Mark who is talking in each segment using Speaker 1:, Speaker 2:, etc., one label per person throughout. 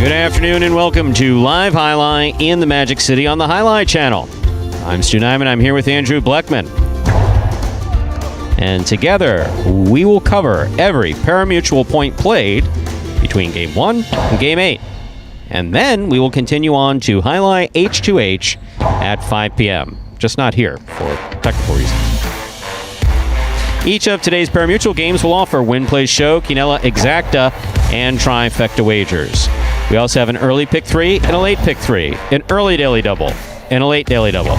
Speaker 1: Good afternoon and welcome to Live Highlight in the Magic City on the Highlight Channel. I'm Stu Nyman. I'm here with Andrew Bleckman. And together, we will cover every parimutuel point played between Game 1 and Game 8. And then we will continue on to Highlight H2H at 5 p.m. Just not here for technical reasons. Each of today's parimutuel games will offer Win Play Show, Quinella Exacta, and Trifecta Wagers. We also have an early pick 3 and a late pick 3, an early daily double, and a late daily double.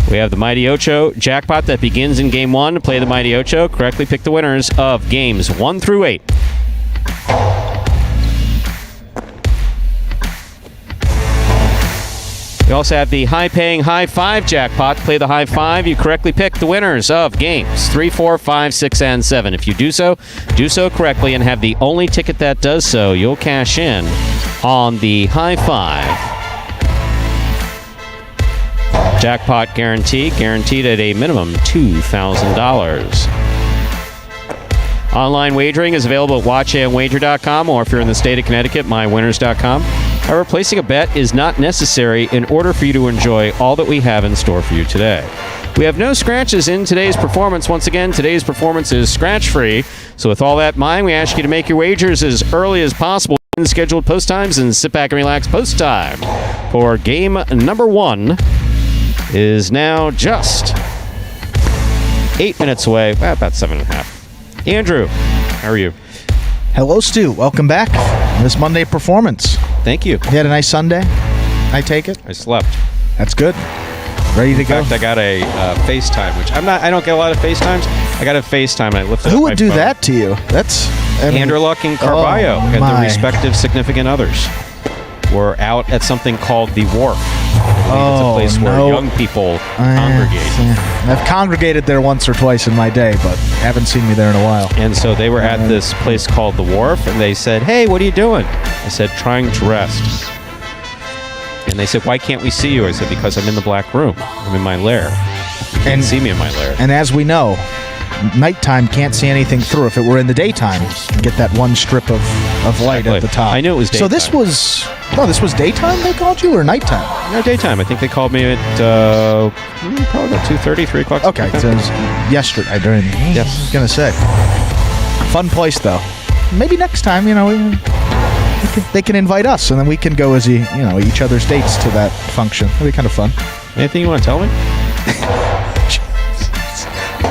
Speaker 1: We have the Mighty Ocho jackpot that begins in Game 1. To play the Mighty Ocho, correctly pick the winners of Games 1 through 8. We also have the high-paying High Five jackpot. Play the High Five. You correctly pick the winners of games 3, 4, 5, 6, and 7. If you do so correctly and have the only ticket that does so, you'll cash in on the High Five. Jackpot guaranteed at a minimum $2,000. Online wagering is available at watchandwager.com, or if you're in the state of Connecticut, mywinners.com. However, placing a bet is not necessary in order for you to enjoy all that we have in store for you today. We have no scratches in today's performance. Once again, today's performance is scratch-free. So with all that in mind, we ask you to make your wagers as early as possible in scheduled post times and sit back and relax post time. For game number 1 is now just 8 minutes away, about 7.5. Andrew, how are you?
Speaker 2: Hello, Stu. Welcome back. This Monday performance.
Speaker 1: Thank you.
Speaker 2: You had a nice Sunday, I take it?
Speaker 1: I slept.
Speaker 2: That's good. Ready to go?
Speaker 1: In fact, I got a FaceTime, which I don't get a lot of FaceTimes. I got a FaceTime and I lifted
Speaker 2: Who
Speaker 1: up
Speaker 2: would
Speaker 1: my
Speaker 2: do
Speaker 1: phone.
Speaker 2: that to you? That's
Speaker 1: Anderluck and Carballo and
Speaker 2: my.
Speaker 1: their respective significant others were out at something called the Wharf. It's a place where young people congregate.
Speaker 2: I've congregated there once or twice in my day, but haven't seen me there in a while.
Speaker 1: And so they were at this place called the Wharf, and they said, "Hey, what are you doing?" I said, "Trying to rest." And they said, "Why can't we see you?" I said, "Because I'm in the black room. I'm in my lair. You can't see me in my lair."
Speaker 2: And as we know, nighttime can't see anything through. If it were in the daytime, get that one strip of light at the top.
Speaker 1: I knew it was daytime.
Speaker 2: So this was daytime they called you, or nighttime?
Speaker 1: No, daytime. I think they called me at probably about 2:30, 3 o'clock.
Speaker 2: Okay, so it was yesterday. Yes. I was going to say. Fun place, though. Maybe next time, they can invite us, and then we can go as each other's dates to that function. That'd be kind of fun.
Speaker 1: Anything you want to tell me?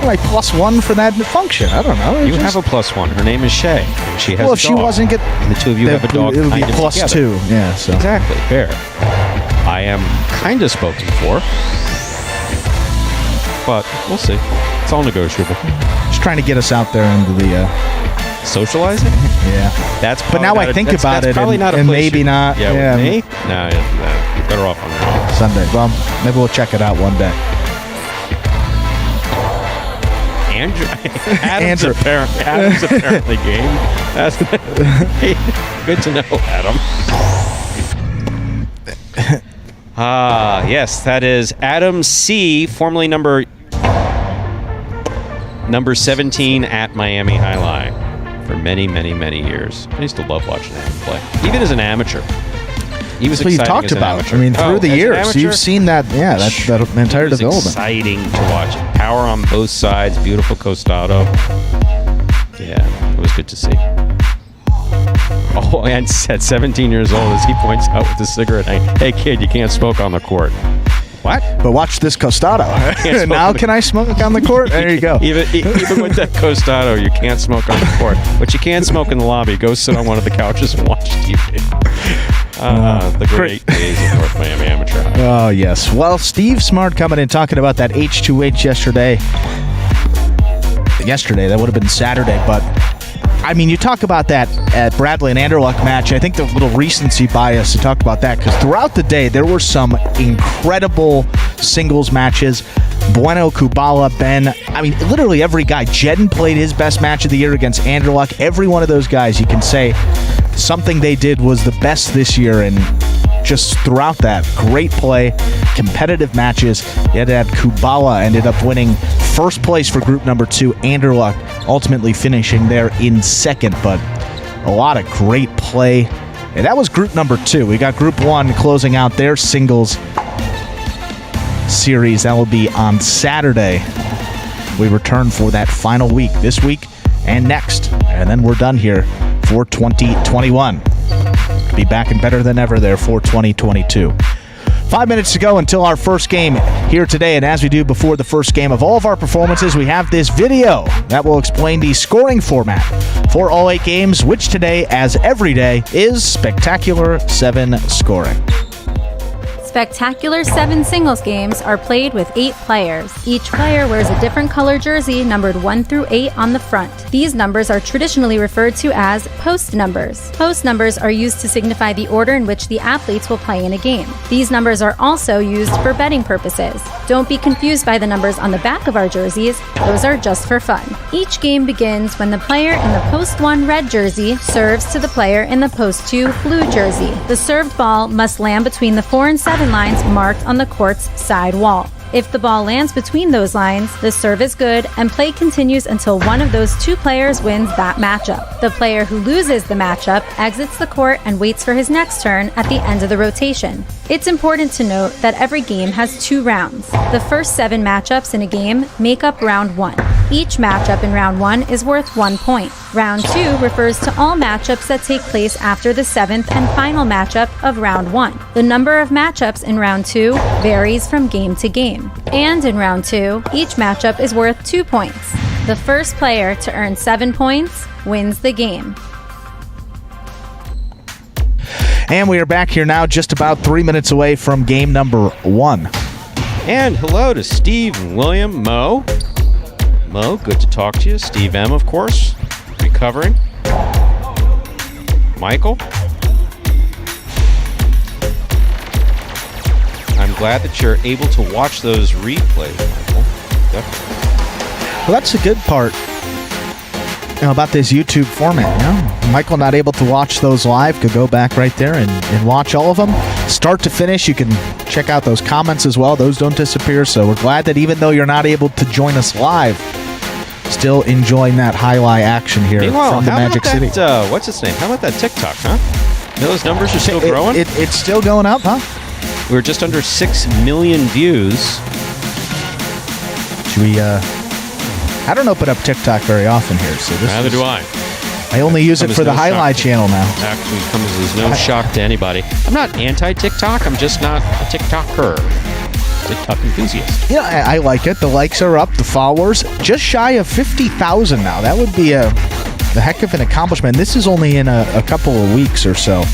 Speaker 2: Like +1 for that function. I don't know.
Speaker 1: You have a +1. Her name is Shay. And she has a dog.
Speaker 2: Well, if she wasn't get,
Speaker 1: the two of you have a dog.
Speaker 2: It would be
Speaker 1: kind of
Speaker 2: +2.
Speaker 1: together.
Speaker 2: Yeah. So
Speaker 1: exactly. Fair. I am kind of spoken for, but we'll see. It's all negotiable.
Speaker 2: Just trying to get us out there into the
Speaker 1: socializing.
Speaker 2: Yeah.
Speaker 1: But
Speaker 2: now I think about it,
Speaker 1: probably not a
Speaker 2: and
Speaker 1: place
Speaker 2: maybe
Speaker 1: you,
Speaker 2: not.
Speaker 1: Yeah. With me? No, you're better off on that.
Speaker 2: Sunday. Well, maybe we'll check it out one day.
Speaker 1: Adam's apparently game. That's good to know, Adam. Yes, that is Adam C., formerly number 17 at Miami Highline for many, many, many years. I used to love watching him play, even as an amateur. He was
Speaker 2: exciting. You've talked about.
Speaker 1: Amateur.
Speaker 2: I mean, through the years, you've seen that. Yeah, that entire development.
Speaker 1: Exciting to watch. Power on both sides. Beautiful costado. Yeah, it was good to see. Oh, and at 17 years old, as he points out with the cigarette, "Hey kid, you can't smoke on the court." What?
Speaker 2: But watch this costado. Now can I smoke on the court? There you go.
Speaker 1: Even with that costado, you can't smoke on the court, but you can smoke in the lobby. Go sit on one of the couches and watch TV. The great days of North Miami Amateur High.
Speaker 2: Oh, yes. Well, Steve Smart coming in talking about that H2H yesterday. That would have been Saturday, but I mean, you talk about that at Bradley and Anderluck match. I think the little recency bias to talk about that, because throughout the day, there were some incredible singles matches. Bueno, Kubala, Ben. I mean, literally every guy. Jedden played his best match of the year against Anderluck. Every one of those guys, you can say something they did was the best this year, and just throughout that, great play, competitive matches. You had Kubala ended up winning first place for group number 2, Anderluck ultimately finishing there in second, but a lot of great play. And that was group number 2. We got group 1 closing out their singles series. That will be on Saturday. We return for that final week, this week and next. And then we're done here for 2021. Be back and better than ever there for 2022. 5 minutes to go until our first game here today, and as we do before the first game of all of our performances, we have this video that will explain the scoring format for all 8 games, which today, as every day, is Spectacular 7 scoring.
Speaker 3: Spectacular 7 singles games are played with 8 players. Each player wears a different color jersey numbered 1 through 8 on the front. These numbers are traditionally referred to as post numbers. Post numbers are used to signify the order in which the athletes will play in a game. These numbers are also used for betting purposes. Don't be confused by the numbers on the back of our jerseys. Those are just for fun. Each game begins when the player in the post 1 red jersey serves to the player in the post 2 blue jersey. The served ball must land between the 4 and 7 lines marked on the court's side wall. If the ball lands between those lines, the serve is good and play continues until one of those 2 players wins that matchup. The player who loses the matchup exits the court and waits for his next turn at the end of the rotation. It's important to note that every game has 2 rounds. The first 7 matchups in a game make up round 1. Each matchup in round 1 is worth 1 point. Round 2 refers to all matchups that take place after the 7th and final matchup of round 1. The number of matchups in round 2 varies from game to game. And in round 2, each matchup is worth 2 points. The first player to earn 7 points wins the game.
Speaker 2: And we are back here now, just about 3 minutes away from game number 1.
Speaker 1: And hello to Steve and William. Mo, good to talk to you. Steve M, of course, recovering. Michael, I'm glad that you're able to watch those replays, Michael. Definitely.
Speaker 2: Well, that's the good part, about this YouTube format. Michael not able to watch those live, could go back right there and watch all of them. Start to finish, you can check out those comments as well. Those don't disappear, so we're glad that even though you're not able to join us live, still enjoying that highlight action here from the Magic City.
Speaker 1: What's its name? How about that TikTok, huh? You know, those numbers are still growing?
Speaker 2: It's still going up, huh?
Speaker 1: We're just under 6 million views.
Speaker 2: Should we, I don't open up TikTok very often here, so this
Speaker 1: Neither do I.
Speaker 2: I only use it for the highlight channel now.
Speaker 1: Actually comes as no shock to anybody. I'm not anti-TikTok, I'm just not a TikToker. TikTok enthusiast.
Speaker 2: Yeah, I like it. The likes are up, the followers just shy of 50,000 now. That would be a heck of an accomplishment. This is only in a couple of weeks or so.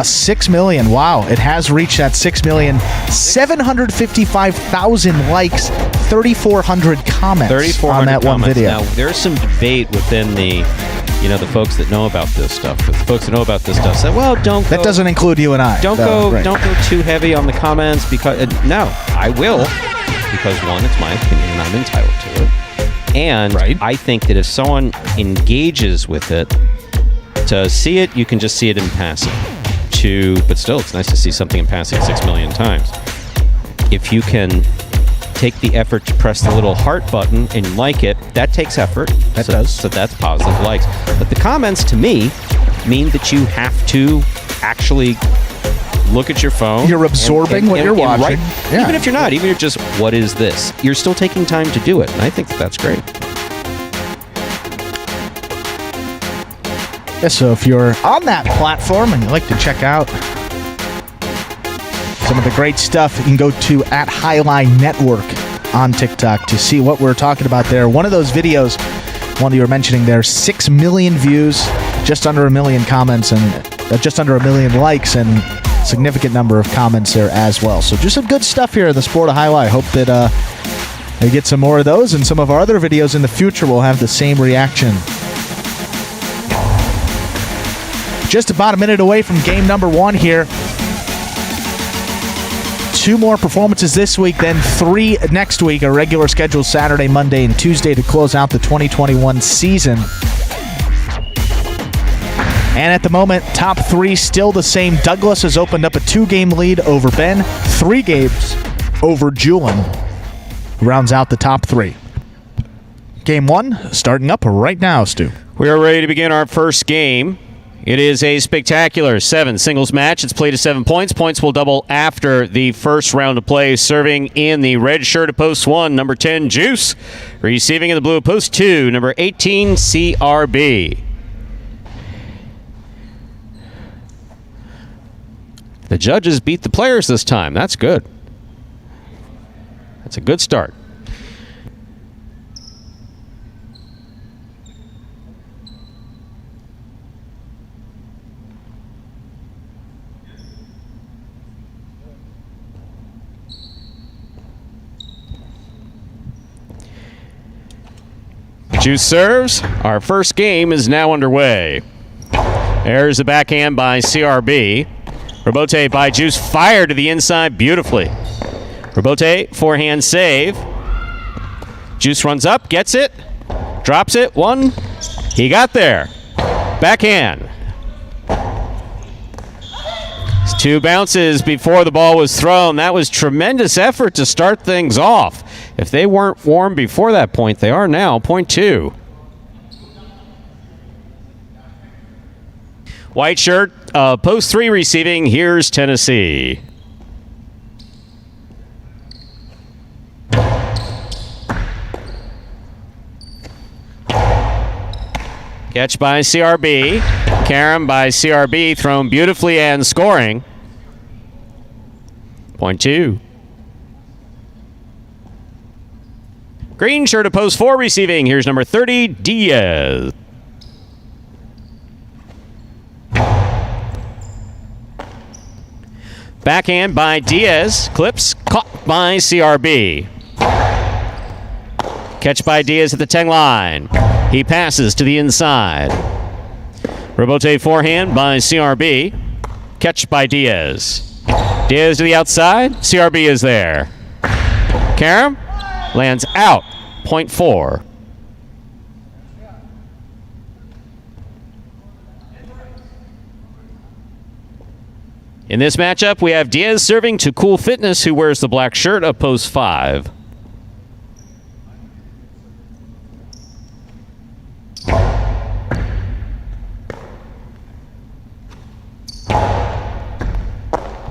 Speaker 2: 6 million. Wow, it has reached that 6,755,000 likes, 3,400 comments on that one video.
Speaker 1: Now, there's some debate within the folks that know about this stuff. The folks that know about this stuff say, well, don't go.
Speaker 2: That doesn't include you and I.
Speaker 1: Don't go too heavy on the comments because no, I will, because one, it's my opinion and I'm entitled to it. And I think that if someone engages with it, to see it, you can just see it in passing. But still, it's nice to see something in passing 6 million times. If you can take the effort to press the little heart button and like it, that takes effort.
Speaker 2: That does.
Speaker 1: So that's positive likes. But the comments, to me, mean that you have to actually look at your phone.
Speaker 2: You're absorbing what you're watching.
Speaker 1: Yeah. Even if you're not, even if you're just, what is this? You're still taking time to do it. And I think that's great.
Speaker 2: Yeah, so if you're on that platform and you like to check out some of the great stuff, you can go to @Highline Network on TikTok to see what we're talking about there. One of those videos, one you were mentioning there, 6 million views, just under 1 million comments, and just under 1 million likes, and significant number of comments there as well. So just some good stuff here in the sport of highlight. Hope that we get some more of those, and some of our other videos in the future will have the same reaction. Just about a minute away from game number 1 here. 2 more performances this week, then 3 next week. A regular schedule Saturday, Monday, and Tuesday to close out the 2021 season. And at the moment, top 3 still the same. Douglas has opened up a 2-game lead over Ben, 3 games over Julian. Rounds out the top 3. Game 1 starting up right now, Stu.
Speaker 1: We are ready to begin our first game. It is a spectacular 7 singles match. It's played to 7 points. Points will double after the first round of play. Serving in the red shirt of post 1, number 10, Juice. Receiving in the blue of post 2, number 18, CRB. The judges beat the players this time. That's good. That's a good start. Juice serves. Our first game is now underway. There's the backhand by CRB. Rebote by Juice, fired to the inside beautifully. Rebote, forehand save. Juice runs up, gets it, drops it, one. He got there. Backhand. It's 2 bounces before the ball was thrown. That was tremendous effort to start things off. If they weren't warm before that point, they are now. Point 2. White shirt, post 3 receiving. Here's Tennessee. Catch by CRB. Karam by CRB, thrown beautifully and scoring. Point 2. Green shirt of post 4 receiving. Here's number 30, Diaz. Backhand by Diaz. Clips, caught by CRB. Catch by Diaz at the 10 line. He passes to the inside. Rebote forehand by CRB. Catch by Diaz. Diaz to the outside. CRB is there. Karam lands out. Point 4. In this matchup, we have Diaz serving to Cool Fitness, who wears the black shirt of post 5.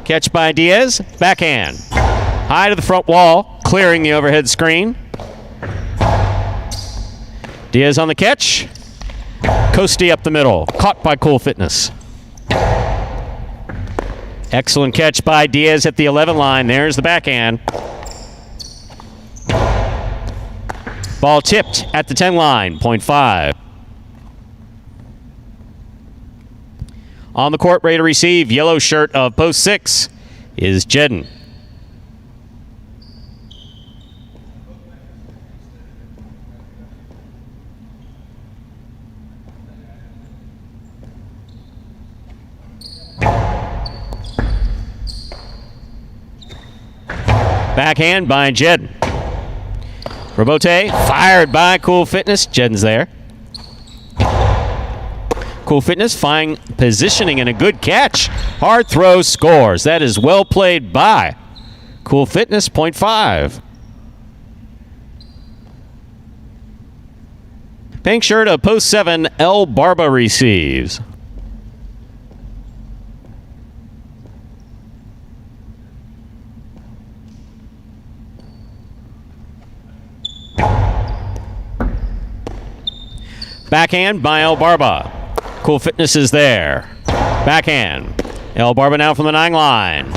Speaker 1: Catch by Diaz, backhand. High to the front wall, clearing the overhead screen. Diaz on the catch. Coasty up the middle, caught by Cool Fitness. Excellent catch by Diaz at the 11 line. There's the backhand. Ball tipped at the 10 line, point 5. On the court, ready to receive, yellow shirt of post 6 is Jedden. Backhand by Jedden. Rebote fired by Cool Fitness. Jedden's there. Cool Fitness, fine positioning and a good catch. Hard throw, scores. That is well played by Cool Fitness, point 5. Pink shirt of post 7, El Barba receives. Backhand by El Barba. Cool Fitness is there. Backhand. El Barba now from the 9 line.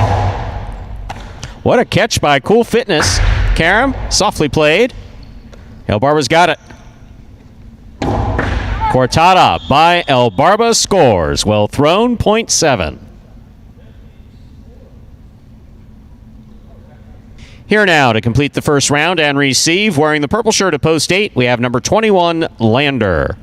Speaker 1: What a catch by Cool Fitness. Karam, softly played. El Barba's got it. Cortada by El Barba scores. Well thrown, point 7. Here now to complete the first round and receive, wearing the purple shirt of post 8, we have number 21, Lander.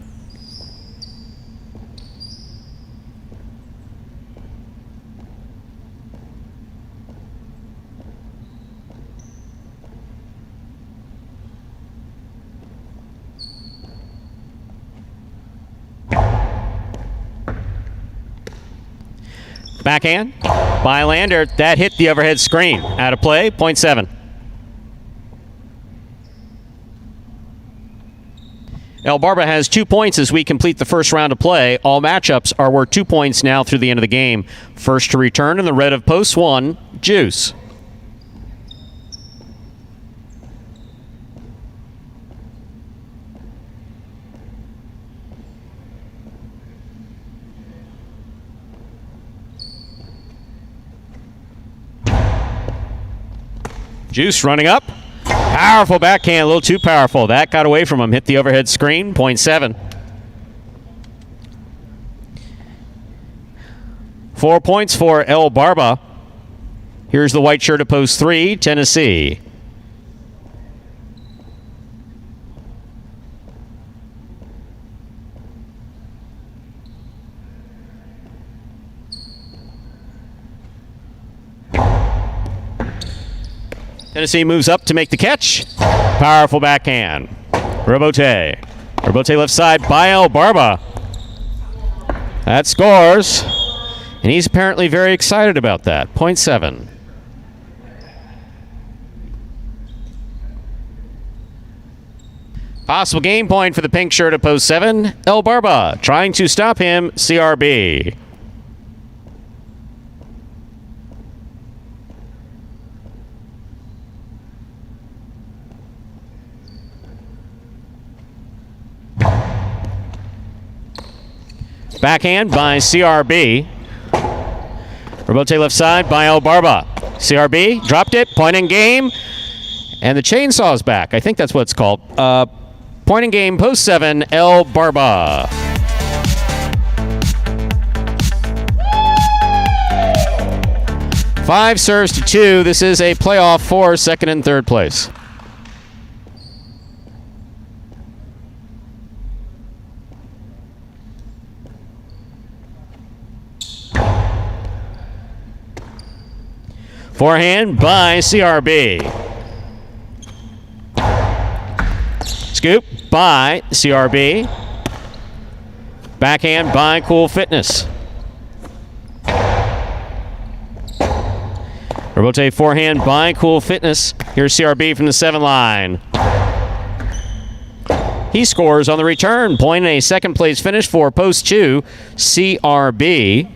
Speaker 1: Backhand by Lander. That hit the overhead screen. Out of play, point 7. El Barba has 2 points as we complete the first round of play. All matchups are worth 2 points now through the end of the game. First to return in the red of post 1, Juice. Juice running up. Powerful backhand, a little too powerful. That got away from him, hit the overhead screen, point 7. 4 points for El Barba. Here's the white shirt of post 3, Tennessee. Tennessee moves up to make the catch. Powerful backhand. Robote. Robote left side by El Barba. That scores. And he's apparently very excited about that. 0.7. Possible game point for the pink shirt at post 7. El Barba trying to stop him. CRB. Backhand by CRB. Robote left side by El Barba. CRB dropped it. Point in game. And the chainsaw's back. I think that's what it's called. Point in game, post 7, El Barba. Five serves to 2. This is a playoff for second and third place. Forehand by CRB. Scoop by CRB. Backhand by Cool Fitness. Robote forehand by Cool Fitness. Here's CRB from the 7 line. He scores on the return. Point in a second place finish for post 2, CRB.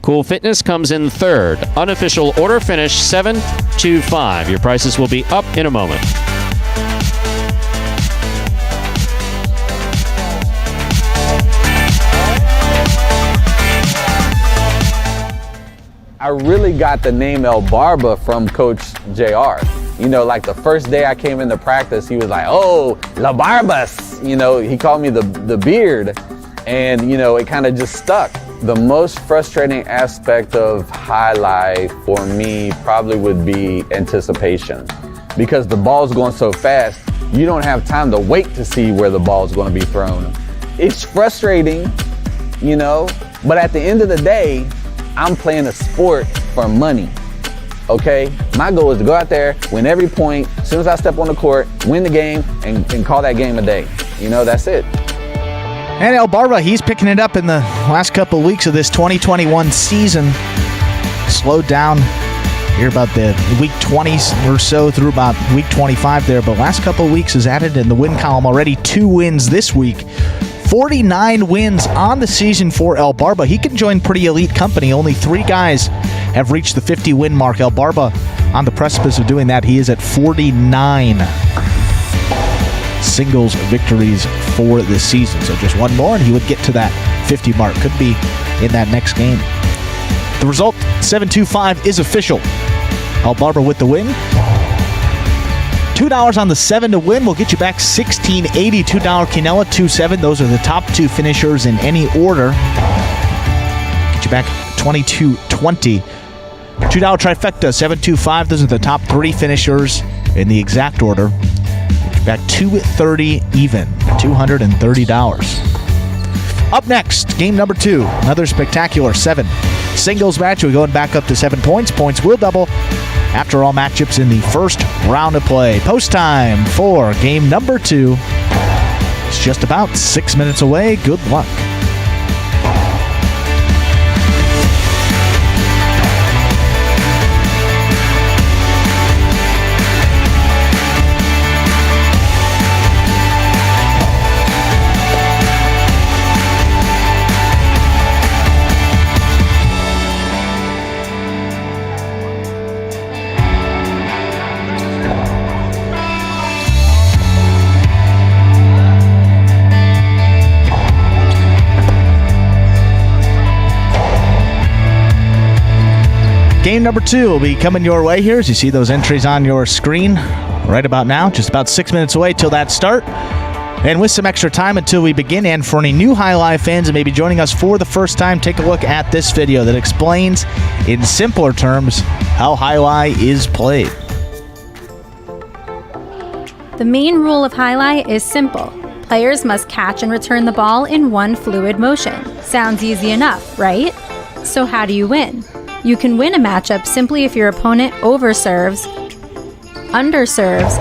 Speaker 1: Cool Fitness comes in third. Unofficial order finish 7-5. Your prices will be up in a moment.
Speaker 4: I really got the name El Barba from Coach JR. You know, like the first day I came into practice, he was like, "Oh, La Barbas." You know, he called me the beard. And, you know, it kind of just stuck. The most frustrating aspect of highlight for me probably would be anticipation. Because the ball's going so fast, you don't have time to wait to see where the ball's going to be thrown. It's frustrating, you know, but at the end of the day, I'm playing a sport for money, okay? My goal is to go out there, win every point, as soon as I step on the court, win the game, and call that game a day. You know, that's it.
Speaker 2: And El Barba, he's picking it up in the last couple of weeks of this 2021 season. Slowed down here about the week 20s or so through about week 25 there, but last couple of weeks is added in the win column already. 2 wins this week. 49 wins on the season for El Barba. He can join pretty elite company. Only 3 guys have reached the 50-win mark. El Barba on the precipice of doing that. He is at 49 singles victories for this season. So just one more and he would get to that 50 mark. Could be in that next game. The result, 7-5, is official. El Barba with the win. $2 on the 7 to win will get you back $16.80. $2 Quinella, 2-7. Those are the top 2 finishers in any order. Get you back $22.20. $2 trifecta, 7-5. Those are the top 3 finishers in the exact order. Get you back $2.30 even. $230. Up next, game number 2. Another spectacular 7 singles match. We're going back up to 7 points. Points will double after all matchups in the first round of play. Post time for game number 2. It's just about 6 minutes away. Good luck. Game number 2 will be coming your way here as you see those entries on your screen right about now. Just about 6 minutes away till that start. And with some extra time until we begin, and for any new Highlight fans that may be joining us for the first time, take a look at this video that explains in simpler terms how Highlight is played.
Speaker 3: The main rule of Highlight is simple. Players must catch and return the ball in one fluid motion. Sounds easy enough, right? So how do you win? You can win a matchup simply if your opponent overserves underserves,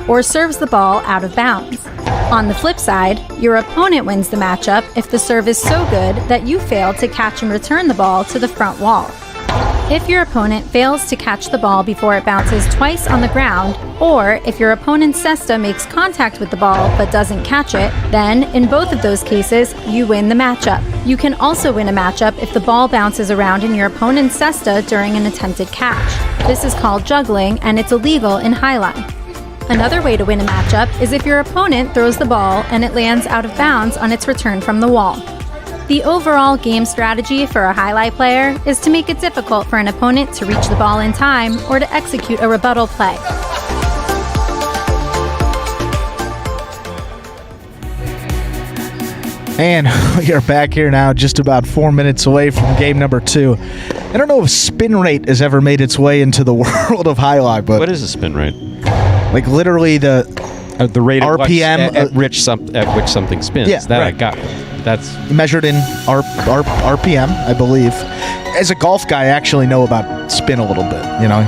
Speaker 3: or serves the ball out of bounds. On the flip side, your opponent wins the matchup if the serve is so good that you fail to catch and return the ball to the front wall. If your opponent fails to catch the ball before it bounces twice on the ground, or if your opponent's cesta makes contact with the ball but doesn't catch it, then in both of those cases, you win the matchup. You can also win a matchup if the ball bounces around in your opponent's cesta during an attempted catch. This is called juggling, and it's illegal in highlight. Another way to win a matchup is if your opponent throws the ball and it lands out of bounds on its return from the wall. The overall game strategy for a highlight player is to make it difficult for an opponent to reach the ball in time or to execute a rebuttal play.
Speaker 2: And we are back here now, just about 4 minutes away from game number 2. I don't know if spin rate has ever made its way into the world of highlight, but
Speaker 1: What is a spin rate?
Speaker 2: like literally the
Speaker 1: rate of
Speaker 2: RPM
Speaker 1: at which something spins.
Speaker 2: Yeah,
Speaker 1: that
Speaker 2: right.
Speaker 1: I got. That's
Speaker 2: measured in RPM, I believe. As a golf guy, I actually know about spin a little bit, you know.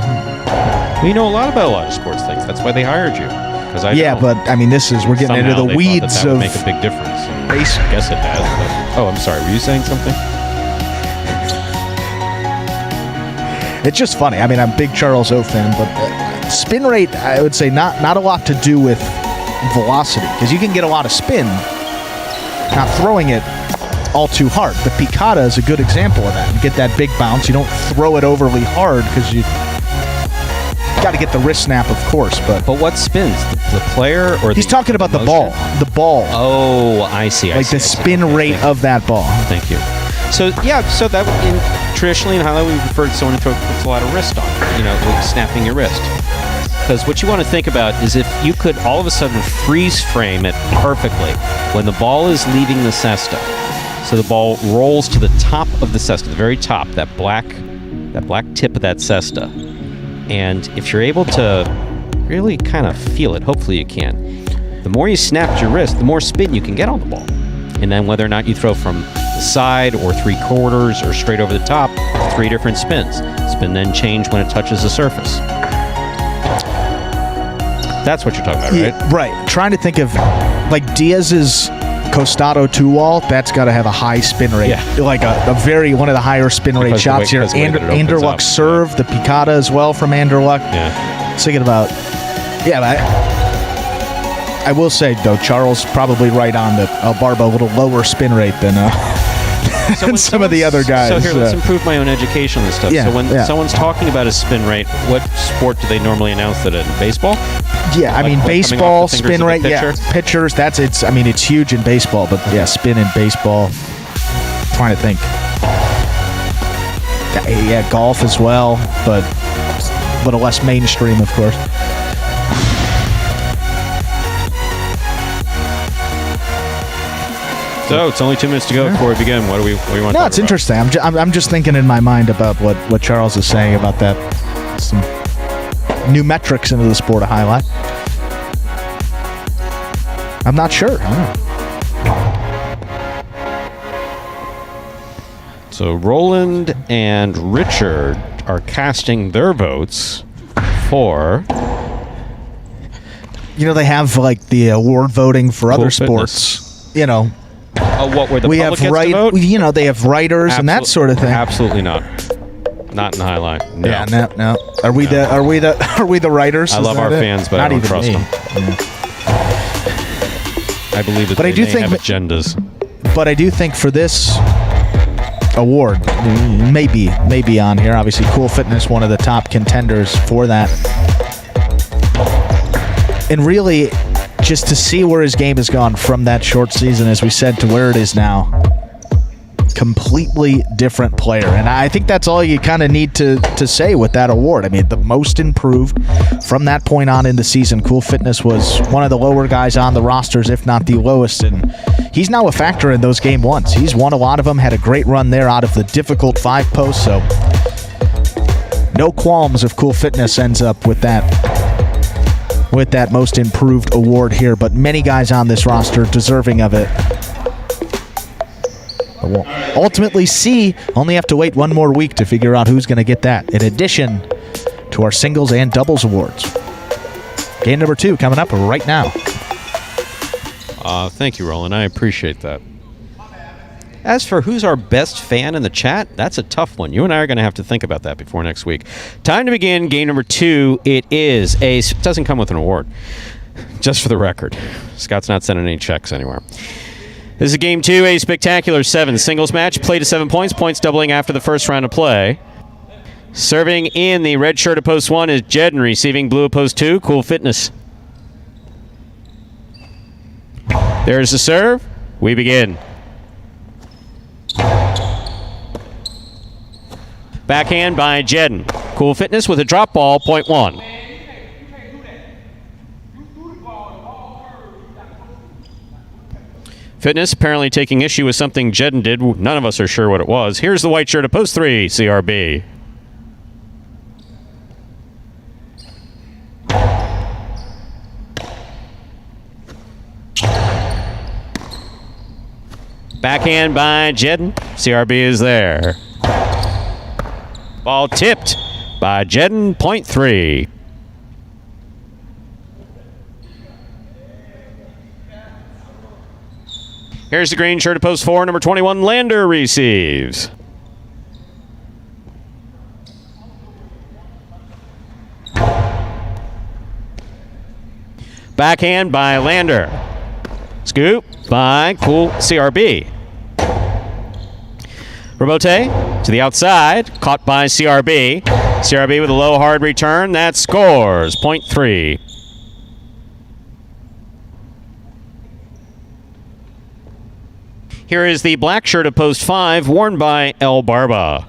Speaker 1: you know a lot about a lot of sports things. That's why they hired you. Because I
Speaker 2: Yeah,
Speaker 1: don't.
Speaker 2: but I mean, we're getting
Speaker 1: Somehow
Speaker 2: into the
Speaker 1: they thought
Speaker 2: weeds
Speaker 1: that would
Speaker 2: of
Speaker 1: make a big difference. And
Speaker 2: base.
Speaker 1: I guess it has. But, I'm sorry. Were you saying something?
Speaker 2: It's just funny. I mean, I'm a big Charles O fan, but spin rate, I would say not a lot to do with velocity, because you can get a lot of spin not throwing it all too hard. The picata is a good example of that. You get that big bounce. You don't throw it overly hard because you got to get the wrist snap, of course. But
Speaker 1: what spins? The player or
Speaker 2: he's talking about the
Speaker 1: motion?
Speaker 2: ball. The ball.
Speaker 1: Oh, I see.
Speaker 2: Like the spin rate of that ball.
Speaker 1: Thank you. So that traditionally in highlight we refer to someone who puts a lot of wrist on, like snapping your wrist. Because what you want to think about is if you could all of a sudden freeze frame it perfectly when the ball is leaving the cesta. So the ball rolls to the top of the cesta, the very top, that black tip of that cesta. And if you're able to really kind of feel it, hopefully you can, the more you snap your wrist, the more spin you can get on the ball. And then whether or not you throw from the side or 3/4 or straight over the top, 3 different spins. Spin then change when it touches the surface. That's what you're talking about, right?
Speaker 2: Yeah, right. Trying to think of like Diaz's Costado 2-wall, that's got to have a high spin rate.
Speaker 1: Yeah.
Speaker 2: Like a very one of the higher spin rate
Speaker 1: Because the
Speaker 2: shots
Speaker 1: way-
Speaker 2: here.
Speaker 1: because the way that it opens
Speaker 2: Anderluck
Speaker 1: up.
Speaker 2: serve, the picata as well from Anderluck.
Speaker 1: Yeah.
Speaker 2: Thinking about, I will say though, Charles probably right on that Albarba a little lower spin rate than
Speaker 1: When
Speaker 2: some of the other guys.
Speaker 1: So here, let's improve my own education on this stuff.
Speaker 2: Yeah,
Speaker 1: So when
Speaker 2: yeah.
Speaker 1: someone's talking about a spin rate, what sport do they normally announce that in? Baseball?
Speaker 2: Yeah, I mean
Speaker 1: Like coming
Speaker 2: baseball
Speaker 1: off the fingers
Speaker 2: spin
Speaker 1: of a
Speaker 2: rate. Yeah,
Speaker 1: pitcher?
Speaker 2: pitchers. It's huge in baseball, but yeah, spin in baseball. Trying to think. Yeah, golf as well, but a little less mainstream, of course.
Speaker 1: So it's only 2 minutes to go before we begin. What do we want to talk
Speaker 2: No, it's
Speaker 1: about?
Speaker 2: interesting. I'm just thinking in my mind about what Charles is saying about that. Some new metrics into the sport of highlight. I'm not sure. I don't know.
Speaker 1: So Roland and Richard are casting their votes for
Speaker 2: They have like the award voting for
Speaker 1: Cool
Speaker 2: other
Speaker 1: Fitness.
Speaker 2: sports.
Speaker 1: what where the
Speaker 2: We
Speaker 1: public
Speaker 2: have
Speaker 1: gets to vote?
Speaker 2: they have writers and that sort of thing.
Speaker 1: Absolutely not. Not in the highlight. No.
Speaker 2: Yeah, no. Are we the writers?
Speaker 1: I
Speaker 2: Is
Speaker 1: love
Speaker 2: that
Speaker 1: our
Speaker 2: it?
Speaker 1: fans, but
Speaker 2: Not
Speaker 1: I don't
Speaker 2: even
Speaker 1: trust
Speaker 2: me.
Speaker 1: them. I believe that
Speaker 2: But I
Speaker 1: they
Speaker 2: do
Speaker 1: may
Speaker 2: think
Speaker 1: have
Speaker 2: that-
Speaker 1: agendas.
Speaker 2: But I do think for this award, maybe on here. Obviously, Cool Fitness, one of the top contenders for that. And really, just to see where his game has gone from that short season, as we said, to where it is now. Completely different player. And I think that's all you kind of need to say with that award. I mean, the most improved from that point on in the season. Cool Fitness was one of the lower guys on the rosters, if not the lowest. And he's now a factor in those game ones. He's won a lot of them, had a great run there out of the difficult 5 posts. So no qualms if Cool Fitness ends up with that most improved award here. But many guys on this roster deserving of it. But we'll ultimately see. Only have to wait one more week to figure out who's going to get that, in addition to our singles and doubles awards. Game number 2 coming up right now.
Speaker 1: Thank you, Roland. I appreciate that. As for who's our best fan in the chat, that's a tough one. You and I are going to have to think about that before next week. Time to begin game number 2. It doesn't come with an award, just for the record. Scott's not sending any checks anywhere. This is game 2, a spectacular 7 singles match. Play to 7 points, points doubling after the first round of play. Serving in the red shirt of post 1 is Jedden, receiving blue of post 2, Cool Fitness. There's the serve. We begin. Backhand by Jedden. Cool Fitness with a drop ball, point 1. Fitness apparently taking issue with something Jedden did. None of us are sure what it was. Here's the white shirt of post 3, CRB. Backhand by Jedden. CRB is there. Ball tipped by Jedden, point 3. Here's the green shirt of post 4, number 21, Lander receives. Backhand by Lander. Scoop by Cool CRB. Robote to the outside, caught by CRB. CRB with a low hard return, that scores, point 3. Here is the black shirt of post 5, worn by El Barba.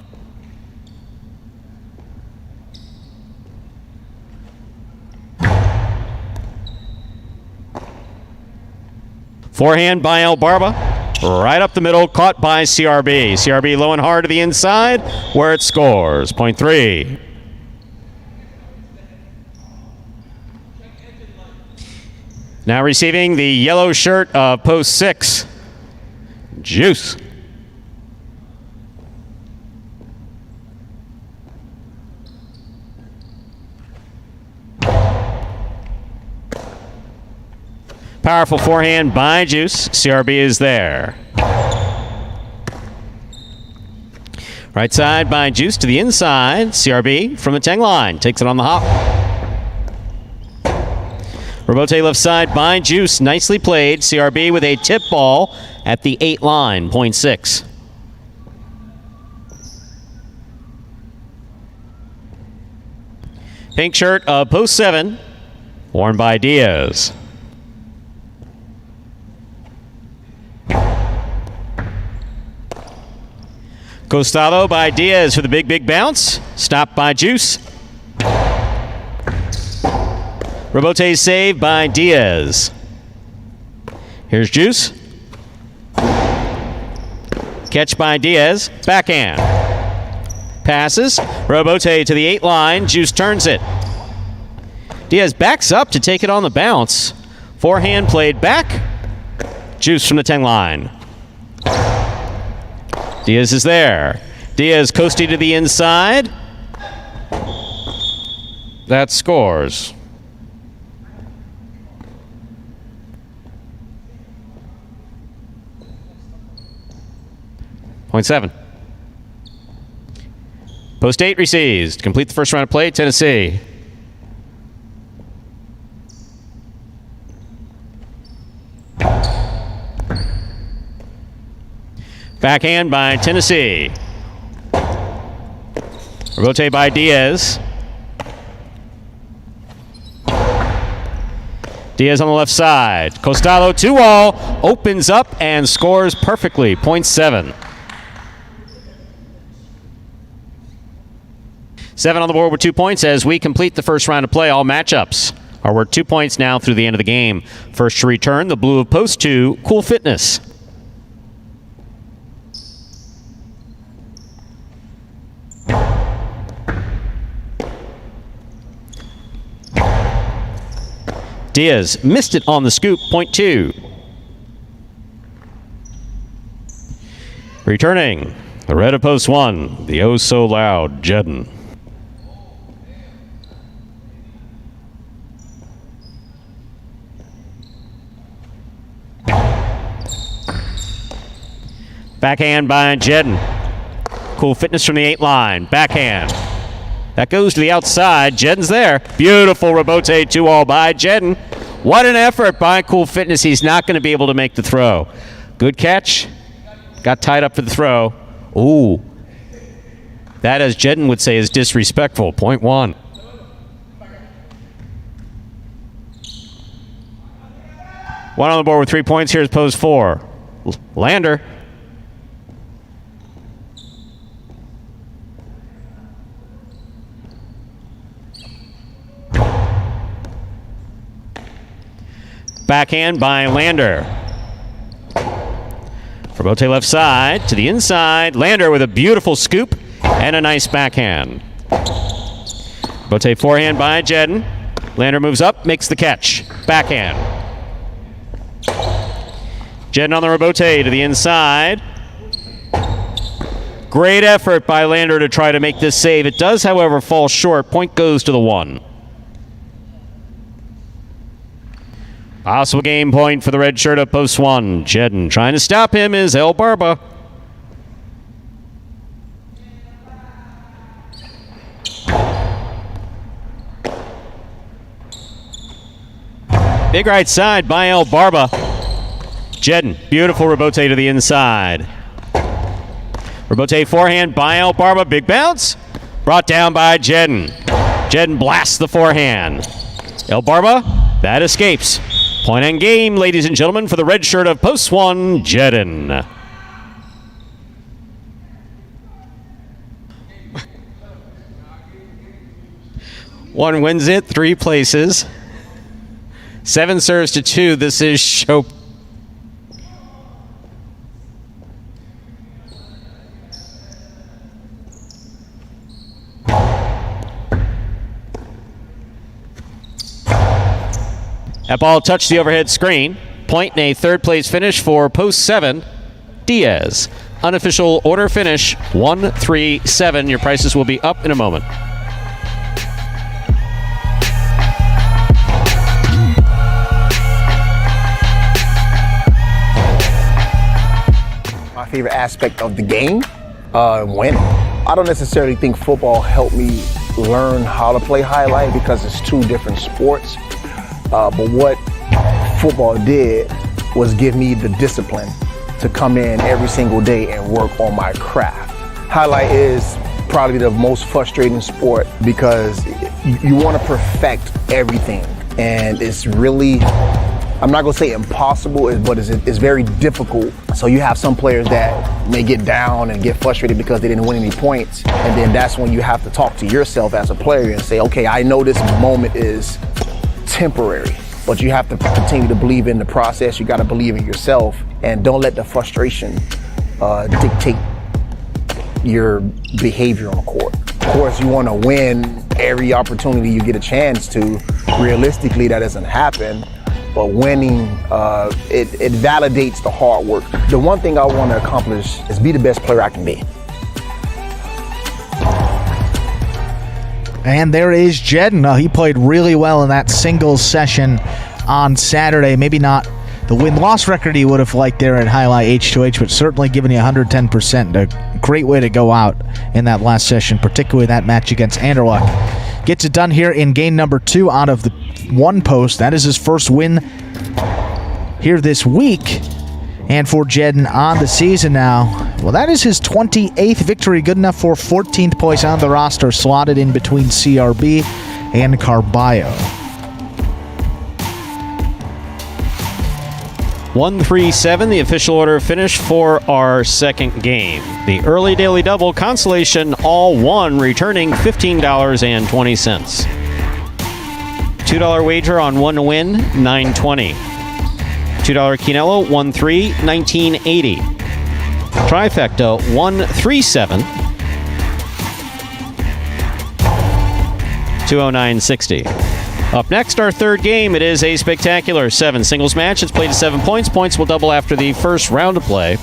Speaker 1: Forehand by El Barba. Right up the middle, caught by CRB. CRB low and hard to the inside, where it scores, point 3. Now receiving the yellow shirt of post 6, Juice. Powerful forehand by Juice. CRB is there. Right side by Juice to the inside. CRB from the 10 line. Takes it on the hop. Robote left side by Juice. Nicely played. CRB with a tip ball at the 8 line. Point 6. Pink shirt of post 7. Worn by Diaz. Costado by Diaz for the big bounce. Stopped by Juice. Robote save by Diaz. Here's Juice. Catch by Diaz. Backhand. Passes. Robote to the 8 line. Juice turns it. Diaz backs up to take it on the bounce. Forehand played back. Juice from the 10 line. Diaz is there. Diaz coasting to the inside. That scores. Point 7. Post 8 receives. To complete the first round of play, Tennessee. Backhand by Tennessee. Robote by Diaz. Diaz on the left side. Costado 2-all. Opens up and scores perfectly. Point 7. 7 on the board with 2 points as we complete the first round of play. All matchups are worth 2 points now through the end of the game. First to return, the blue of post 2, Cool Fitness. Diaz missed it on the scoop, point 2. Returning, the red of post 1, the oh so loud Jedden. Backhand by Jedden. Cool fitness from the 8 line. Backhand. That goes to the outside. Jedden's there. Beautiful rebote 2-all by Jedden. What an effort by Cool Fitness. He's not going to be able to make the throw. Good catch. Got tied up for the throw. Ooh. That, as Jedden would say, is disrespectful. Point 1. One on the board with 3 points. Here's pose 4. Lander. Backhand by Lander. Rebote left side to the inside. Lander with a beautiful scoop and a nice backhand. Rebote forehand by Jedden. Lander moves up, makes the catch. Backhand. Jedden on the rebote to the inside. Great effort by Lander to try to make this save. It does, however, fall short. Point goes to the 1. Possible game point for the red shirt of post 1. Jedden trying to stop him is El Barba. Big right side by El Barba. Jedden, beautiful rebote to the inside. Rebote forehand by El Barba. Big bounce. Brought down by Jedden. Jedden blasts the forehand. El Barba, that escapes. Point and game, ladies and gentlemen, for the red shirt of post 1, Jedden. One wins it, 3 places. 7 serves to 2. This is show. That ball touched the overhead screen. Point and a 3rd place finish for post 7, Diaz. Unofficial order finish 1-3-7. Your prices will be up in a moment.
Speaker 5: My favorite aspect of the game, winning. I don't necessarily think football helped me learn how to play highlight because it's 2 different sports. But what football did was give me the discipline to come in every single day and work on my craft. Highlight is probably the most frustrating sport because you want to perfect everything. And it's really, I'm not going to say impossible, but it's very difficult. So you have some players that may get down and get frustrated because they didn't win any points. And then that's when you have to talk to yourself as a player and say, okay, I know this moment is temporary, but you have to continue to believe in the process. You got to believe in yourself and don't let the frustration dictate your behavior on the court. Of course, you want to win every opportunity you get a chance to. Realistically, that doesn't happen, but winning, it validates the hard work. The one thing I want to accomplish is be the best player I can be.
Speaker 2: And there is Jedden. He played really well in that singles session on Saturday. Maybe not the win-loss record he would have liked there at Highlight H2H, but certainly giving you 110%. A great way to go out in that last session, particularly that match against Anderlecht. Gets it done here in game number 2 out of the 1 post. That is his first win here this week. And for Jedden on the season now, well, that is his 28th victory, good enough for 14th place on the roster, slotted in between CRB and Carballo.
Speaker 1: 1-3-7, the official order finish for our second game. The early daily double consolation all one, returning $15.20. $2 wager on 1 to win, $9.20. $2 Quinello, 1-3, $19.80. Trifecta, 1-3-7, $209.60. Up next, our third game. It is a spectacular 7 singles match. It's played to 7 points. Points will double after the first round of play.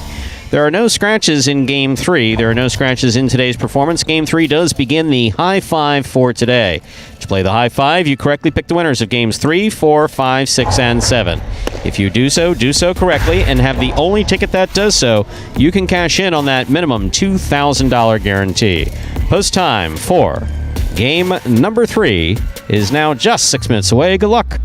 Speaker 1: There are no scratches in Game 3. There are no scratches in today's performance. Game 3 does begin the high five for today. To play the high five, you correctly pick the winners of Games 3, 4, 5, 6, and 7. If you do so correctly, and have the only ticket that does so, you can cash in on that minimum $2,000 guarantee. Post time for game number 3 is now just 6 minutes away. Good luck.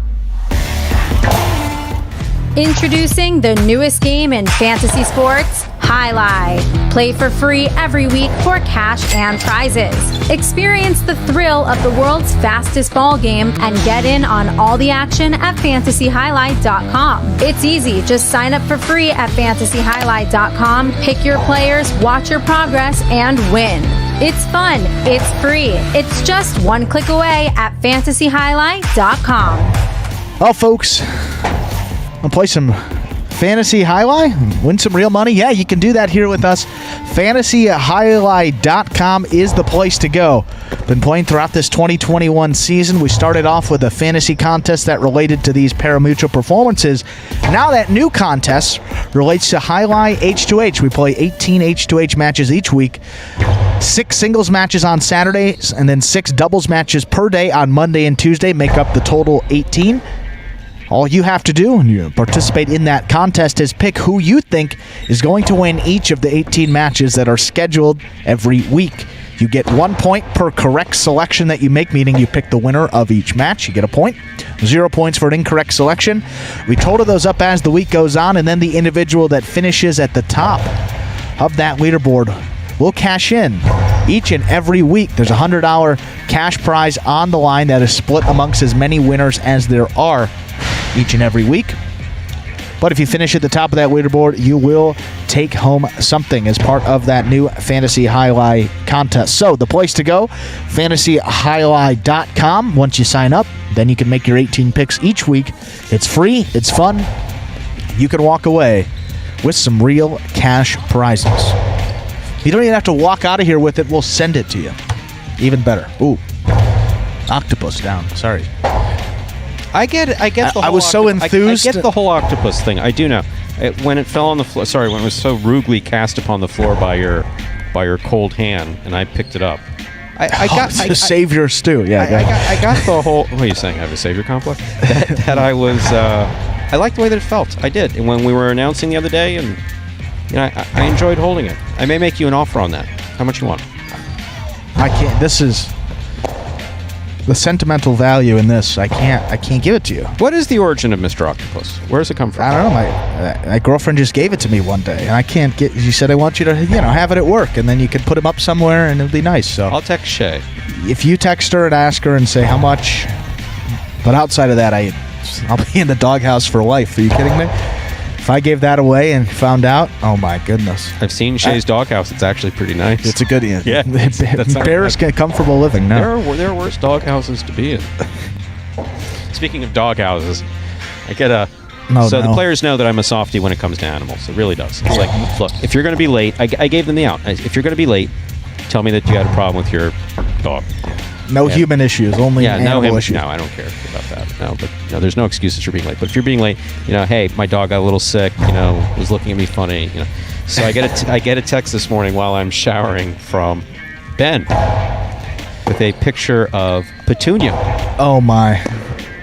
Speaker 3: Introducing the newest game in fantasy sports, Highlight. Play for free every week for cash and prizes. Experience the thrill of the world's fastest ball game and get in on all the action at fantasyhighlight.com. It's easy. Just sign up for free at fantasyhighlight.com, pick your players, watch your progress, and win. It's fun. It's free. It's just one click away at fantasyhighlight.com.
Speaker 2: Well, folks, I'll play some Fantasy Highlight, win some real money. Yeah, you can do that here with us. FantasyHighlight.com is the place to go. Been playing throughout this 2021 season. We started off with a fantasy contest that related to these Parimutuel performances. Now that new contest relates to Highlight H2H. We play 18 H2H matches each week. 6 singles matches on Saturdays, and then 6 doubles matches per day on Monday and Tuesday make up the total 18. All you have to do when you participate in that contest is pick who you think is going to win each of the 18 matches that are scheduled every week. You get 1 point per correct selection that you make, meaning you pick the winner of each match. You get a point. 0 points for an incorrect selection. We total those up as the week goes on, and then the individual that finishes at the top of that leaderboard will cash in. Each and every week, there's a $100 cash prize on the line that is split amongst as many winners as there are each and every week. But if you finish at the top of that leaderboard, you will take home something as part of that new Fantasy Highlight contest. So the place to go, fantasyhighlight.com. Once you sign up, then you can make your 18 picks each week. It's free. It's fun. You can walk away with some real cash prizes. You don't even have to walk out of here with it. We'll send it to you. Even better. Ooh. Octopus down. Sorry.
Speaker 1: I get the whole
Speaker 2: I was so enthused.
Speaker 1: I get the whole octopus thing. I do now. When it fell on the floor, when it was so rudely cast upon the floor by your cold hand, and I picked it up. I got
Speaker 2: to save your stew. Yeah,
Speaker 1: I got the whole. What are you saying? I have a savior complex. that I was. I liked the way that it felt. I did. And when we were announcing the other day, and I enjoyed holding it. I may make you an offer on that. How much you want?
Speaker 2: I can't. This is the sentimental value in this. I can't give it to you.
Speaker 1: What is the origin of Mr. Octopus? Where does it come from?
Speaker 2: I don't know. My girlfriend just gave it to me one day, and I can't get. She said I want you to have it at work, and then you could put him up somewhere, and it'll be nice. So
Speaker 1: I'll text Shay.
Speaker 2: If you text her and ask her and say how much, but outside of that, I'll be in the doghouse for life. Are you kidding me? If I gave that away and found out, oh my goodness.
Speaker 1: I've seen Shay's doghouse. It's actually pretty nice.
Speaker 2: It's a good one.
Speaker 1: Yeah.
Speaker 2: Bears can come from a living now.
Speaker 1: There are worse doghouses to be in. Speaking of doghouses, I get a... The players know that I'm a softie when it comes to animals. It really does. It's like, look, if you're going to be late, I gave them the out. If you're going to be late, tell me that you had a problem with your dog.
Speaker 2: No human issues, only animal issues.
Speaker 1: No, I don't care about that. No, but there's no excuses for being late. But if you're being late, hey, my dog got a little sick. Was looking at me funny. So I get a text this morning while I'm showering from Ben with a picture of Petunia.
Speaker 2: Oh my.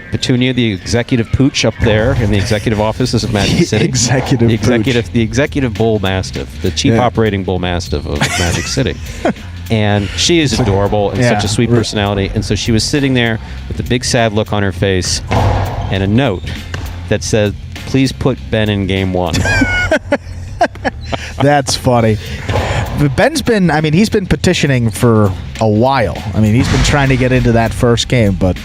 Speaker 1: Petunia, the executive pooch up there in the executive offices of Magic City. The executive bull mastiff, the chief operating bull mastiff of Magic City. And she is adorable and such a sweet personality. And so she was sitting there with a big sad look on her face and a note that said, "Please put Ben in game 1."
Speaker 2: That's funny. Ben's been, he's been petitioning for a while. He's been trying to get into that first game, but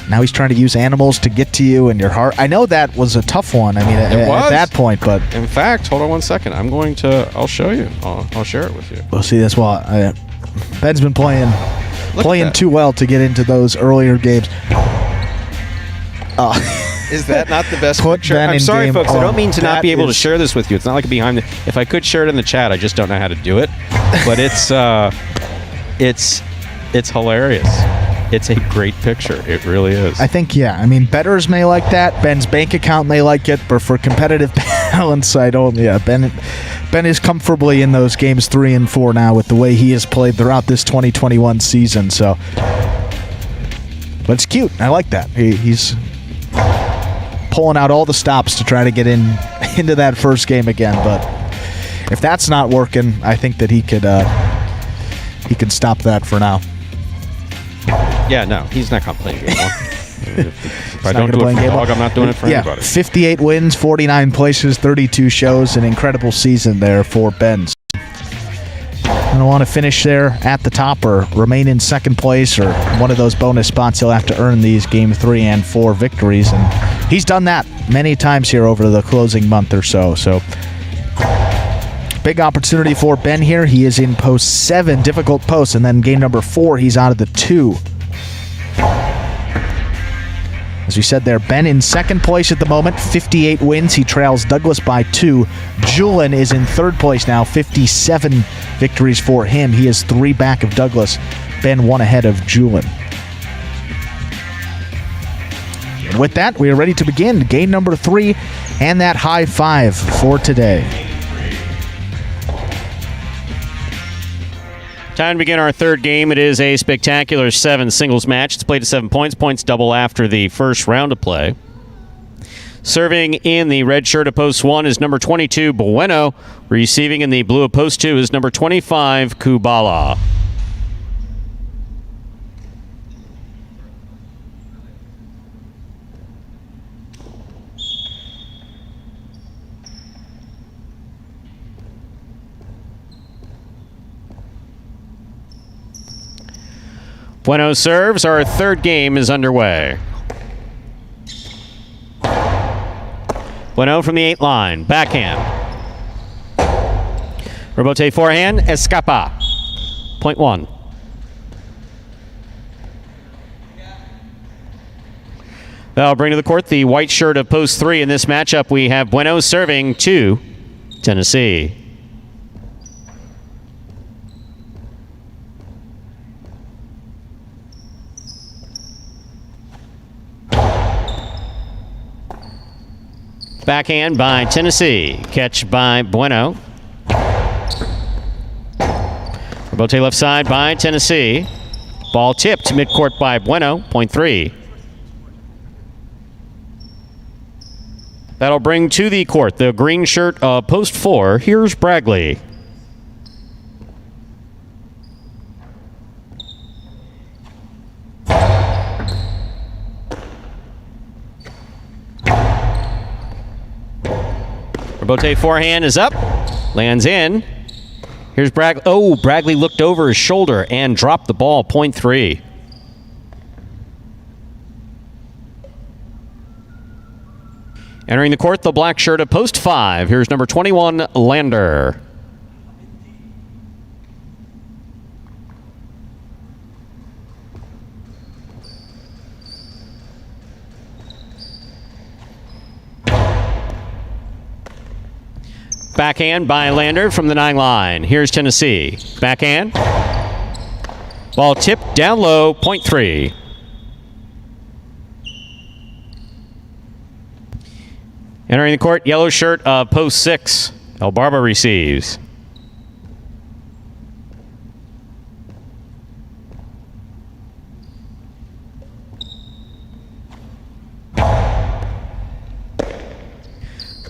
Speaker 2: now he's trying to use animals to get to you and your heart. I know that was a tough one. At that point, but
Speaker 1: in fact, hold on one second. I'll show you. I'll share it with you.
Speaker 2: We'll see. That's why Ben's been playing too well to get into those earlier games.
Speaker 1: Is that not the best picture? I'm sorry, folks. I don't mean to not be able to share this with you. It's not like behind the. If I could share it in the chat, I just don't know how to do it. But it's hilarious. It's a great picture. It really is.
Speaker 2: I think, bettors may like that. Ben's bank account may like it, but for competitive balance, I don't. Yeah, Ben is comfortably in those games 3 and 4 now with the way he has played throughout this 2021 season. So, but it's cute. I like that. He's pulling out all the stops to try to get into that first game again. But if that's not working, I think that he could stop that for now.
Speaker 1: Yeah, no, he's not going to play game one. If I
Speaker 2: not
Speaker 1: don't do
Speaker 2: gonna
Speaker 1: it
Speaker 2: play
Speaker 1: for
Speaker 2: game
Speaker 1: Dog, I'm not doing it for anybody.
Speaker 2: 58 wins, 49 places, 32 shows, an incredible season there for Ben. And I want to finish there at the top or remain in second place or one of those bonus spots. He'll have to earn these game 3 and 4 victories. And he's done that many times here over the closing month or so. So big opportunity for Ben here. He is in post 7, difficult post. And then game number 4, he's out of the 2. As we said there, Ben in second place at the moment, 58 wins. He trails Douglas by 2. Julian is in third place now, 57 victories for him. He is 3 back of Douglas. Ben 1 ahead of Julian. And with that, we are ready to begin game number 3 and that high 5 for today.
Speaker 1: Time to begin our third game. It is a spectacular 7 singles match. It's played to 7 points. Points double after the first round of play. Serving in the red shirt of post 1 is number 22, Bueno. Receiving in the blue of post 2 is number 25, Kubala. Bueno serves. Our third game is underway. Bueno from the 8 line. Backhand. Rebote forehand. Escapa. Point 1. That'll bring to the court the white shirt of post 3. In this matchup, we have Bueno serving to Tennessee. Backhand by Tennessee. Catch by Bueno. Rebote left side by Tennessee. Ball tipped midcourt by Bueno. Point 3. That'll bring to the court the green shirt of post 4. Here's Bragley. Rebote forehand is up. Lands in. Here's Bragley. Oh, Bragley looked over his shoulder and dropped the ball. Point 3. Entering the court, the black shirt of post 5. Here's number 21, Lander. Backhand by Lander from the 9 line. Here's Tennessee. Backhand. Ball tipped down low. Point 3. Entering the court, yellow shirt of post 6. El Barba receives.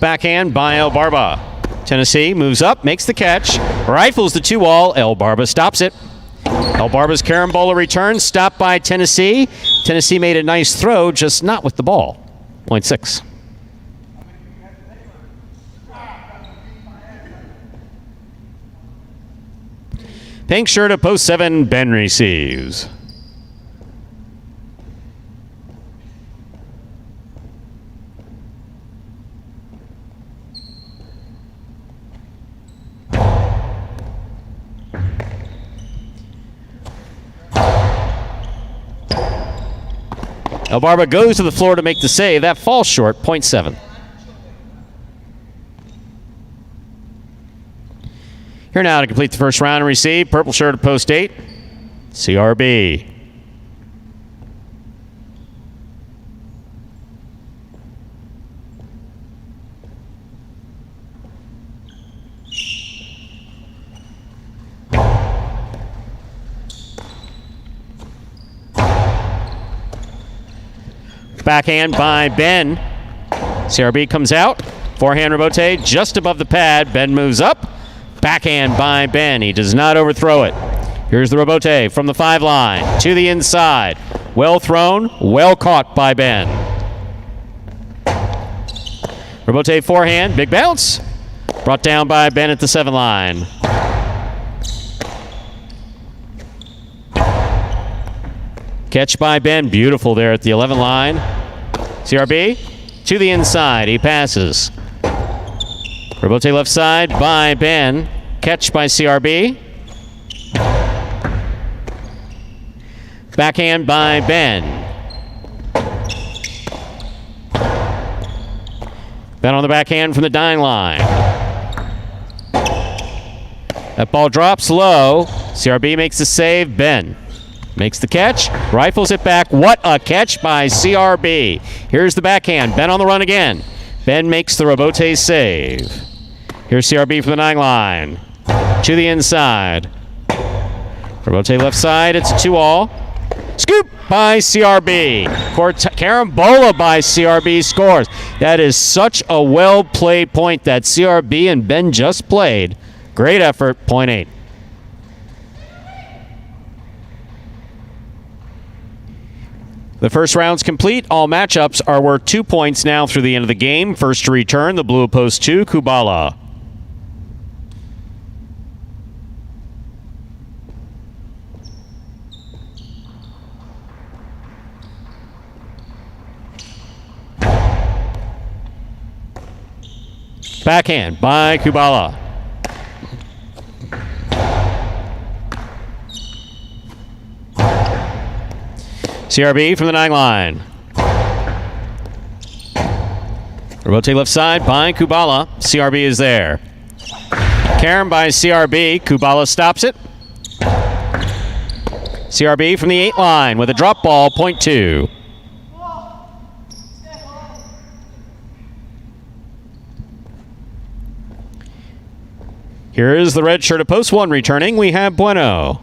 Speaker 1: Backhand by El Barba. Tennessee moves up, makes the catch, rifles the 2-all. El Barba stops it. El Barba's carambola return, stopped by Tennessee. Tennessee made a nice throw, just not with the ball. Point 6. Pink shirt of post 7, Ben receives. El Barba goes to the floor to make the save. That falls short. Point 7. Here now to complete the first round and receive. Purple shirt of post 8. CRB. Backhand by Ben. CRB comes out. Forehand rebote just above the pad. Ben moves up. Backhand by Ben. He does not overthrow it. Here's the rebote from the 5 line to the inside. Well thrown, well caught by Ben. Rebote forehand, big bounce. Brought down by Ben at the 7 line. Catch by Ben, beautiful there at the 11 line. CRB to the inside, he passes. Rebote left side by Ben. Catch by CRB. Backhand by Ben. Ben on the backhand from the 9 line. That ball drops low. CRB makes the save. Ben makes the catch. Rifles it back. What a catch by CRB. Here's the backhand. Ben on the run again. Ben makes the rebote save. Here's CRB from the 9 line. To the inside. Rebote left side. It's a 2-all. Scoop by CRB. Carambola by CRB scores. That is such a well-played point that CRB and Ben just played. Great effort, point 8. The first round's complete. All matchups are worth 2 points now through the end of the game. First to return, the blue post 2, Kubala. Backhand by Kubala. CRB from the 9 line. Rebote left side by Kubala. CRB is there. Karam by CRB. Kubala stops it. CRB from the 8 line with a drop ball, point 2. Here is the red shirt of post 1 returning. We have Bueno.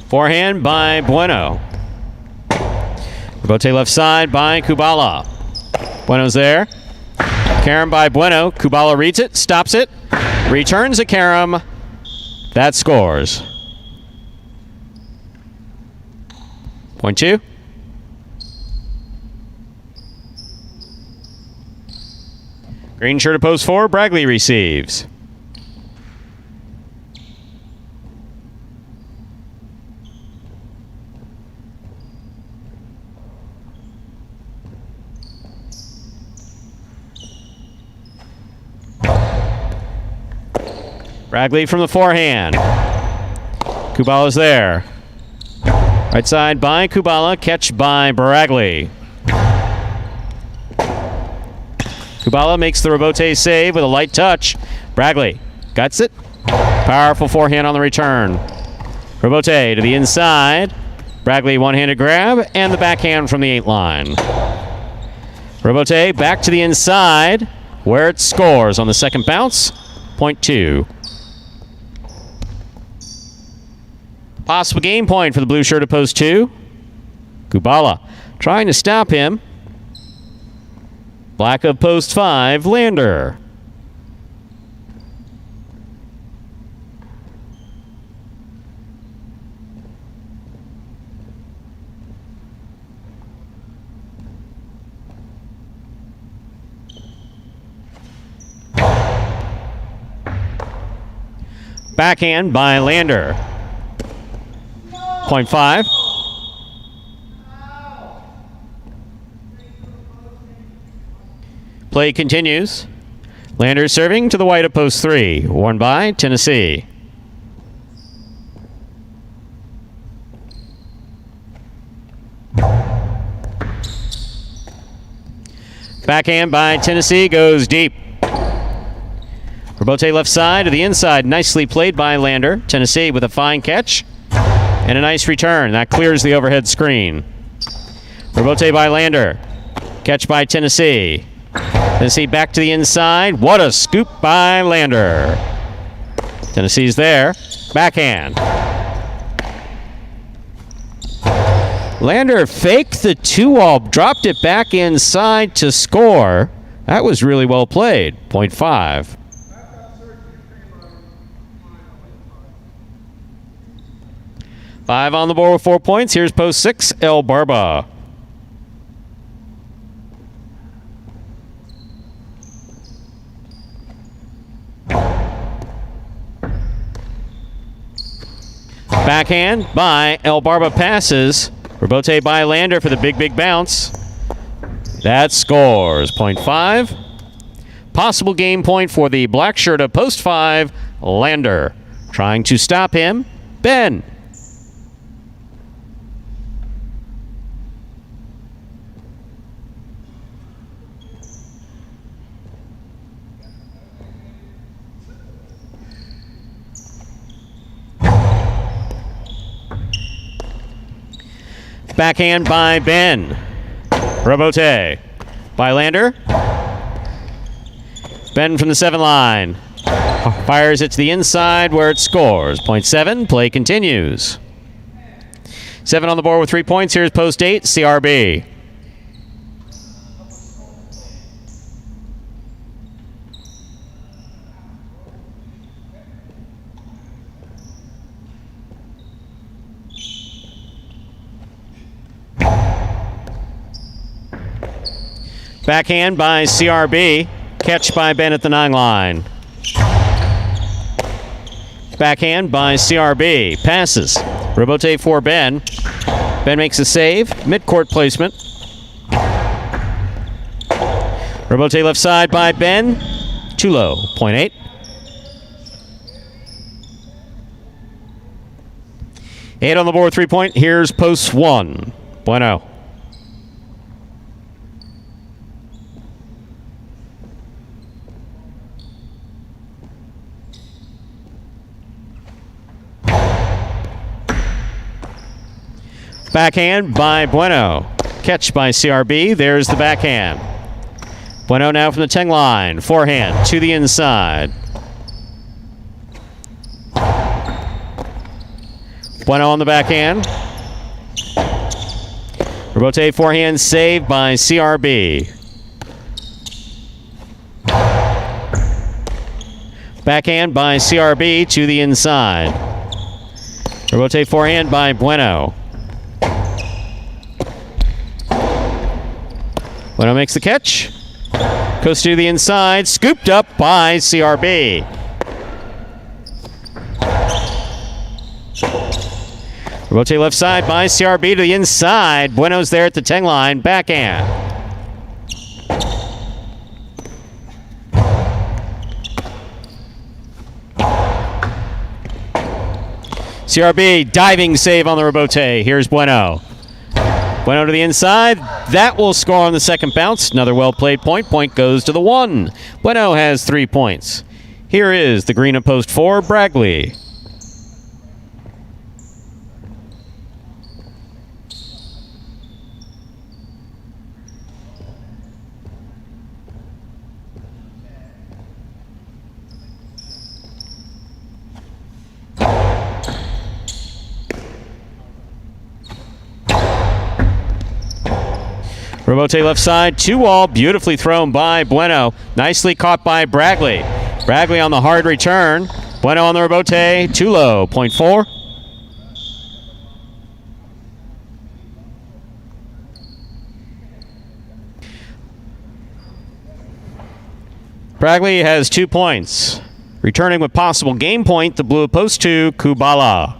Speaker 1: Forehand by Bueno. Rebote left side by Kubala. Bueno's there. Karam by Bueno. Kubala reads it, stops it. Returns a Karam. That scores. Point 2. Green shirt of post 4. Bragley receives. Bragley from the forehand. Kubala's there. Right side by Kubala. Catch by Bragley. Kubala makes the rebote save with a light touch. Bragley guts it. Powerful forehand on the return. Rebote to the inside. Bragley one-handed grab and the backhand from the 8 line. Rebote back to the inside where it scores on the second bounce. Point 2. Possible game point for the blue shirt of post 2. Kubala trying to stop him. Black of post 5, Lander. Backhand by Lander. Point 5. Play continues. Lander serving to the white of post 3. Won by Tennessee. Backhand by Tennessee goes deep. Rebote left side to the inside. Nicely played by Lander. Tennessee with a fine catch. And a nice return. That clears the overhead screen. Rebote by Lander. Catch by Tennessee. Tennessee back to the inside. What a scoop by Lander. Tennessee's there. Backhand. Lander faked the 2-all, dropped it back inside to score. That was really well played. 0.5. Five on the board with 4 points. Here's post 6, El Barba. Backhand by El Barba passes. Rebote by Lander for the big bounce. That scores. 0.5. Possible game point for the black shirt of post 5, Lander. Trying to stop him, Ben. Backhand by Ben. Rebote by Lander. Ben from the 7 line. Fires it to the inside where it scores. 0.7. Play continues. 7 on the board with 3 points. Here's post 8, CRB. Backhand by CRB. Catch by Ben at the 9 line. Backhand by CRB. Passes. Rebote for Ben. Ben makes a save. Midcourt placement. Rebote left side by Ben. Too low. 0.8. Eight on the board, 3 point. Here's post 1. Bueno. Backhand by Bueno. Catch by CRB. There's the backhand. Bueno now from the 10 line. Forehand to the inside. Bueno on the backhand. Rebote forehand saved by CRB. Backhand by CRB to the inside. Rebote forehand by Bueno. Bueno makes the catch. Goes to the inside. Scooped up by CRB. Rebote left side by CRB to the inside. Bueno's there at the 10 line. Backhand. CRB diving save on the rebote. Here's Bueno. Bueno to the inside. That will score on the second bounce. Another well-played point. Point goes to the 1. Bueno has 3 points. Here is the green of post 4, Bragley. Rebote left side, 2-all, beautifully thrown by Bueno. Nicely caught by Bragley. Bragley on the hard return. Bueno on the rebote, too low, 0.4. Bragley has 2 points. Returning with possible game point, the blue of post 2, Kubala.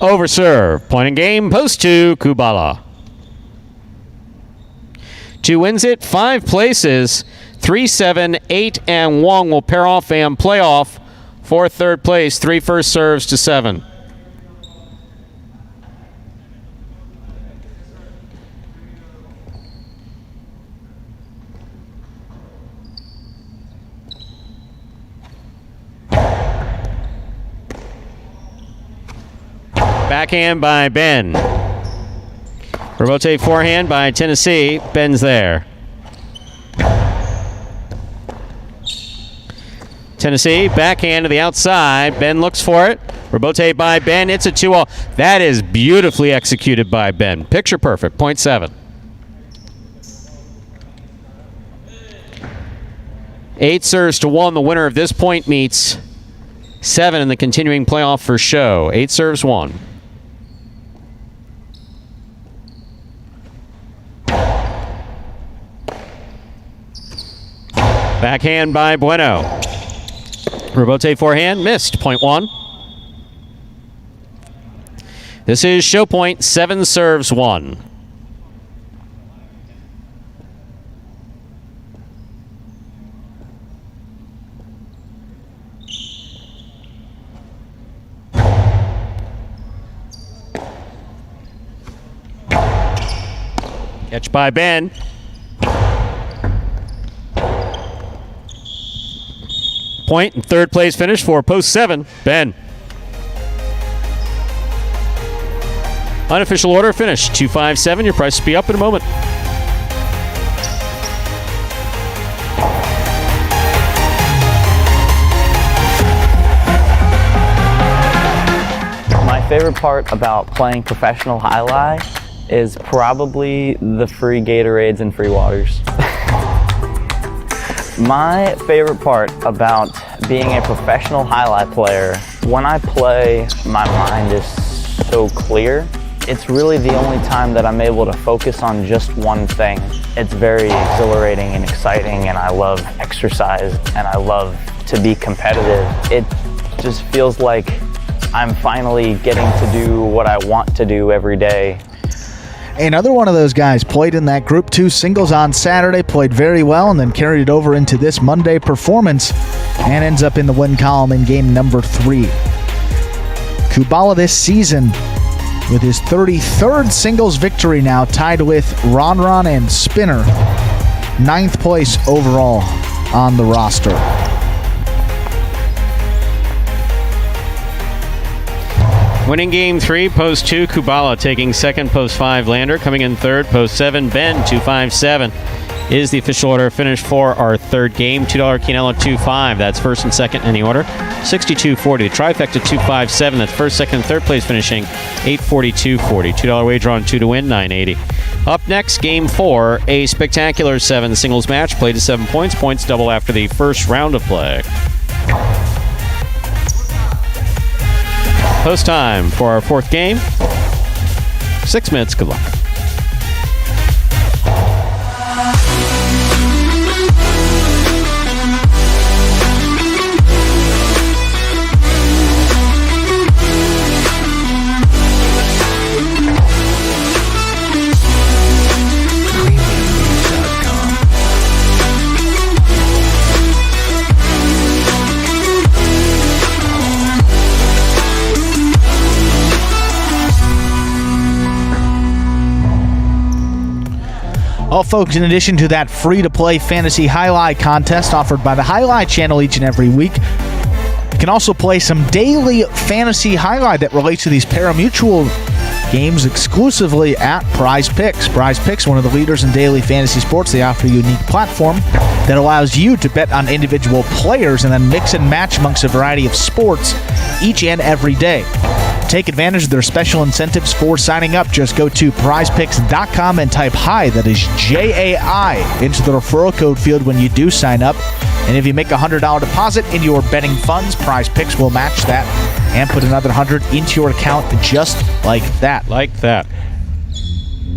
Speaker 1: Overserve. Point in game. Post 2. Kubala. 2 wins it. 5 places. 3, 7, 8, and Wong will pair off and play off for third place. 3 first serves to 7. Backhand by Ben. Rebote forehand by Tennessee. Ben's there. Tennessee, backhand to the outside. Ben looks for it. Rebote by Ben. It's a 2-all. That is beautifully executed by Ben. Picture perfect. 0.7. 8 serves to 1. The winner of this point meets 7 in the continuing playoff for show. 8 serves 1. Backhand by Bueno. Rebote forehand, missed. 0.1. This is show point. 7 serves 1. Catch by Ben. Point and third place finish for post 7. Ben. Unofficial order finish 257. Your price will be up in a moment.
Speaker 6: My favorite part about playing professional highlight is probably the free Gatorades and free waters. My favorite part about being a professional highlight player, when I play, my mind is so clear. It's really the only time that I'm able to focus on just one thing. It's very exhilarating and exciting, and I love exercise, and I love to be competitive. It just feels like I'm finally getting to do what I want to do every day.
Speaker 2: Another one of those guys played in that Group 2 singles on Saturday, played very well, and then carried it over into this Monday performance and ends up in the win column in game number 3. Kubala this season with his 33rd singles victory now, tied with Ron and Spinner. 9th place overall on the roster.
Speaker 1: Winning game 3, post 2, Kubala taking second, post 5, Lander coming in third, post 7, Ben, 257 is the official order finish for our third game. $2 Quinella 2-5. That's first and second in the order. 62.40. The trifecta 257. That's first, second, and third place finishing 842.40. $2 wager on 2 to win, 980. Up next, game 4, a spectacular 7 singles match played to 7 points. Points double after the first round of play. Post time for our fourth game. 6 minutes. Good luck.
Speaker 2: Well, folks, in addition to that free-to-play fantasy highlight contest offered by the Highlight Channel each and every week, you can also play some daily fantasy highlight that relates to these Parimutuel games exclusively at Prize Picks. Prize Picks, one of the leaders in daily fantasy sports, they offer a unique platform that allows you to bet on individual players and then mix and match amongst a variety of sports each and every day. Take advantage of their special incentives for signing up. Just go to prizepicks.com and type HI, that is JAI, into the referral code field when you do sign up. And if you make a $100 deposit in your betting funds, Prize Picks will match that and put another $100 into your account just like that.
Speaker 1: Like that.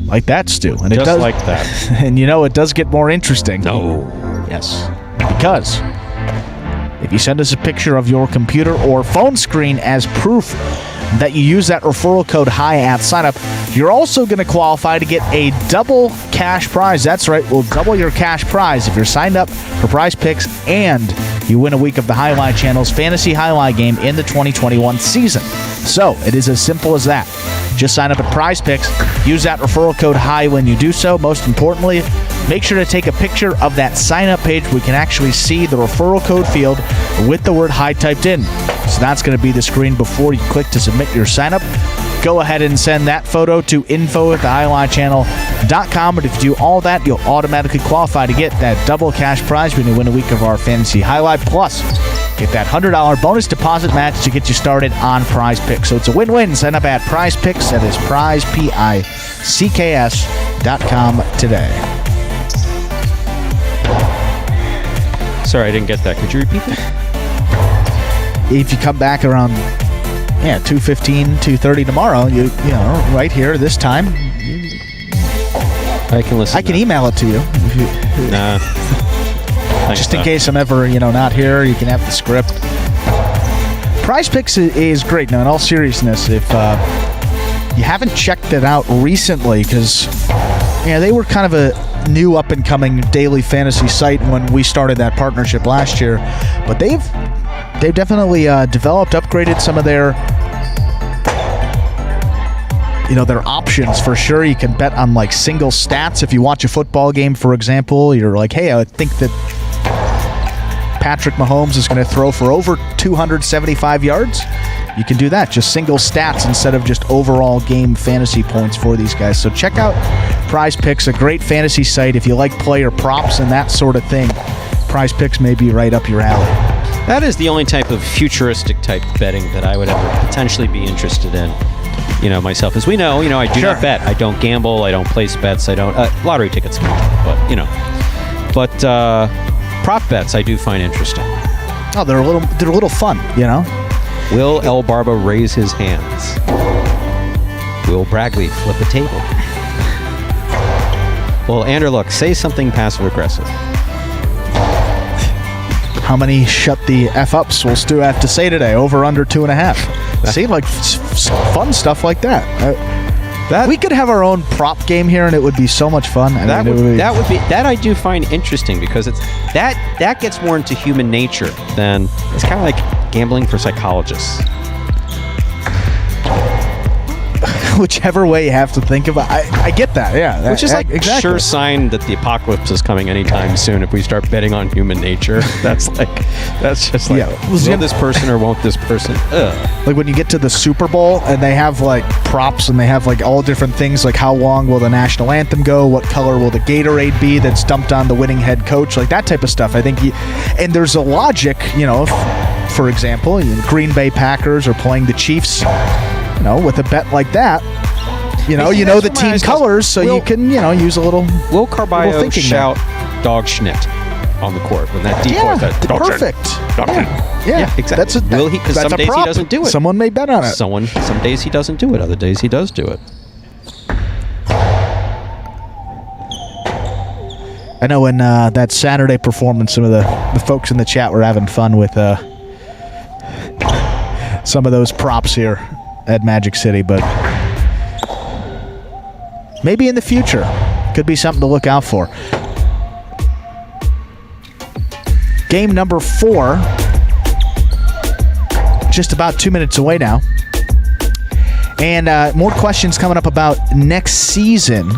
Speaker 2: Like that, Stu. And
Speaker 1: Just
Speaker 2: it does,
Speaker 1: like that.
Speaker 2: And you know, it does get more interesting.
Speaker 1: No.
Speaker 2: Yes. Because if you send us a picture of your computer or phone screen as proof that you use that referral code HI at signup, you're also going to qualify to get a double cash prize. That's right, we'll double your cash prize if you're signed up for Prize Picks and you win a week of the Highlight Channel's Fantasy Highlight game in the 2021 season. So, it is as simple as that. Just sign up at Prize Picks, use that referral code HI when you do so. Most importantly, make sure to take a picture of that sign-up page where we can actually see the referral code field with the word HI typed in. So that's going to be the screen before you click to submit your sign-up. go ahead and send that photo to info@thehighlightchannel.com. But if you do all that, you'll automatically qualify to get that double cash prize when you win a week of our Fantasy Highlight. Plus, get that $100 bonus deposit match to get you started on Prize Picks. So it's a win-win. Sign up at Prize Picks. That is prizepicks.com today.
Speaker 1: Sorry, I didn't get that. Could you repeat that?
Speaker 2: If you come back around 2:15, 2:30 tomorrow, you know, right here this time,
Speaker 1: I can listen.
Speaker 2: I can email it to you.
Speaker 1: Nah.
Speaker 2: Just in case I'm ever, not here, you can have the script. Prize Picks is great. Now, in all seriousness, if you haven't checked it out recently, because they were kind of a new up-and-coming daily fantasy site when we started that partnership last year, but they've definitely developed, upgraded some of their options for sure. You can bet on like single stats. If you watch a football game, for example, you're like, hey, I think that Patrick Mahomes is going to throw for over 275 yards. You can do that, just single stats instead of just overall game fantasy points for these guys. So check out Prize Picks, a great fantasy site. If you like player props and that sort of thing, Prize Picks may be right up your alley.
Speaker 1: That is the only type of futuristic type betting that I would ever potentially be interested in. Myself, as we know, I do not bet. I don't gamble. I don't place bets. I don't lottery tickets, but prop bets I do find interesting.
Speaker 2: Oh, they're a little fun,
Speaker 1: Will El Barba raise his hands? Will Bragley flip a table? Will Anderluck say something passive-aggressive?
Speaker 2: How many shut the F ups will Stu have to say today? Over, under 2.5. See, like fun stuff like that. We could have our own prop game here, and it would be so much fun.
Speaker 1: That I do find interesting because that gets more into human nature than it's kind of like gambling for psychologists.
Speaker 2: Whichever way you have to think about, I get that. Yeah,
Speaker 1: which is like
Speaker 2: exactly.
Speaker 1: Sure sign that the apocalypse is coming anytime soon. If we start betting on human nature, that's just like, will this person or won't this person? Ugh.
Speaker 2: Like when you get to the Super Bowl and they have like props and they have like all different things, like how long will the national anthem go? What color will the Gatorade be that's dumped on the winning head coach? Like that type of stuff. I think, and there's a logic, for example, Green Bay Packers are playing the Chiefs. With a bet like that, the team colors, so you can, use a little.
Speaker 1: Will Carballo shout dog schnitt on the court when that decoy?
Speaker 2: Perfect.
Speaker 1: Yeah, exactly. Will he? Because some days he doesn't do it.
Speaker 2: Someone may bet on it.
Speaker 1: Some days he doesn't do it. Other days he does do it.
Speaker 2: I know in that Saturday performance, some of the folks in the chat were having fun with some of those props here at Magic City, but maybe in the future could be something to look out for. Game number 4, just about 2 minutes away now, and more questions coming up about next season.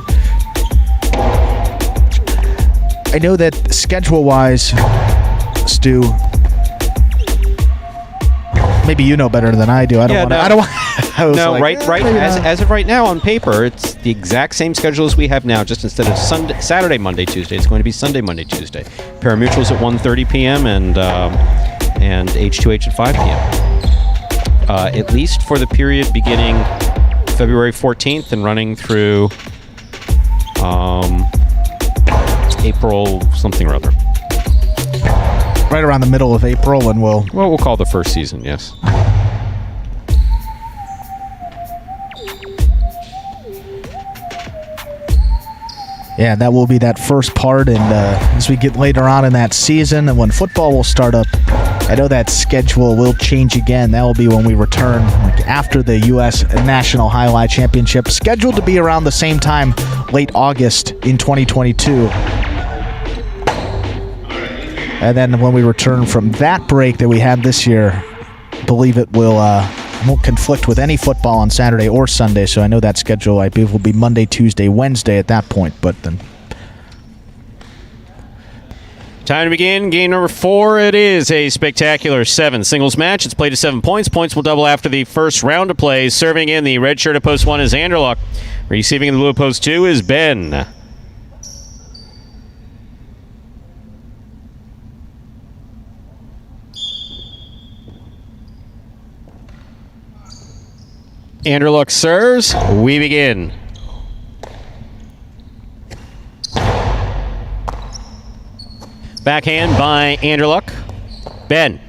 Speaker 2: I know that schedule-wise, Stu, maybe you know better than I do. As
Speaker 1: of right now on paper, it's the exact same schedule as we have now. Just instead of Saturday, Monday, Tuesday, it's going to be Sunday, Monday, Tuesday. Parimutuel's at 1:30 p.m. and H2H at 5 p.m. At least for the period beginning February 14th and running through April something or other.
Speaker 2: Right around the middle of April, and we'll
Speaker 1: call the first season, yes.
Speaker 2: Yeah, that will be that first part, and as we get later on in that season, and when football will start up, I know that schedule will change again. That will be when we return after the U.S. National Highlight Championship, scheduled to be around the same time, late August in 2022. And then when we return from that break that we had this year, I believe it won't conflict with any football on Saturday or Sunday. So I know that schedule, I believe, will be Monday, Tuesday, Wednesday at that point. But then
Speaker 1: Time to begin. Game number 4. It is a spectacular 7 singles match. It's played to 7 points. Points will double after the first round of play. Serving in the red shirt at post 1 is Anderluck. Receiving in the blue at post 2 is Ben. Anderluck serves. We begin. Backhand by Anderluck. Ben.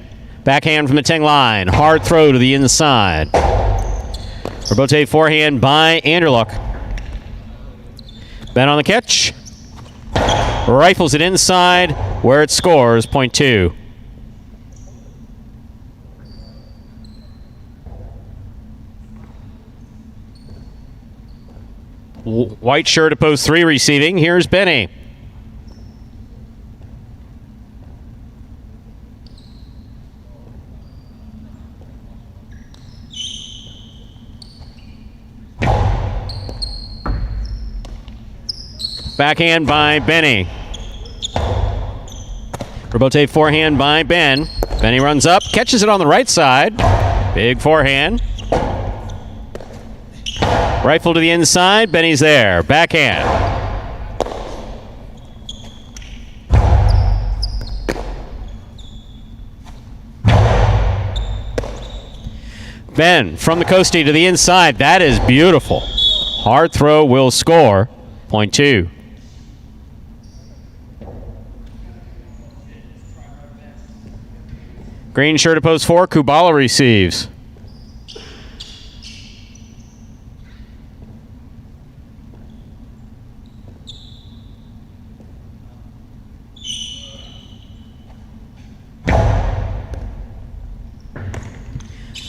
Speaker 1: Backhand from the 10 line. Hard throw to the inside. Rebote forehand by Anderluck. Ben on the catch. Rifles it inside where it scores. Point 2. White shirt at post 3 receiving. Here's Benny. Backhand by Benny. Rebote forehand by Ben. Benny runs up, catches it on the right side. Big forehand. Rifle to the inside. Benny's there. Backhand. Ben from the coastie to the inside. That is beautiful. Hard throw will score. Point 2. Green shirt at post 4. Kubala receives.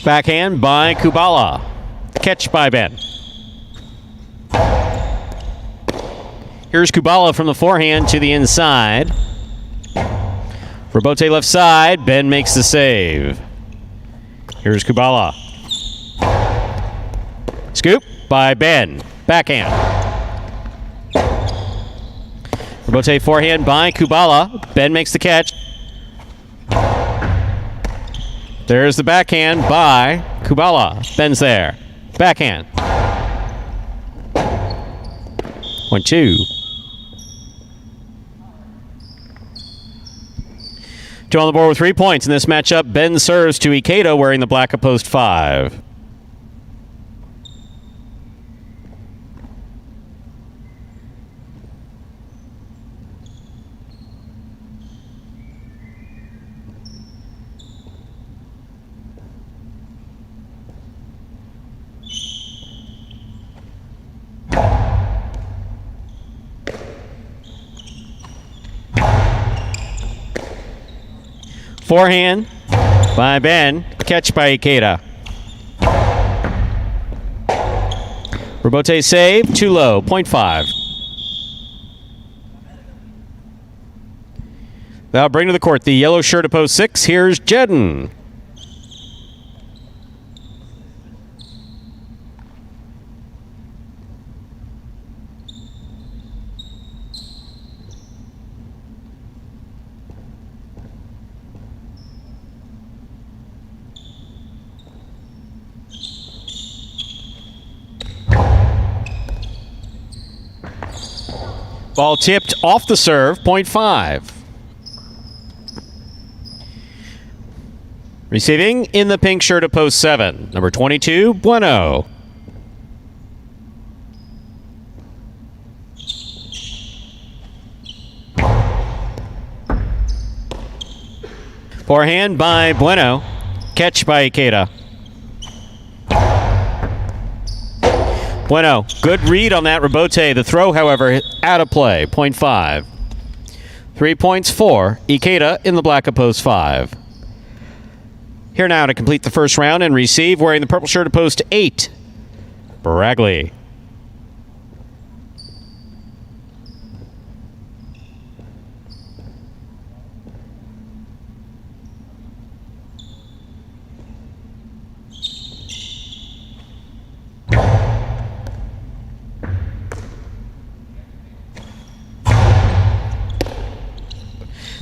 Speaker 1: Backhand by Kubala. Catch by Ben. Here's Kubala from the forehand to the inside. Rebote left side. Ben makes the save. Here's Kubala. Scoop by Ben. Backhand. Rebote forehand by Kubala. Ben makes the catch. There's the backhand by Kubala. Ben's there. Backhand. Point 2. 2 on the board with 3 points in this matchup. Ben serves to Ikeda wearing the black at post 5. Forehand by Ben. Catch by Ikeda. Rebote save. Too low. Point 5. Now bring to the court the yellow shirt at post 6. Here's Jedden. Ball tipped off the serve, point 5. Receiving in the pink shirt at post 7, number 22, Bueno. Forehand by Bueno. Catch by Ikeda. Bueno, good read on that rebote. The throw, however, out of play. Point 5. 3 points for Ikeda in the black at post 5. Here now to complete the first round and receive wearing the purple shirt at post 8, Bragley.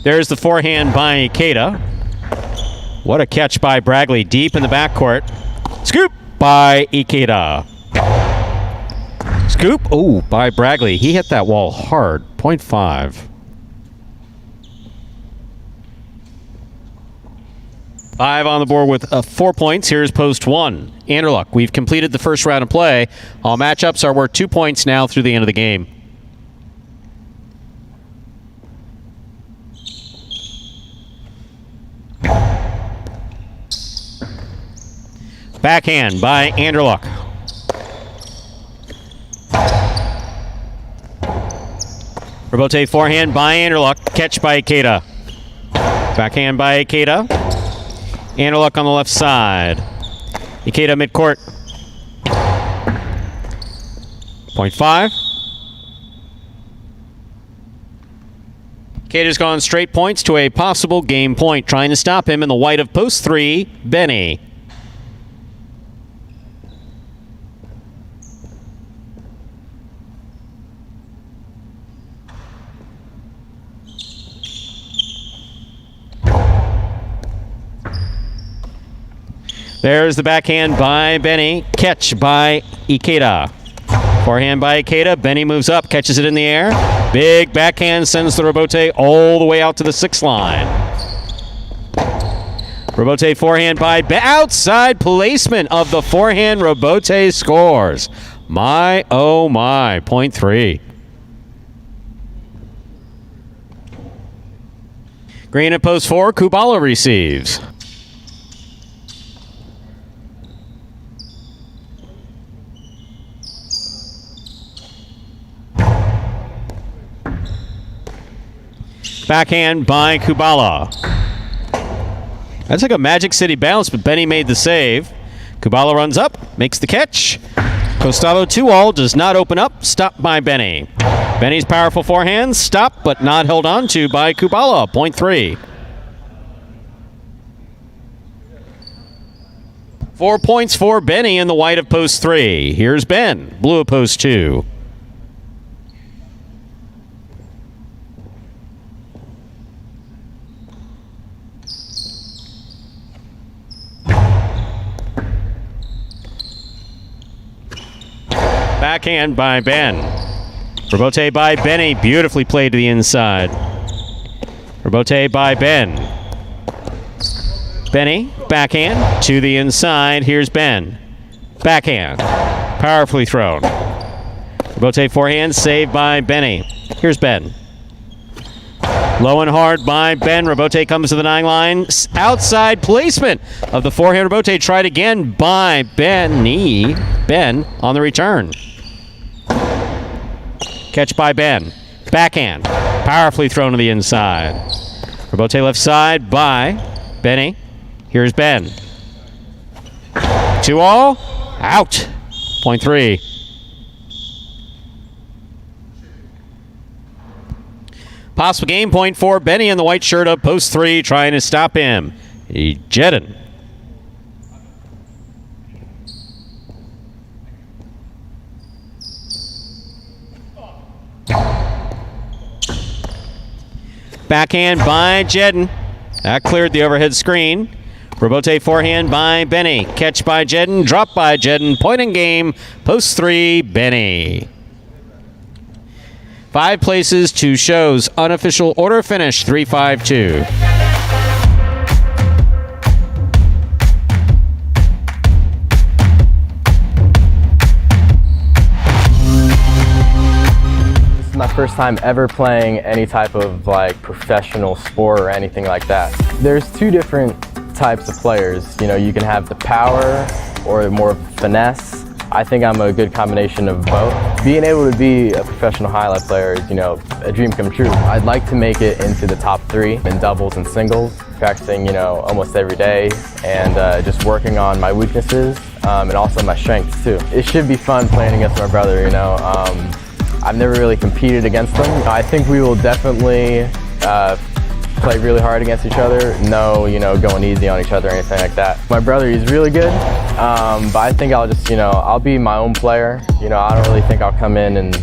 Speaker 1: There's the forehand by Ikeda. What a catch by Bragley deep in the backcourt. Scoop by Ikeda. Scoop, oh, by Bragley. He hit that wall hard, 0.5. 5 on the board with 4 points. Here's post 1. Anderluck, we've completed the first round of play. All matchups are worth 2 points now through the end of the game. Backhand by Anderluck. Robote forehand by Anderluck. Catch by Ikeda. Backhand by Ikeda. Anderluck on the left side. Ikeda midcourt. 0.5. Ikeda's gone straight points to a possible game point. Trying to stop him in the white of post 3, Benny. There's the backhand by Benny. Catch by Ikeda. Forehand by Ikeda. Benny moves up, catches it in the air. Big backhand sends the Robote all the way out to the 6 line. Robote forehand by outside placement of the forehand. Robote scores. My, oh my, 0.3. Green at post 4. Kubala receives. Backhand by Kubala. That's like a Magic City bounce, but Benny made the save. Kubala runs up, makes the catch. Costalo 2-all does not open up. Stopped by Benny. Benny's powerful forehand, stopped but not held on to by Kubala. 0.3. 4 points for Benny in the white of post 3. Here's Ben, blue of post 2. Backhand by Ben. Robote by Benny. Beautifully played to the inside. Robote by Ben. Benny, backhand to the inside. Here's Ben. Backhand. Powerfully thrown. Robote forehand, saved by Benny. Here's Ben. Low and hard by Ben. Robote comes to the 9 line. Outside placement of the forehand. Robote tried again by Benny. Ben on the return. Catch by Ben. Backhand. Powerfully thrown to the inside. Robote left side by Benny. Here's Ben. 2-all. Out. 0.3. Possible game point for Benny in the white shirt of post 3, trying to stop him. Jedin. Backhand by Jedin. That cleared the overhead screen. Robote forehand by Benny. Catch by Jedin. Drop by Jedin. Point in game. Post 3, Benny. 5 places, 2 shows. Unofficial order finish, 3-5-2.
Speaker 7: This is my first time ever playing any type of like professional sport or anything like that. There's 2 different types of players. You know, you can have the power or more finesse. I think I'm a good combination of both. Being able to be a professional highlight player is, you know, a dream come true. I'd like to make it into the top 3 in doubles and singles, practicing, you know, almost every day, and just working on my weaknesses and also my strengths too. It should be fun playing against my brother, you know. I've never really competed against him. I think we will definitely play really hard against each other. No, you know, going easy on each other or anything like that. My brother, he's really good, but I think I'll just, you know, I'll be my own player. You know, I don't really think I'll come in and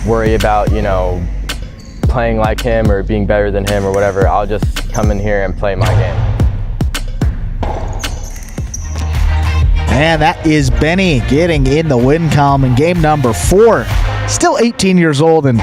Speaker 7: worry about, you know, playing like him or being better than him or whatever. I'll just come in here and play my game.
Speaker 2: And that is Benny getting in the win column in game number 4. Still 18 years old and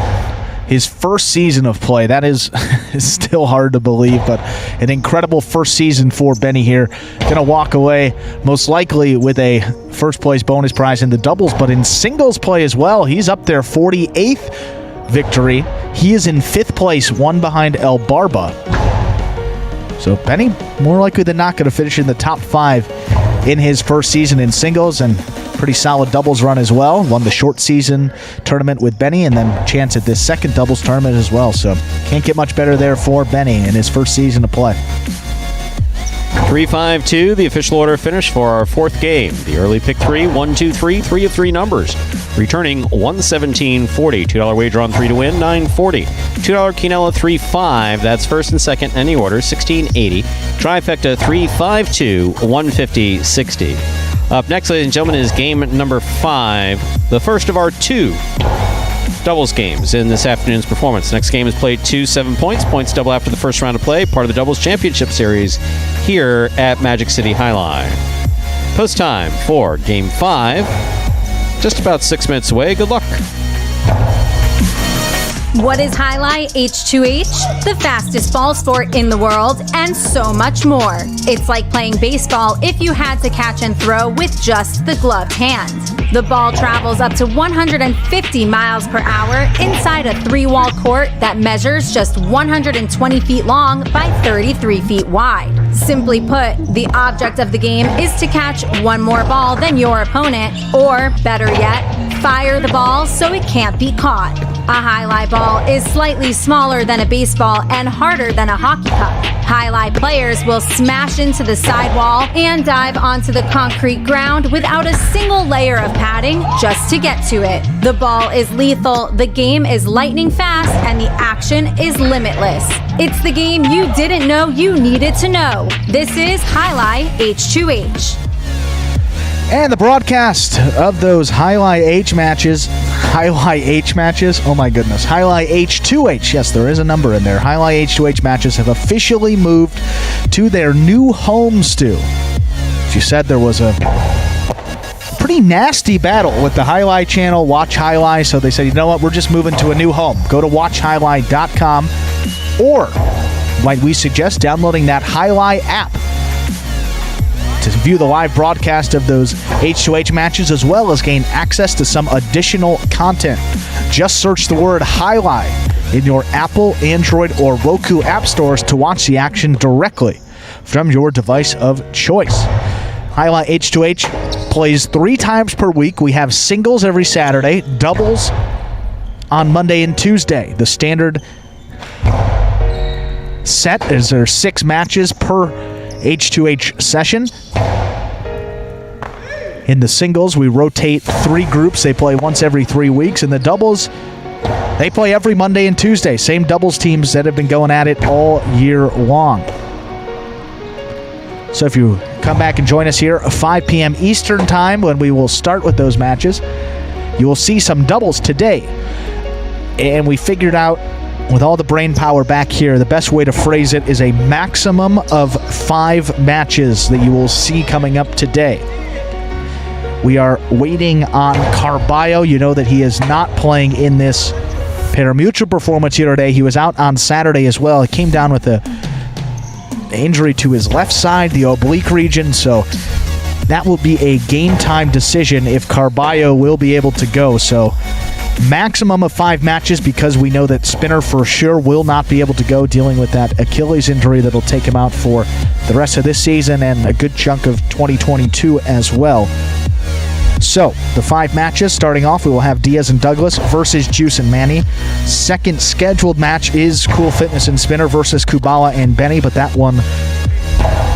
Speaker 2: his first season of play. That is still hard to believe, but an incredible first season for Benny here. Going to walk away most likely with a first place bonus prize in the doubles, but in singles play as well. He's up there, 48th victory. He is in 5th place, one behind El Barba. So Benny, more likely than not, going to finish in the top 5 in his first season in singles, and pretty solid doubles run as well. Won the short season tournament with Benny and then chance at this second doubles tournament as well. So can't get much better there for Benny in his first season of play.
Speaker 1: 3-5-2, the official order finish for our 4th game. The early pick 3, 1-2-3, 3 of 3 numbers. Returning 117.40. $2 wager on 3 to win, $9.40. $2 Quinella 3-5. That's first and second, any order, $16.80. Trifecta 3-5-2, $150.60. Up next, ladies and gentlemen, is game number 5, the first of our 2 doubles games in this afternoon's performance. Next game is played 2 points. Points double after the first round of play, part of the Doubles Championship Series here at Magic City Highline. Post time for Game 5. Just about 6 minutes away. Good luck.
Speaker 3: What is Highlight H2H? The fastest ball sport in the world, and so much more. It's like playing baseball if you had to catch and throw with just the gloved hand. The ball travels up to 150 miles per hour inside a 3-wall court that measures just 120 feet long by 33 feet wide. Simply put, the object of the game is to catch one more ball than your opponent, or better yet, fire the ball so it can't be caught. A highlight ball is slightly smaller than a baseball and harder than a hockey puck. Highlight players will smash into the sidewall and dive onto the concrete ground without a single layer of padding just to get to it. The ball is lethal, the game is lightning fast, and the action is limitless. It's the game you didn't know you needed to know. This is Highlight H2H.
Speaker 2: And the broadcast of those Highlight H matches, oh my goodness, Highlight H2H, yes, there is a number in there. Highlight H2H matches have officially moved to their new home, Stu. As you said, there was a pretty nasty battle with the Highlight channel, Watch Highlight, so they said, you know what, we're just moving to a new home. Go to watchhighlight.com, or, might we suggest, downloading that Highlight app to view the live broadcast of those H2H matches, as well as gain access to some additional content. Just search the word Highlight in your Apple, Android, or Roku app stores to watch the action directly from your device of choice. Highlight H2H plays 3 times per week. We have singles every Saturday, doubles on Monday and Tuesday. The standard set is there 6 matches per H2H session. In the singles, we rotate 3 groups. They play once every 3 weeks. In the doubles, they play every Monday and Tuesday. Same doubles teams that have been going at it all year long. So if you come back and join us here at 5 p.m. Eastern Time, when we will start with those matches, you will see some doubles today. And we figured out, with all the brain power back here, the best way to phrase it is a maximum of 5 matches that you will see coming up today. We are waiting on Carballo. You know that he is not playing in this Parimutuel performance here today. He was out on Saturday as well. He came down with an injury to his left side, the oblique region, so that will be a game time decision if Carballo will be able to go. So maximum of 5 matches, because we know that Spinner for sure will not be able to go, dealing with that Achilles injury that'll take him out for the rest of this season and a good chunk of 2022 as well. So, the 5 matches, starting off, we will have Diaz and Douglas versus Juice and Manny. Second scheduled match is Cool Fitness and Spinner versus Kubala and Benny, but that one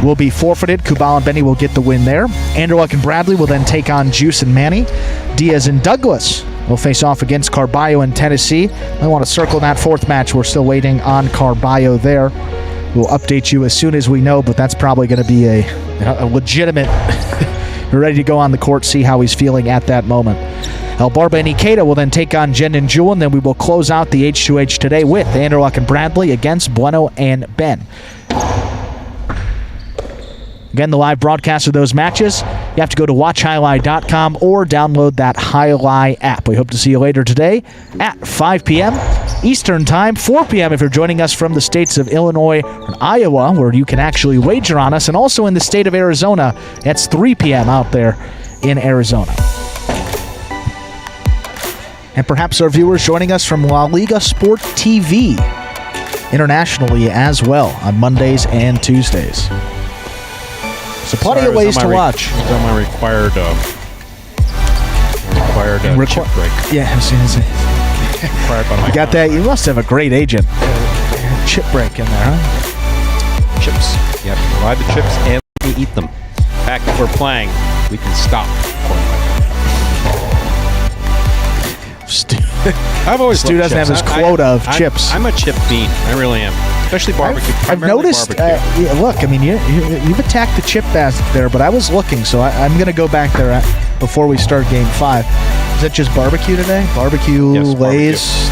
Speaker 2: will be forfeited. Kubala and Benny will get the win there. Andrew Luck and Bradley will then take on Juice and Manny. Diaz and Douglas will face off against Carballo and Tennessee. I want to circle that 4th match. We're still waiting on Carballo there. We'll update you as soon as we know, but that's probably going to be a legitimate... We're ready to go on the court, see how he's feeling at that moment. El Barba and Ikeda will then take on Jen and Jewel, and then we will close out the H2H today with Anderluck and Bradley against Bueno and Ben. Again, the live broadcast of those matches, you have to go to watchhighlight.com or download that Highlight app. We hope to see you later today at 5 p.m. Eastern Time, 4 p.m. if you're joining us from the states of Illinois and Iowa, where you can actually wager on us, and also in the state of Arizona, that's 3 p.m. out there in Arizona. And perhaps our viewers joining us from La Liga Sport TV internationally as well on Mondays and Tuesdays. So plenty of ways to watch.
Speaker 1: It was on my required chip break.
Speaker 2: Yeah, as soon as
Speaker 1: Required by my
Speaker 2: you got that. You must have a great agent. Chip break in there, huh?
Speaker 1: chips. You have to provide the chips and we eat them. In fact, if we're playing, we can stop. I've always
Speaker 2: Stu doesn't have his quota of chips.
Speaker 1: I'm a chip fiend. I really am. Especially barbecue.
Speaker 2: I've noticed, look, I mean, you've attacked the chip basket there, but I was looking, so I'm going to go back there before we start Game 5. Is that just barbecue today? Barbecue,
Speaker 1: yes,
Speaker 2: Lay's?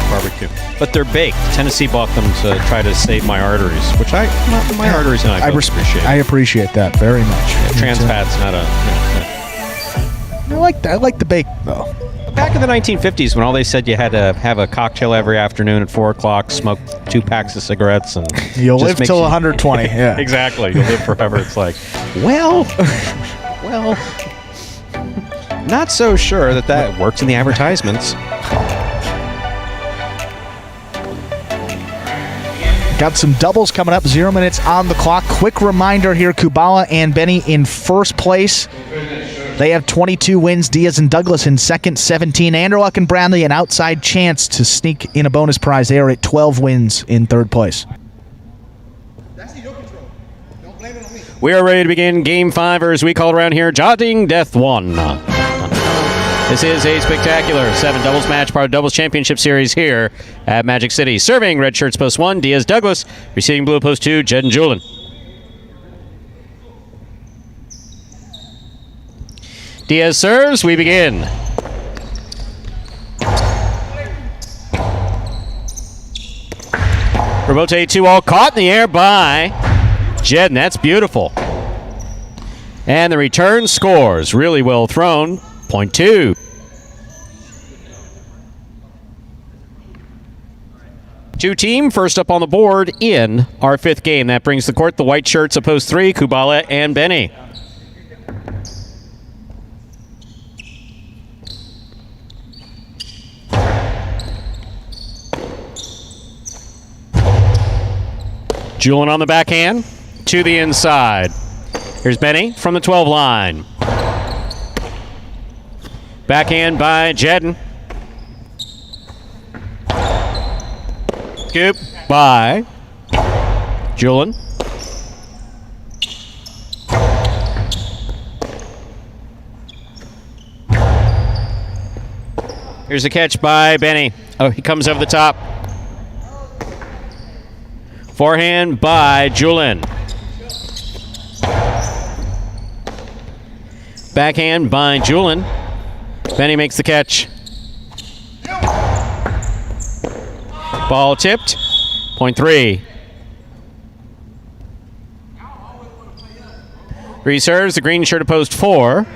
Speaker 1: Barbecue. But they're baked. Tennessee bought them to try to save my arteries, which my arteries and I both appreciate.
Speaker 2: I appreciate that very much.
Speaker 1: Trans fat's not a...
Speaker 2: I like the bake, though.
Speaker 1: Back in the 1950s, when all they said you had to have a cocktail every afternoon at 4 o'clock, smoke 2 packs of cigarettes, and
Speaker 2: you'll live till 120. Yeah,
Speaker 1: exactly. You'll live forever. It's like, well, not so sure that works in the advertisements.
Speaker 2: Got some doubles coming up. 0 minutes on the clock. Quick reminder here: Kubala and Benny in first place. They have 22 wins. Diaz and Douglas in second, 17. Anderluck and Bradley an outside chance to sneak in a bonus prize. They are at 12 wins in third place.
Speaker 1: We are ready to begin Game 5, or as we call it around here, Jotting Death 1. This is a spectacular 7 doubles match, part of Doubles Championship Series here at Magic City. Serving red shirts post 1, Diaz Douglas. Receiving blue post 2, Jed and Julian. Diaz serves, we begin. Rebote 2-all caught in the air by Jed, and that's beautiful. And the return scores, really well thrown, point 2. Two team, first up on the board in our 5th game. That brings the court the white shirts of post 3, Kubala and Benny. Julian on the backhand, to the inside. Here's Benny from the 12 line. Backhand by Jedden. Scoop by Julian. Here's a catch by Benny. Oh, he comes over the top. Forehand by Julian. Backhand by Julian. Benny makes the catch. Ball tipped. Point 3. Reserves the green shirt of post 4.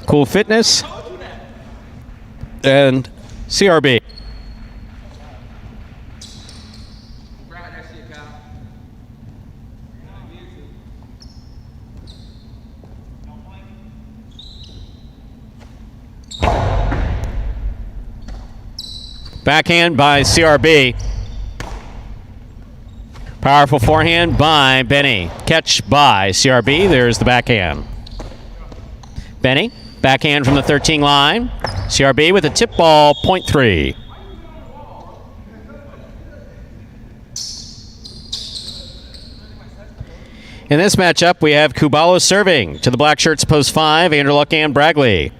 Speaker 1: Cool Fitness. And CRB. Backhand by CRB. Powerful forehand by Benny. Catch by CRB. There's the backhand. Benny, backhand from the 13 line. CRB with a tip ball, point 3. In this matchup, we have Kubala serving to the black shirts post 5, Anderluck and Bradley.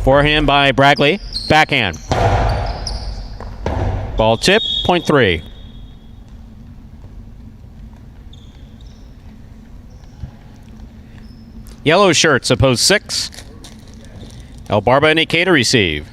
Speaker 1: Forehand by Bragley. Backhand. Ball tip, point 3. Yellow shirts oppose 6. El Barba and Ikeda receive.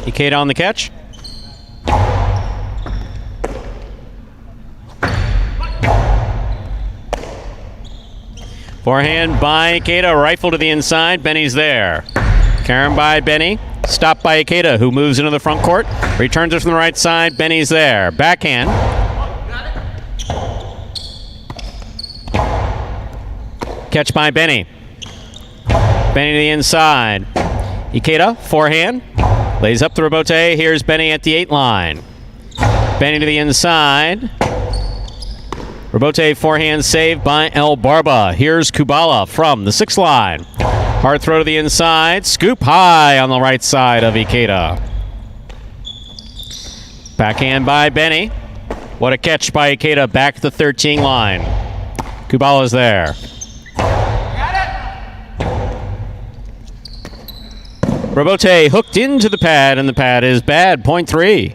Speaker 1: Ikeda on the catch. Forehand by Ikeda, rifle to the inside. Benny's there. Karen by Benny. Stopped by Ikeda, who moves into the front court. Returns it from the right side. Benny's there. Backhand. Catch by Benny. Benny to the inside. Ikeda, forehand. Lays up the rebote. Here's Benny at the 8 line. Benny to the inside. Rebote forehand saved by El Barba. Here's Kubala from the 6 line. Hard throw to the inside. Scoop high on the right side of Ikeda. Backhand by Benny. What a catch by Ikeda back to the 13 line. Kubala's there. Rebote hooked into the pad, and the pad is bad. Point 3.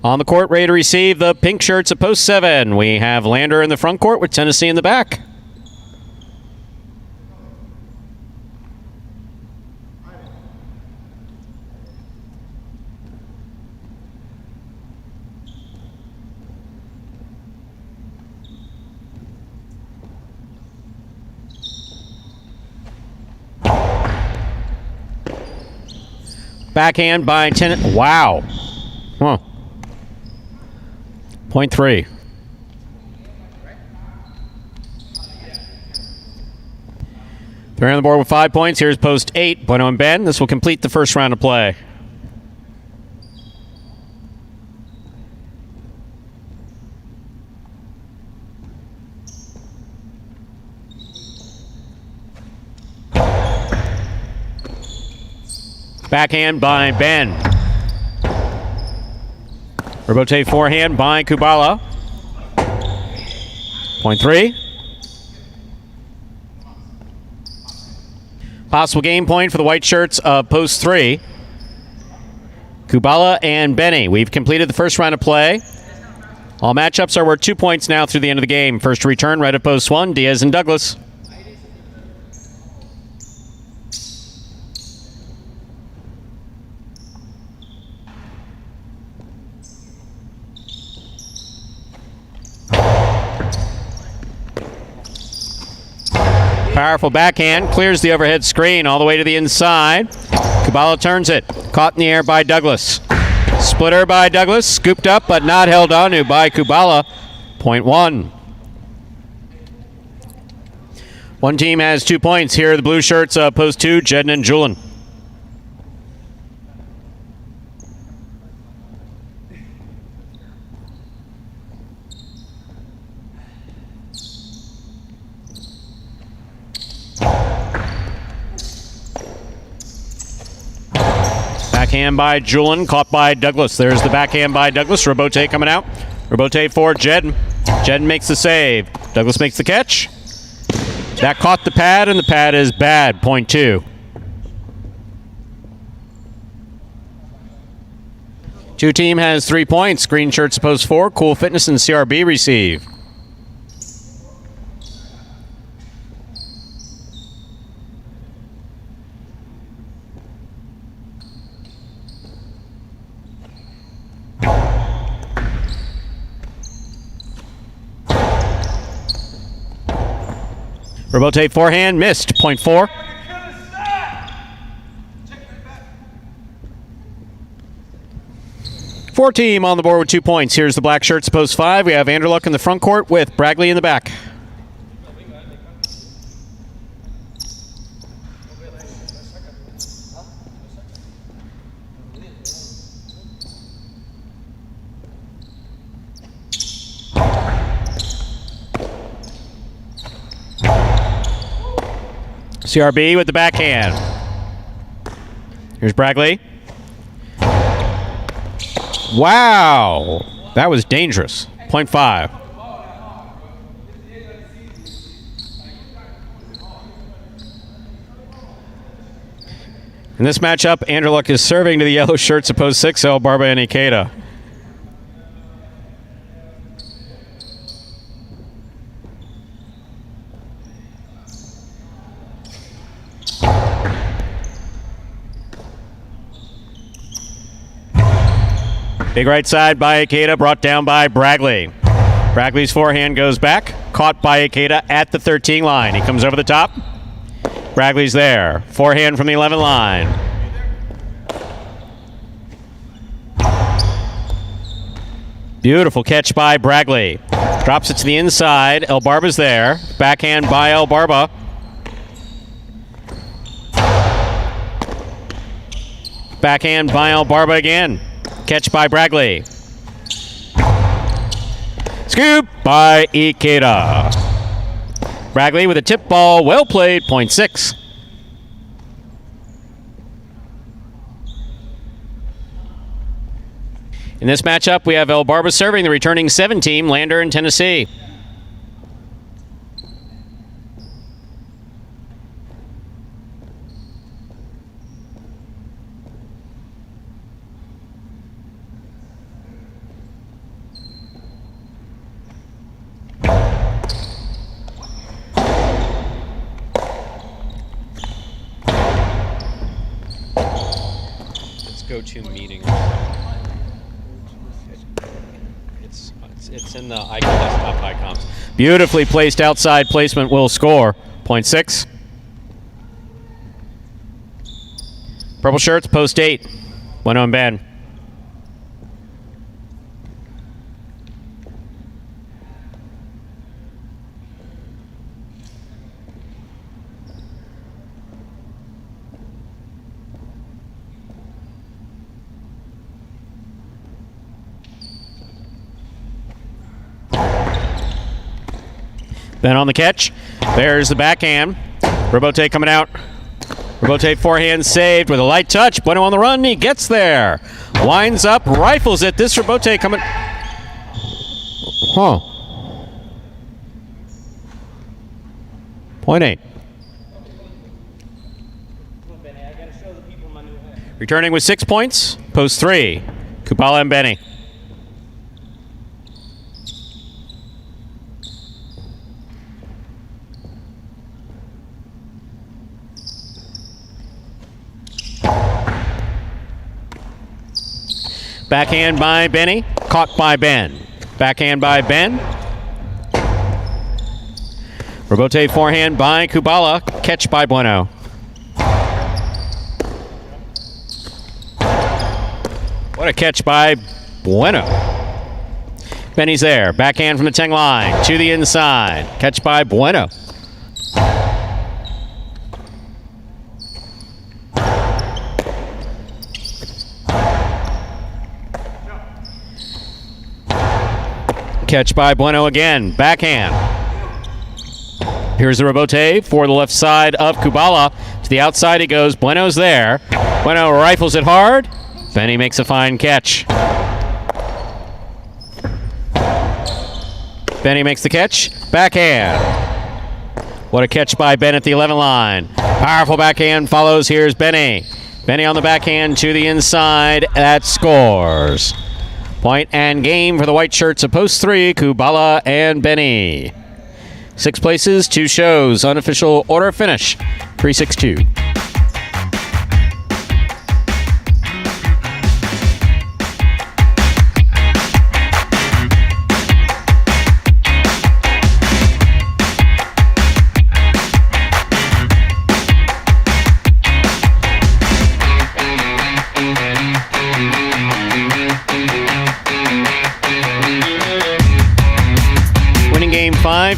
Speaker 1: On the court, ready to receive the pink shirts at post 7. We have Lander in the front court with Tennessee in the back. Backhand by Tennessee. Wow. Huh. Point 3. They're on the board with 5 points. Here's post 8. Bueno and Ben. This will complete the first round of play. Backhand by Ben. Rebote forehand by Kubala. Point 3. Possible game point for the white shirts of post 3. Kubala and Benny. We've completed the first round of play. All matchups are worth 2 points now through the end of the game. First to return, right at post 1, Diaz and Douglas. Powerful backhand, clears the overhead screen all the way to the inside. Kubala turns it. Caught in the air by Douglas. Splitter by Douglas. Scooped up but not held on to by Kubala. Point 1. One team has 2 points. Here are the blue shirts, post 2, Jedden and Julian. Backhand by Julian, caught by Douglas. There's the backhand by Douglas. Rebote coming out. Rebote for Jedden. Jedden makes the save. Douglas makes the catch. That caught the pad, and the pad is bad. Point 2. Two team has 3 points. Green shirts post 4. Cool Fitness and CRB receive. Rebote forehand, missed. Point 4. Four team on the board with 2 points. Here's the black shirts, post 5. We have Anderluck in the front court with Bragley in the back. CRB with the backhand. Here's Bragley. Wow. That was dangerous. 0.5. In this matchup, Anderluck is serving to the yellow shirts of post 6, El Barba and Ikeda. Big right side by Ikeda, brought down by Bragley. Bragley's forehand goes back, caught by Ikeda at the 13 line. He comes over the top. Bragley's there. Forehand from the 11 line. Beautiful catch by Bragley. Drops it to the inside. El Barba's there. Backhand by El Barba. Backhand by El Barba again. Catch by Bragley. Scoop by Ikeda. Bragley with a tip ball. Well played. 0.6. In this matchup, we have El Barba serving the returning 7 team, Lander in Tennessee. Let's go to meeting. It's in the desktop icons. Beautifully placed outside placement will score. 0.6. Purple shirts, post 8. Bueno and Ben. Ben on the catch. There's the backhand. Robote coming out. Robote forehand saved with a light touch. Bueno on the run. He gets there. Winds up, rifles it. This Robote coming. Huh. 0.8. Returning with 6 points. Post 3. Kupala and Benny. Backhand by Benny, caught by Ben. Backhand by Ben. Robote forehand by Kubala, catch by Bueno. What a catch by Bueno. Benny's there, backhand from the 10 line, to the inside, catch by Bueno. Catch by Bueno again. Backhand. Here's the Robote for the left side of Kubala. To the outside he goes. Bueno's there. Bueno rifles it hard. Benny makes a fine catch. Benny makes the catch. Backhand. What a catch by Ben at the 11 line. Powerful backhand follows. Here's Benny. Benny on the backhand to the inside. That scores. Point and game for the white shirts of post 3, Kubala and Benny. 6 places, 2 shows. Unofficial order finish, 3-6-2.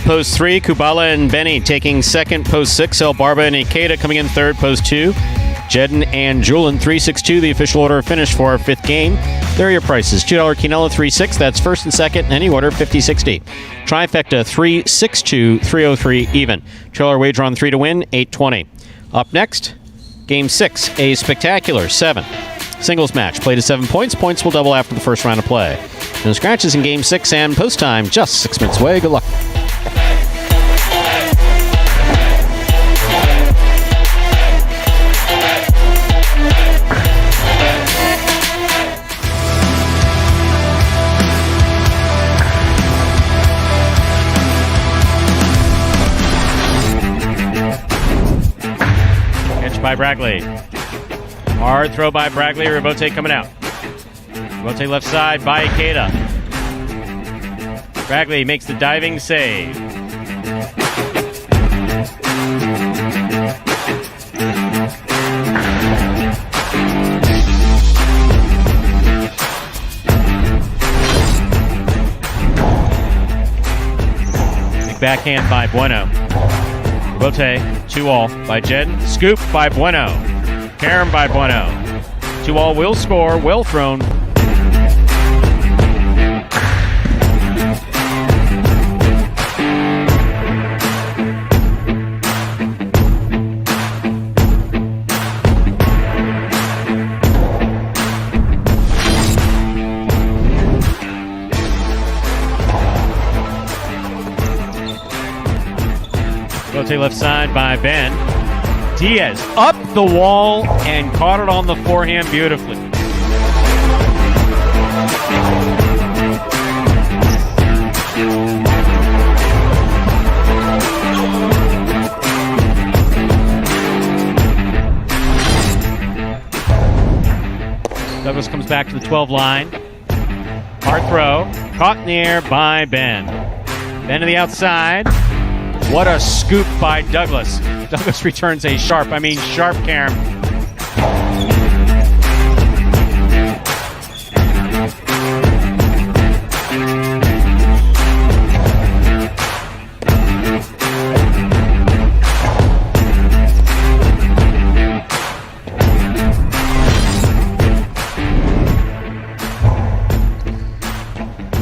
Speaker 1: Post 3, Kubala and Benny taking second. Post 6, El Barba and Ikeda coming in third. Post 2, Jedden and Julian. 3-6-2, the official order of finish for our 5th game. There are your prices. $2 Quinella, 3-6. That's first and second in any order, 50-60. Trifecta, 3-6-2, 303 even. $2 wager on 3 to win, $820. Up next, Game 6, a spectacular 7. Singles match, played to 7 points. Points will double after the first round of play. No scratches in Game 6 and post time just 6 minutes away. Good luck. By Bragley. Hard throw by Bragley. Robote coming out. Robote left side by Ikeda. Bragley makes the diving save. Big backhand by Bueno. Robote, 2-all by Jed. Scoop by Bueno. Karam by Bueno. 2-all will score. Well thrown. Robote left side by Ben. Diaz up the wall and caught it on the forehand beautifully. Douglas comes back to the 12 line. Hard throw. Caught in the air by Ben. Ben to the outside. What a scoop by Douglas. Douglas returns a sharp Karam.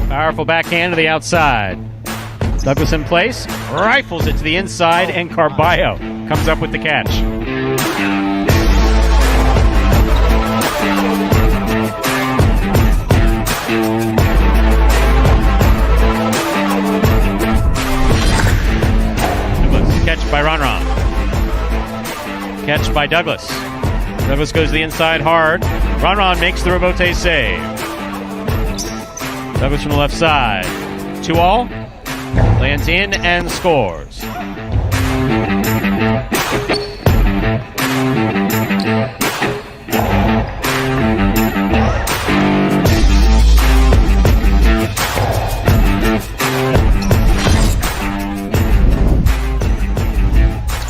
Speaker 1: Powerful backhand to the outside. Douglas in place, rifles it to the inside, and Carballo comes up with the catch. Douglas, catch by Ron. Catch by Douglas. Douglas goes to the inside hard. Ron makes the Robote save. Douglas from the left side. 2-all. Lands in and scores.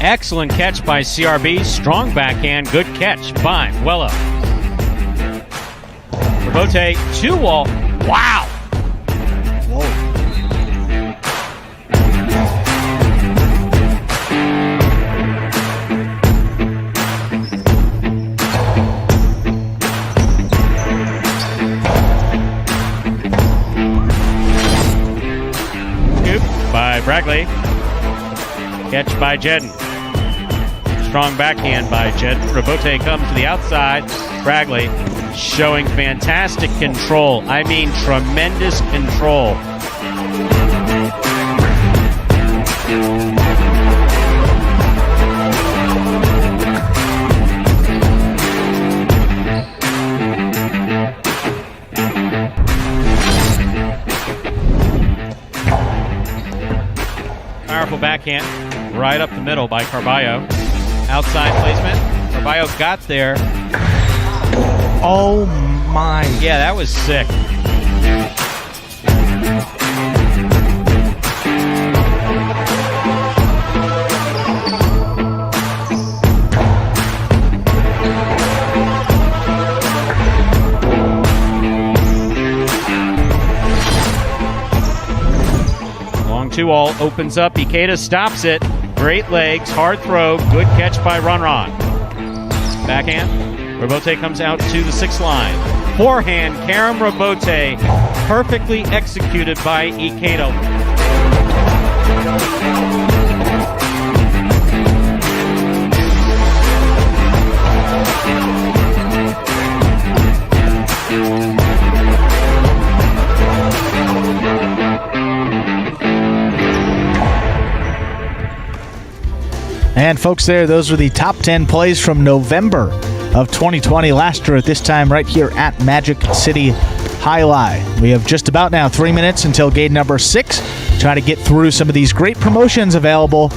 Speaker 1: Excellent catch by CRB. Strong backhand. Good catch by Muello. Robote, 2-wall. Wow! By Bragley. Catch by Jedden. Strong backhand by Jedden. Robote comes to the outside. Bragley showing fantastic control. I mean, tremendous control. Powerful backhand right up the middle by Carballo. Outside placement. Carballo got there.
Speaker 2: Oh my.
Speaker 1: Yeah, that was sick. Long 2-all opens up. Ikeda stops it. Great legs, hard throw, good catch by Ron. Backhand. Robote comes out to the 6th line. Forehand, Karam Robote, perfectly executed by Ikeda.
Speaker 2: And folks, those were the top 10 plays from November of 2020, last year at this time right here at Magic City Pelota. We have just about now 3 minutes until game number 6. Try to get through some of these great promotions available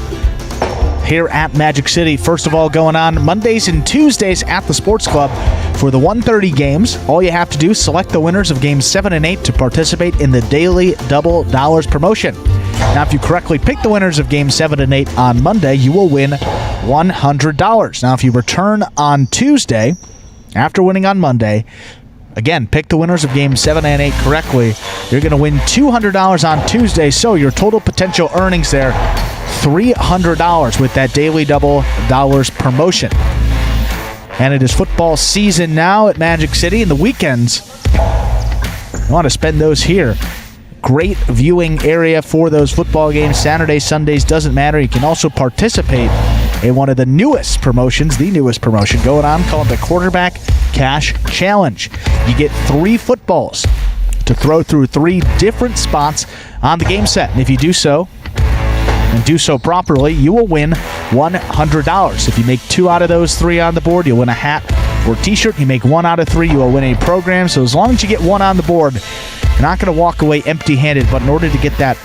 Speaker 2: here at Magic City. First of all, going on Mondays and Tuesdays at the Sports Club for the 1:30 games. All you have to do is select the winners of games 7 and 8 to participate in the Daily Double Dollars promotion. Now, if you correctly pick the winners of games 7 and 8 on Monday, you will win $100. Now, if you return on Tuesday, after winning on Monday, again, pick the winners of games 7 and 8 correctly, you're going to win $200 on Tuesday. So your total potential earnings there, $300 with that Daily Double Dollars promotion. And it is football season now at Magic City, and the weekends, you want to spend those here. Great viewing area for those football games. Saturdays, Sundays, doesn't matter. You can also participate in one of the newest promotions, the newest promotion going on, called the Quarterback Cash Challenge. You get 3 footballs to throw through 3 different spots on the game set. And if you do so, and do so properly, you will win $100. If you make 2 out of those 3 on the board, you'll win a hat or t-shirt. You make 1 out of 3, you will win a program. So as long as you get 1 on the board, you're not going to walk away empty-handed. But in order to get that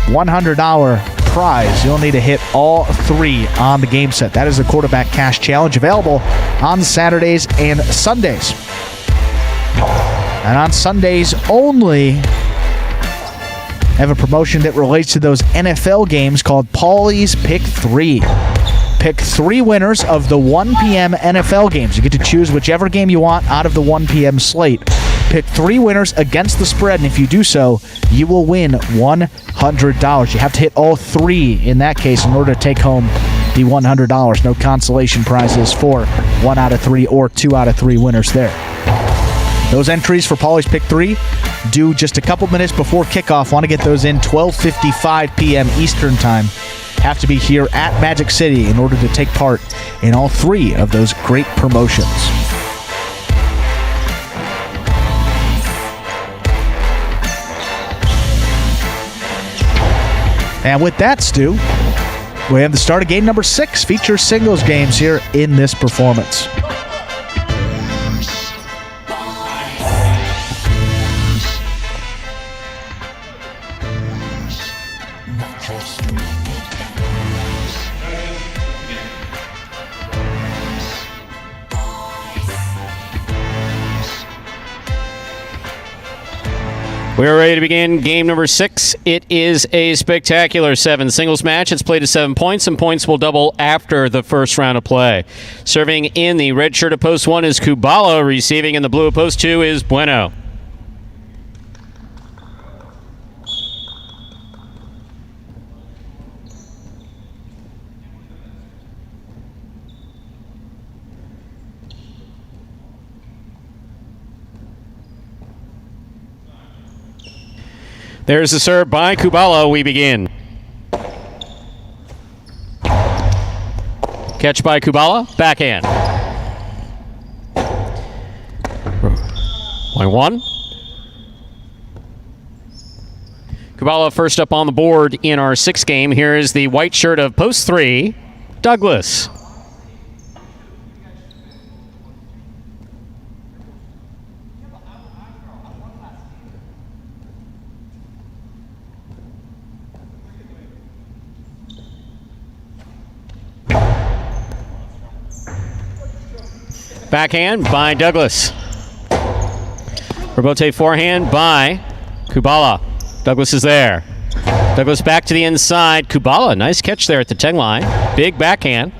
Speaker 2: $100 prize, you'll need to hit all 3 on the game set. That is the Quarterback Cash Challenge, available on Saturdays and Sundays. And on Sundays only, I have a promotion that relates to those NFL games called Paulie's Pick 3. Pick 3 winners of the 1 p.m. NFL games. You get to choose whichever game you want out of the 1 p.m. slate. Pick 3 winners against the spread, and if you do so, you will win $100. You have to hit all 3 in that case in order to take home the $100. No consolation prizes for 1 out of 3 or 2 out of 3 winners there. Those entries for Paulie's Pick 3 due just a couple minutes before kickoff. Want to get those in 12:55 p.m. Eastern Time. Have to be here at Magic City in order to take part in all 3 of those great promotions. And with that, Stu, we have the start of game number 6. Feature singles games here in this performance.
Speaker 1: We are ready to begin game number 6. It is a spectacular 7 singles match. It's played to 7 points, and points will double after the first round of play. Serving in the red shirt of post 1 is Kubala. Receiving in the blue of post 2 is Bueno. There's the serve by Kubala. We begin. Catch by Kubala. Backhand. 1-1. Kubala first up on the board in our 6th game. Here is the white shirt of post 3, Douglas. Backhand by Douglas. Rebote forehand by Kubala. Douglas is there. Douglas back to the inside. Kubala, nice catch there at the 10 line. Big backhand.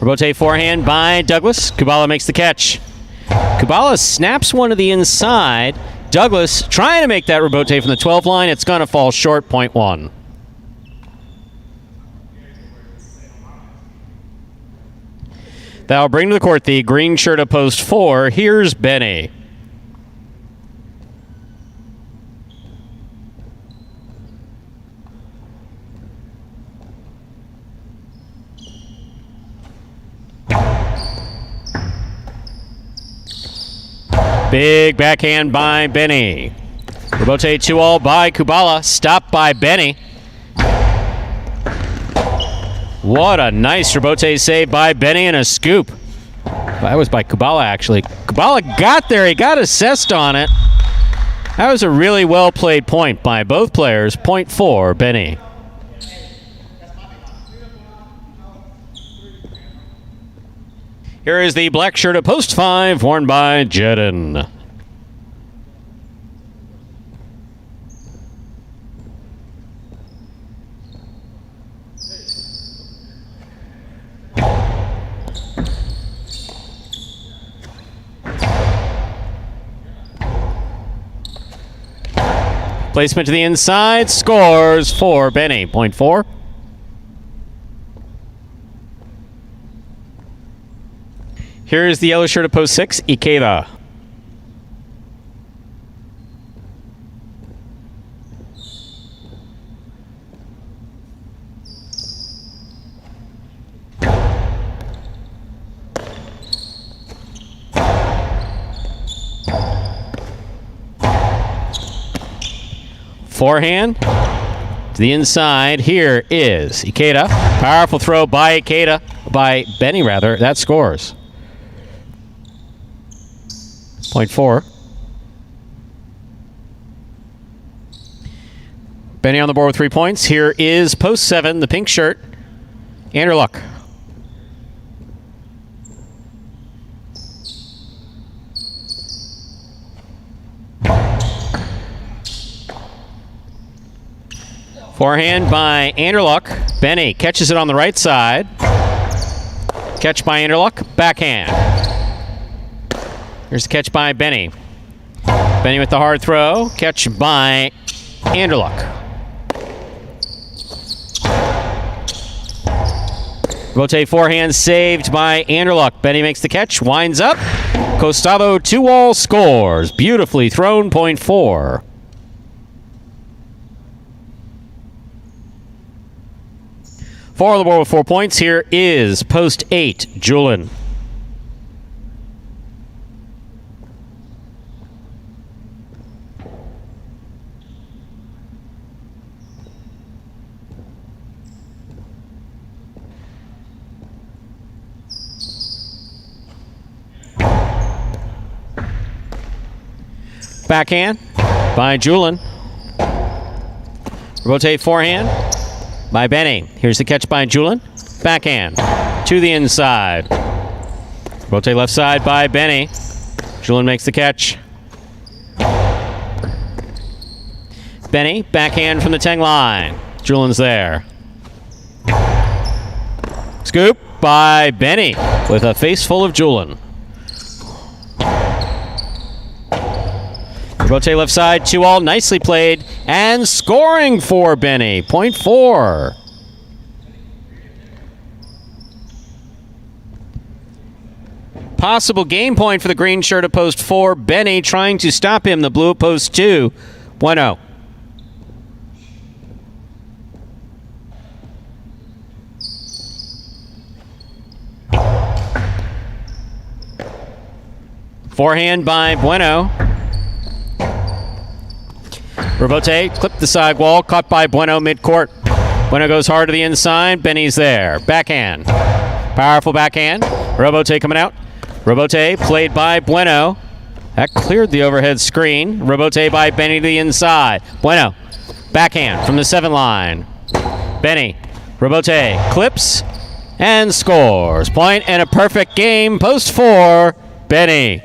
Speaker 1: Rebote forehand by Douglas. Kubala makes the catch. Kubala snaps one to the inside. Douglas trying to make that rebote from the 12 line. It's going to fall short, point 1. That'll bring to the court the green shirt of post 4. Here's Benny. Big backhand by Benny. Robote 2-all by Kubala. Stopped by Benny. What a nice Robote save by Benny and a scoop. That was by Kubala, actually. Kubala got there. He got assessed on it. That was a really well-played point by both players. Point for Benny. Here is the black shirt at post 5, worn by Jedden. Placement to the inside, scores for Benny. Point 4. Here is the yellow shirt at post 6, Ikeda. Forehand to the inside. Here is Ikeda. Powerful throw by Ikeda, by Benny rather. That scores. Point 4. Benny on the board with 3 points. Here is post 7, the pink shirt, Anderluck. Forehand by Anderluck. Benny catches it on the right side. Catch by Anderluck. Backhand. Here's the catch by Benny. Benny with the hard throw. Catch by Anderluck. Rotate forehand saved by Anderluck. Benny makes the catch. Winds up. Costado 2-all scores. Beautifully thrown. Point 4. Four on the board with 4 points. Here is post 8, Julian. Backhand by Julian. Rotate forehand by Benny. Here's the catch by Julian. Backhand to the inside. Rotate left side by Benny. Julian makes the catch. Benny, backhand from the 10 line. Julian's there. Scoop by Benny with a face full of Julian. Rotate left side, 2-all, nicely played, and scoring for Benny. Point 4. Possible game point for the green shirt at post 4. Benny trying to stop him. The blue at post 2. 1-0. Forehand by Bueno. Robote clipped the sidewall, caught by Bueno midcourt. Bueno goes hard to the inside. Benny's there. Backhand. Powerful backhand. Robote coming out. Robote played by Bueno. That cleared the overhead screen. Robote by Benny to the inside. Bueno. Backhand from the 7 line. Benny. Robote clips and scores. Point and a perfect game. Post 4. Benny.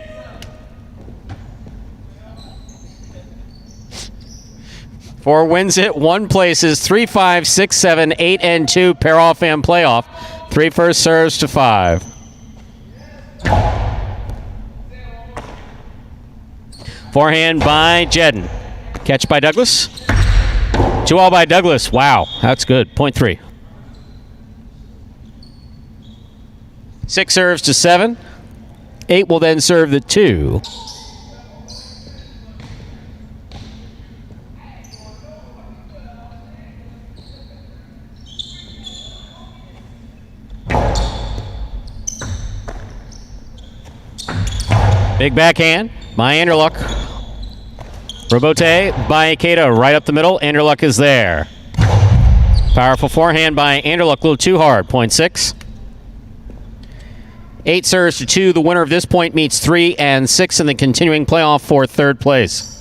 Speaker 1: 4 wins it, 1 places, 3, 5, 6, 7, 8, and 2 pair off and playoff. 3 first serves to 5. Forehand by Jedden. Catch by Douglas. 2-all by Douglas. Wow, that's good. Point 3. 6 serves to 7. 8 will then serve the 2. Big backhand by Anderluck. Robote by Ikeda right up the middle. Anderluck is there. Powerful forehand by Anderluck, a little too hard. Point 6. 8 serves to 2. The winner of this point meets 3 and 6 in the continuing playoff for third place.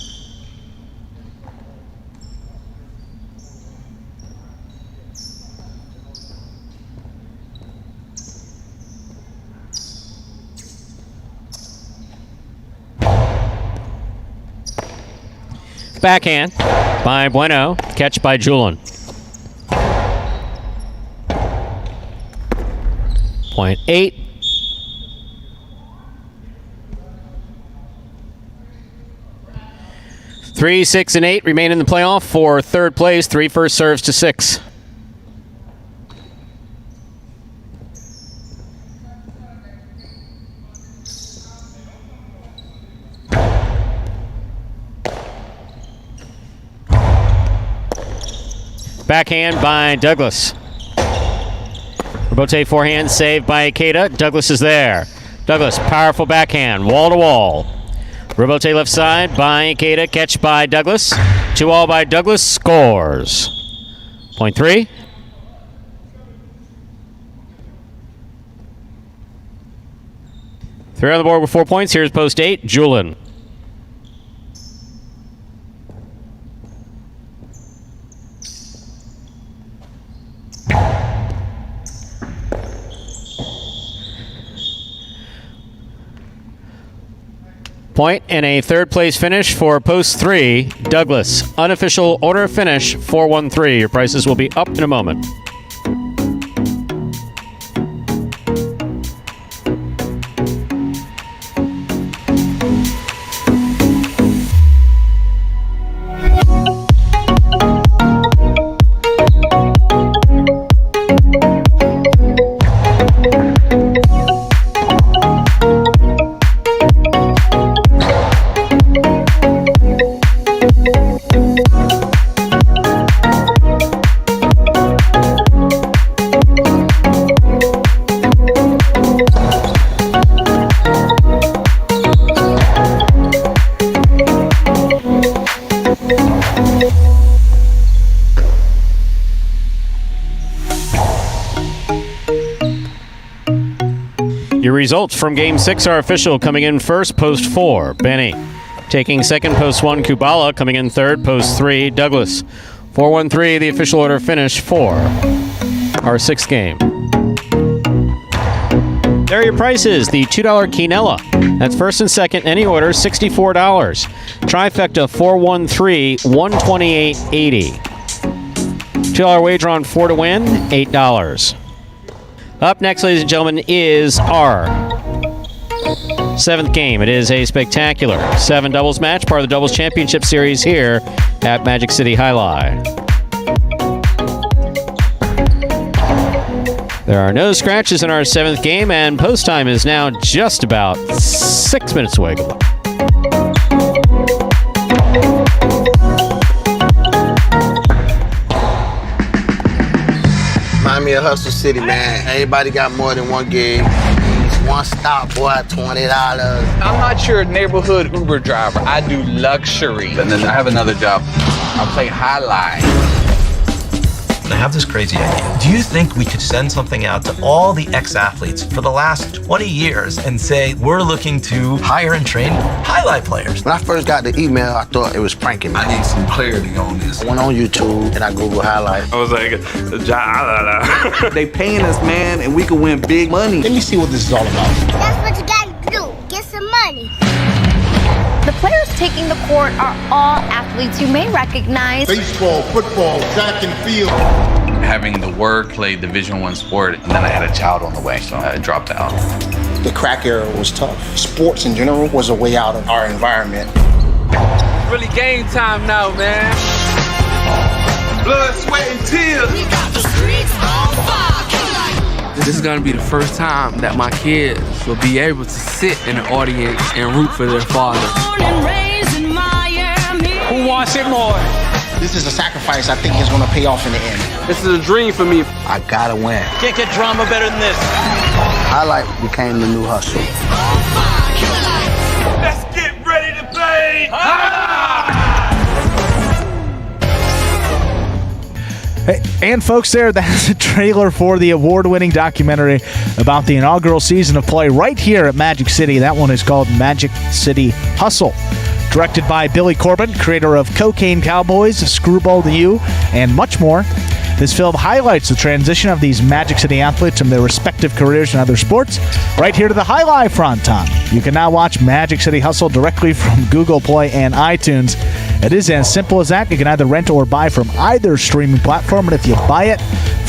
Speaker 1: Backhand by Bueno. Catch by Julin. Point 8. Three, 6, and 8 remain in the playoff for third place. 3 first serves to 6. Backhand by Douglas. Robote forehand saved by Ikeda. Douglas is there. Douglas, powerful backhand, wall to wall. Robote left side by Ikeda, catch by Douglas. 2-all by Douglas, scores. Point 3. Three on the board with 4 points. Here's post 8, Julin. Point and a third place finish for post 3, Douglas. Unofficial order of finish, 4-1-3. Your prices will be up in a moment. Your results from Game 6 are official. Coming in first, post 4, Benny. Taking second, post 1, Kubala. Coming in third, post 3, Douglas. 4-1-3, the official order finish for our 6th game. There are your prices. The $2 Quinella. That's first and second, any order, $64. Trifecta, 4-1-3, $128.80. $2 wager on 4 to win, $8. Up next, ladies and gentlemen, is our 7th game. It is a spectacular 7 doubles match, part of the Doubles Championship Series here at Magic City Highlight. There are no scratches in our 7th game, and post time is now just about 6 minutes away. Good luck.
Speaker 8: Remind me of Hustle City, man. Everybody got more than one gig. One stop, boy, $20.
Speaker 4: I'm not your neighborhood Uber driver. I do luxury. And then I have another job. I play highlight.
Speaker 9: I have this crazy idea. Do you think we could send something out to all the ex-athletes for the last 20 years and say, we're looking to hire and train highlight players?
Speaker 8: When I first got the email, I thought it was pranking me.
Speaker 10: I need some clarity on this.
Speaker 8: I went on YouTube and I Googled highlight.
Speaker 10: I was like,
Speaker 11: they paying us, man, and we can win big money.
Speaker 8: Let me see what this is all about.
Speaker 12: That's what you gotta do. Get some money. The players taking the court are all athletes you may recognize.
Speaker 13: Baseball, football, track and field.
Speaker 4: Having the work, play Division I sport, and then I had a child on the way, so I dropped out.
Speaker 5: The crack era was tough. Sports in general was a way out of our environment.
Speaker 11: Really game time now, man.
Speaker 13: Blood, sweat, and tears.
Speaker 12: We got the streets on fire.
Speaker 11: This is gonna be the first time that my kids will be able to sit in the audience and root for their father. Who wants it more?
Speaker 5: This is a sacrifice I think is going to pay off in the end.
Speaker 11: This is a dream for me.
Speaker 8: I gotta win.
Speaker 9: Can't get drama better than this.
Speaker 8: Highlight became the new hustle.
Speaker 13: Let's get ready to play.
Speaker 2: And folks, that's a trailer for the award-winning documentary about the inaugural season of play right here at Magic City. That one is called Magic City Hustle. Directed by Billy Corbin, creator of Cocaine Cowboys, Screwball to You, and much more. This film highlights the transition of these Magic City athletes from their respective careers in other sports right here to the highlight fronton. You can now watch Magic City Hustle directly from Google Play and iTunes. It is as simple as that. You can either rent or buy from either streaming platform, and if you buy it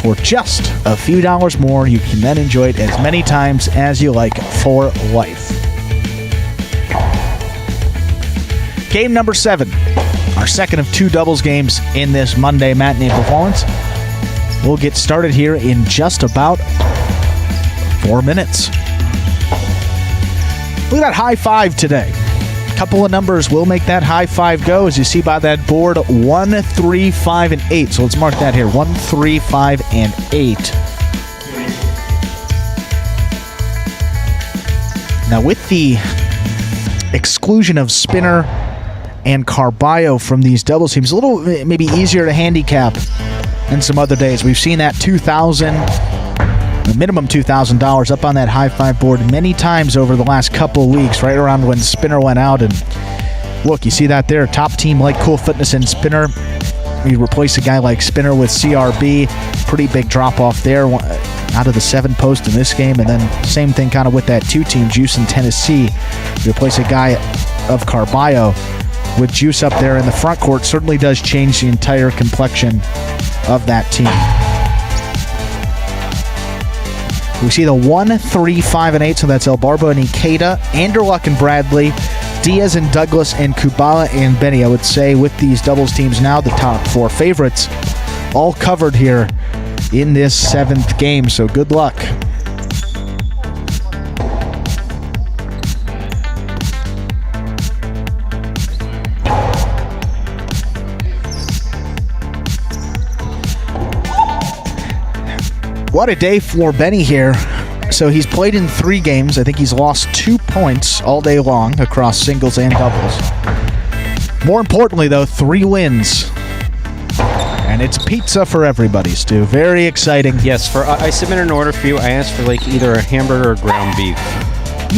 Speaker 2: for just a few dollars more, you can then enjoy it as many times as you like for life. Game number 7, our second of 2 doubles games in this Monday matinee performance. We'll get started here in just about 4 minutes. Look at that high five today. A couple of numbers will make that high five go, as you see by that board, 1, 3, 5, and 8. So let's mark that here, 1, 3, 5, and 8. Now with the exclusion of Spinner and Carballo from these doubles teams, a little maybe easier to handicap than some other days. We've seen that $2,000, minimum $2,000 up on that high five board many times over the last couple of weeks, right around when Spinner went out. And look, you see that there, top team like Cool Fitness and Spinner. You replace a guy like Spinner with CRB, pretty big drop off there out of the 7 post in this game. And then same thing kind of with that 2 team, Juice and Tennessee. You replace a guy of Carballo with Juice up there in the front court, certainly does change the entire complexion of that team. We see the 1, 3, 5, and 8, so that's El Barbo and Ikeda, Anderluck and Bradley, Diaz and Douglas, and Kubala and Benny. I would say with these doubles teams now, the top 4 favorites all covered here in this 7th game, so good luck. What a day for Benny here. So he's played in 3 games. I think he's lost 2 points all day long across singles and doubles. More importantly, though, 3 wins. And it's pizza for everybody, Stu. Very exciting.
Speaker 1: Yes, I submitted an order for you. I asked for like either a hamburger or ground beef.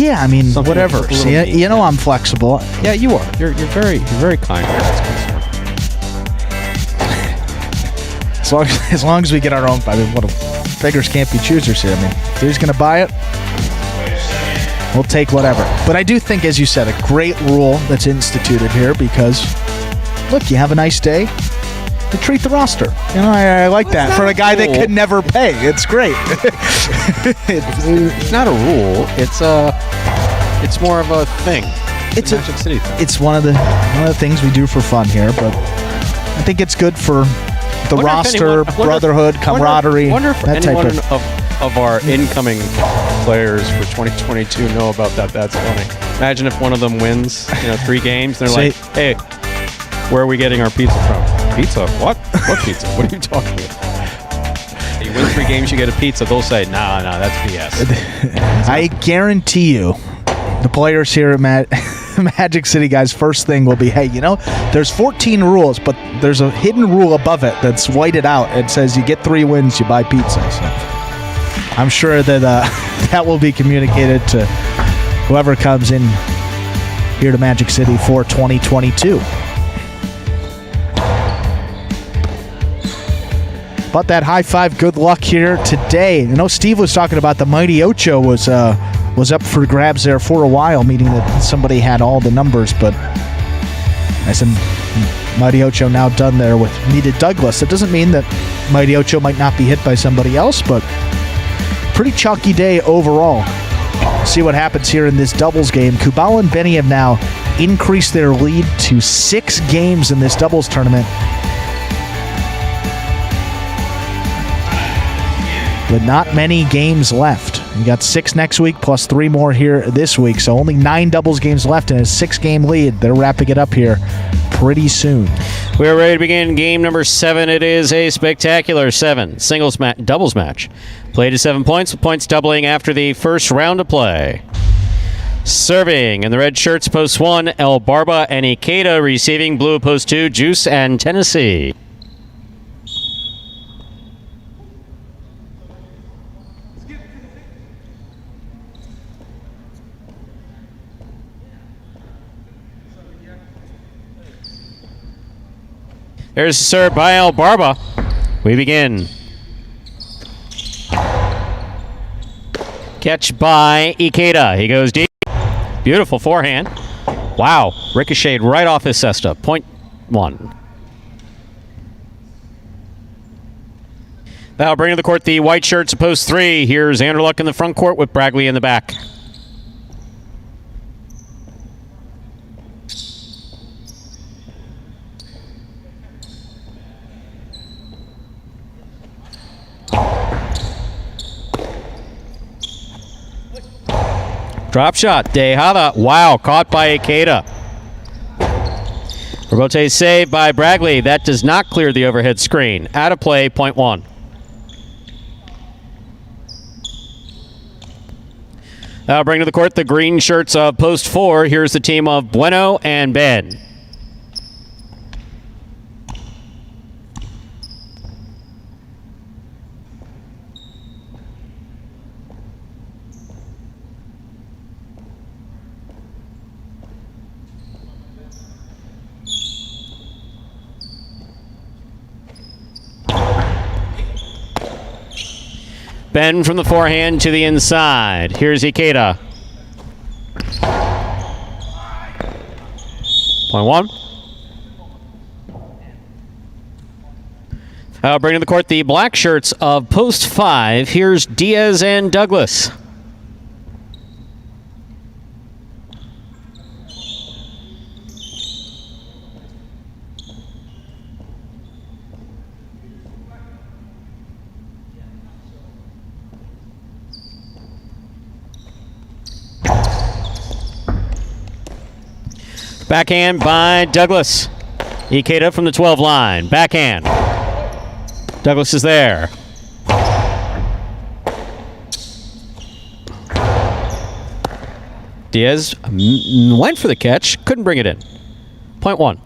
Speaker 2: Yeah, I mean,
Speaker 1: Something
Speaker 2: whatever. See, you know I'm flexible.
Speaker 1: Yeah, you are. You're very kind.
Speaker 2: As long as we get our own, I mean, what a beggars can't be choosers here. I mean, if he's going to buy it, we'll take whatever. But I do think, as you said, a great rule that's instituted here because, look, you have a nice day, to treat the roster. You know, I like that. For a guy that could never pay, it's great.
Speaker 1: It's not a rule. It's more of a thing. It's a Magic City thing.
Speaker 2: It's one of the things we do for fun here, but I think it's good for the roster, brotherhood, camaraderie.
Speaker 1: I wonder if
Speaker 2: that
Speaker 1: anyone
Speaker 2: type
Speaker 1: of our incoming players for 2022 know about that. That's funny. Imagine if one of them wins, 3 games, and they're like, hey, where are we getting our pizza from? Pizza? What? What pizza? What are you talking about? You win 3 games, you get a pizza. They'll say, nah, that's BS.
Speaker 2: I guarantee you, the players here at Magic City, guys, first thing will be, hey, there's 14 rules, but there's a hidden rule above it that's whited out. It says you get 3 wins, you buy pizza. So I'm sure that that will be communicated to whoever comes in here to Magic City for 2022. But that high five, good luck here today. Steve was talking about the Mighty Ocho was up for grabs there for a while, meaning that somebody had all the numbers, but I said Mighty Ocho now done there with needed Douglas. That doesn't mean that Mighty Ocho might not be hit by somebody else, but pretty chalky day overall. See what happens here in this doubles game. Kubala and Benny have now increased their lead to 6 games in this doubles tournament, with not many games left. You got 6 next week plus 3 more here this week, so only 9 doubles games left in a 6-game lead. They're wrapping it up here pretty soon.
Speaker 1: We're ready to begin game number 7. It is a spectacular 7 doubles match. Played to 7 points, with points doubling after the first round of play. Serving in the red shirts, post 1, El Barba and Ikeda. Receiving blue, post 2, Juice and Tennessee. There's a serve by El Barba. We begin. Catch by Ikeda. He goes deep. Beautiful forehand. Wow. Ricocheted right off his cesta. Point 1. That'll bring to the court the white shirts of post 3. Here's Anderluck in the front court with Bragley in the back. Drop shot, Dehada. Wow, caught by Ikeda. Robote saved by Bragley. That does not clear the overhead screen. Out of play, point 1. That'll bring to the court the green shirts of post 4. Here's the team of Bueno and Ben. Ben from the forehand to the inside. Here's Ikeda. Point 1. I'll bring to the court the black shirts of post 5. Here's Diaz and Douglas. Backhand by Douglas. Ikeda from the 12 line. Backhand. Douglas is there. Diaz went for the catch. Couldn't bring it in. Point 1.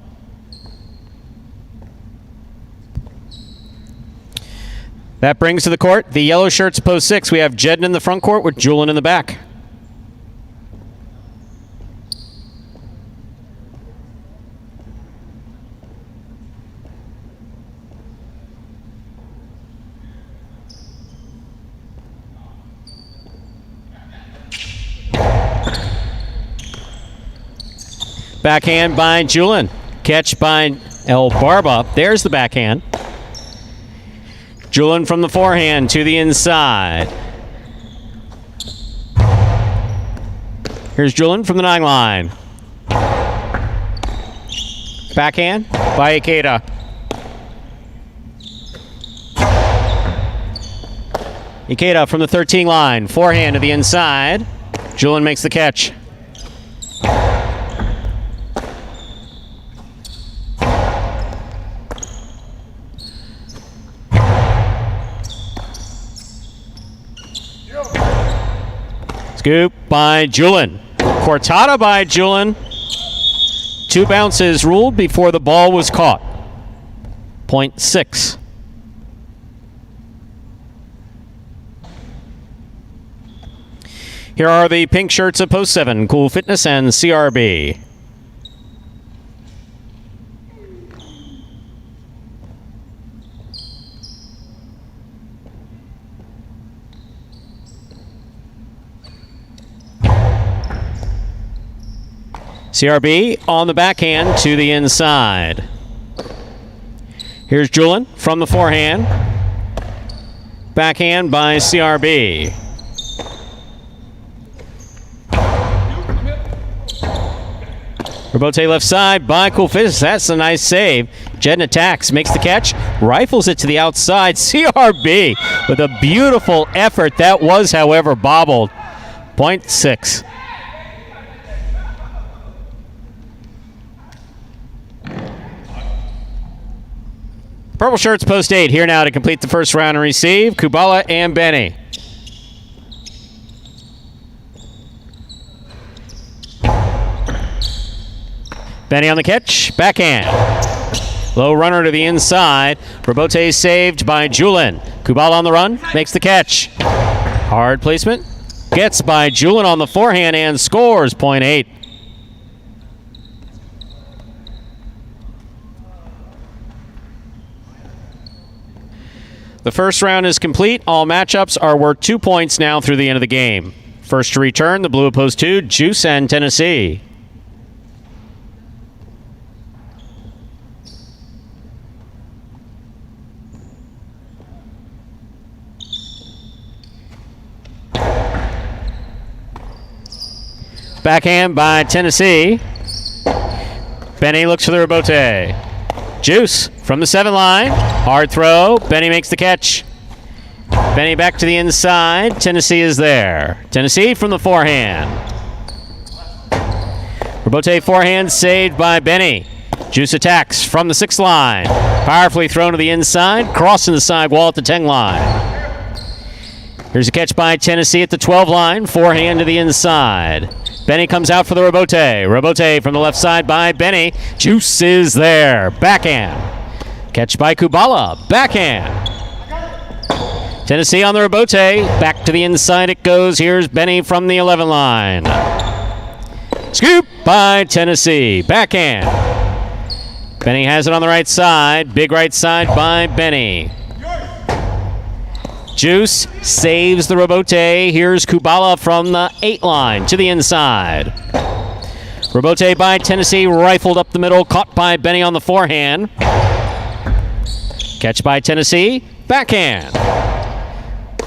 Speaker 1: That brings to the court the yellow shirts post 6. We have Jedden in the front court with Julian in the back. Backhand by Julian. Catch by El Barba. There's the backhand. Julian from the forehand to the inside. Here's Julian from the 9 line. Backhand by Ikeda. Ikeda from the 13 line. Forehand to the inside. Julian makes the catch. Scoop by Julian. Cortada by Julian. 2 bounces ruled before the ball was caught. Point 6. Here are the pink shirts of post 7, Cool Fitness and CRB. CRB on the backhand to the inside. Here's Julian from the forehand. Backhand by CRB. Robote left side by Cool Fitness. That's a nice save. Jedden attacks, makes the catch, rifles it to the outside. CRB with a beautiful effort. That was, however, bobbled. Point 6. Purple shirts post 8 here now to complete the first round and receive Kubala and Benny. Benny on the catch, backhand. Low runner to the inside. Robote saved by Julian. Kubala on the run, makes the catch. Hard placement. Gets by Julian on the forehand and scores. Point 8. The first round is complete. All matchups are worth 2 points now through the end of the game. First to return, the Blue opposed to Juice and Tennessee. Backhand by Tennessee. Benny looks for the rebote. Juice from the 7 line. Hard throw. Benny makes the catch. Benny back to the inside. Tennessee is there. Tennessee from the forehand. Rebote forehand saved by Benny. Juice attacks from the 6 line. Powerfully thrown to the inside. Crossing the side wall at the 10 line. Here's a catch by Tennessee at the 12 line. Forehand to the inside. Benny comes out for the rebote. Rebote from the left side by Benny. Juice is there. Backhand. Catch by Kubala. Backhand. Tennessee on the rebote. Back to the inside it goes. Here's Benny from the 11 line. Scoop by Tennessee. Backhand. Benny has it on the right side. Big right side by Benny. Juice saves the rebote. Here's Kubala from the 8 line to the inside. Rebote by Tennessee, rifled up the middle, caught by Benny on the forehand. Catch by Tennessee, backhand.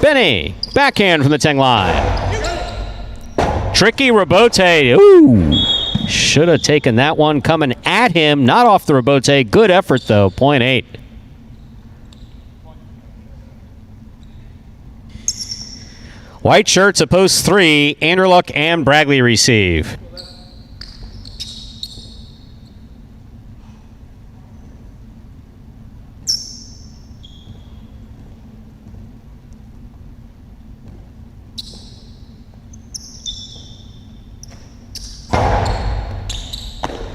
Speaker 1: Benny, backhand from the 10 line. Tricky rebote. Ooh, should have taken that one coming at him, not off the rebote. Good effort though, 0.8. White shirts at post 3. Anderluck and Bragley receive.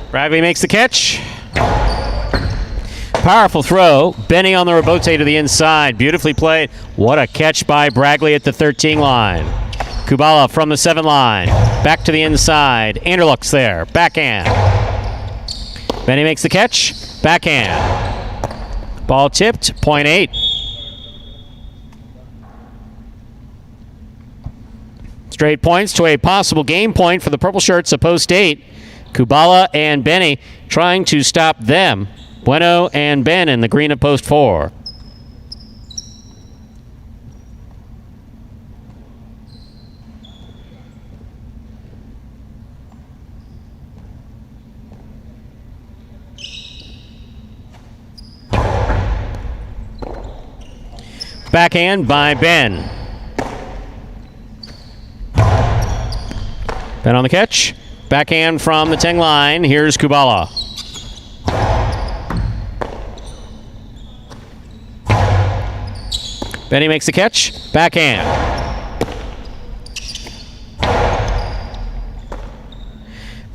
Speaker 1: Bragley makes the catch. Powerful throw. Benny on the rebote to the inside. Beautifully played. What a catch by Bragley at the 13 line. Kubala from the 7 line. Back to the inside. Anderluck's there. Backhand. Benny makes the catch. Backhand. Ball tipped. 0.8. Straight points to a possible game point for the purple shirts at post 8. Kubala and Benny trying to stop them. Bueno and Ben in the green at post 4. Backhand by Ben. Ben on the catch. Backhand from the 10 line. Here's Kubala. Benny makes the catch. Backhand.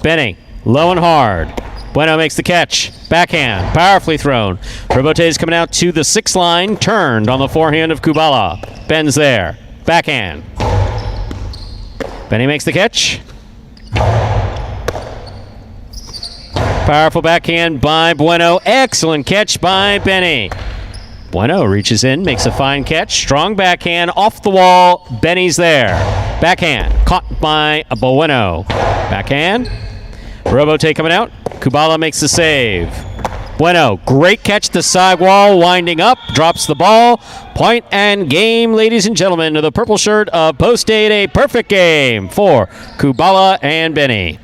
Speaker 1: Benny, low and hard. Bueno makes the catch. Backhand. Powerfully thrown. Rebote is coming out to the 6 line. Turned on the forehand of Kubala. Ben's there. Backhand. Benny makes the catch. Powerful backhand by Bueno. Excellent catch by Benny. Bueno reaches in, makes a fine catch. Strong backhand, off the wall. Benny's there. Backhand, caught by Bueno. Backhand. Rebote coming out. Kubala makes the save. Bueno, great catch to the side wall, winding up, drops the ball. Point and game, ladies and gentlemen, to the purple shirt of post 8. A perfect game for Kubala and Benny.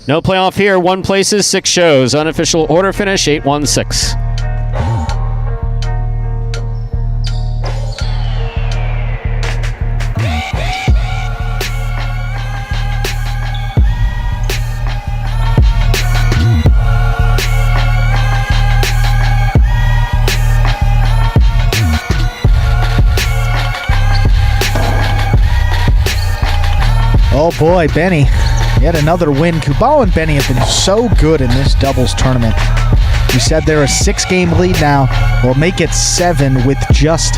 Speaker 1: No playoff here. 1 places, 6 shows. Unofficial order finish, 8-1-6.
Speaker 2: Oh boy, Benny. Yet another win. Kubala and Benny have been so good in this doubles tournament. We said they're a 6-game lead now. We'll make it 7 with just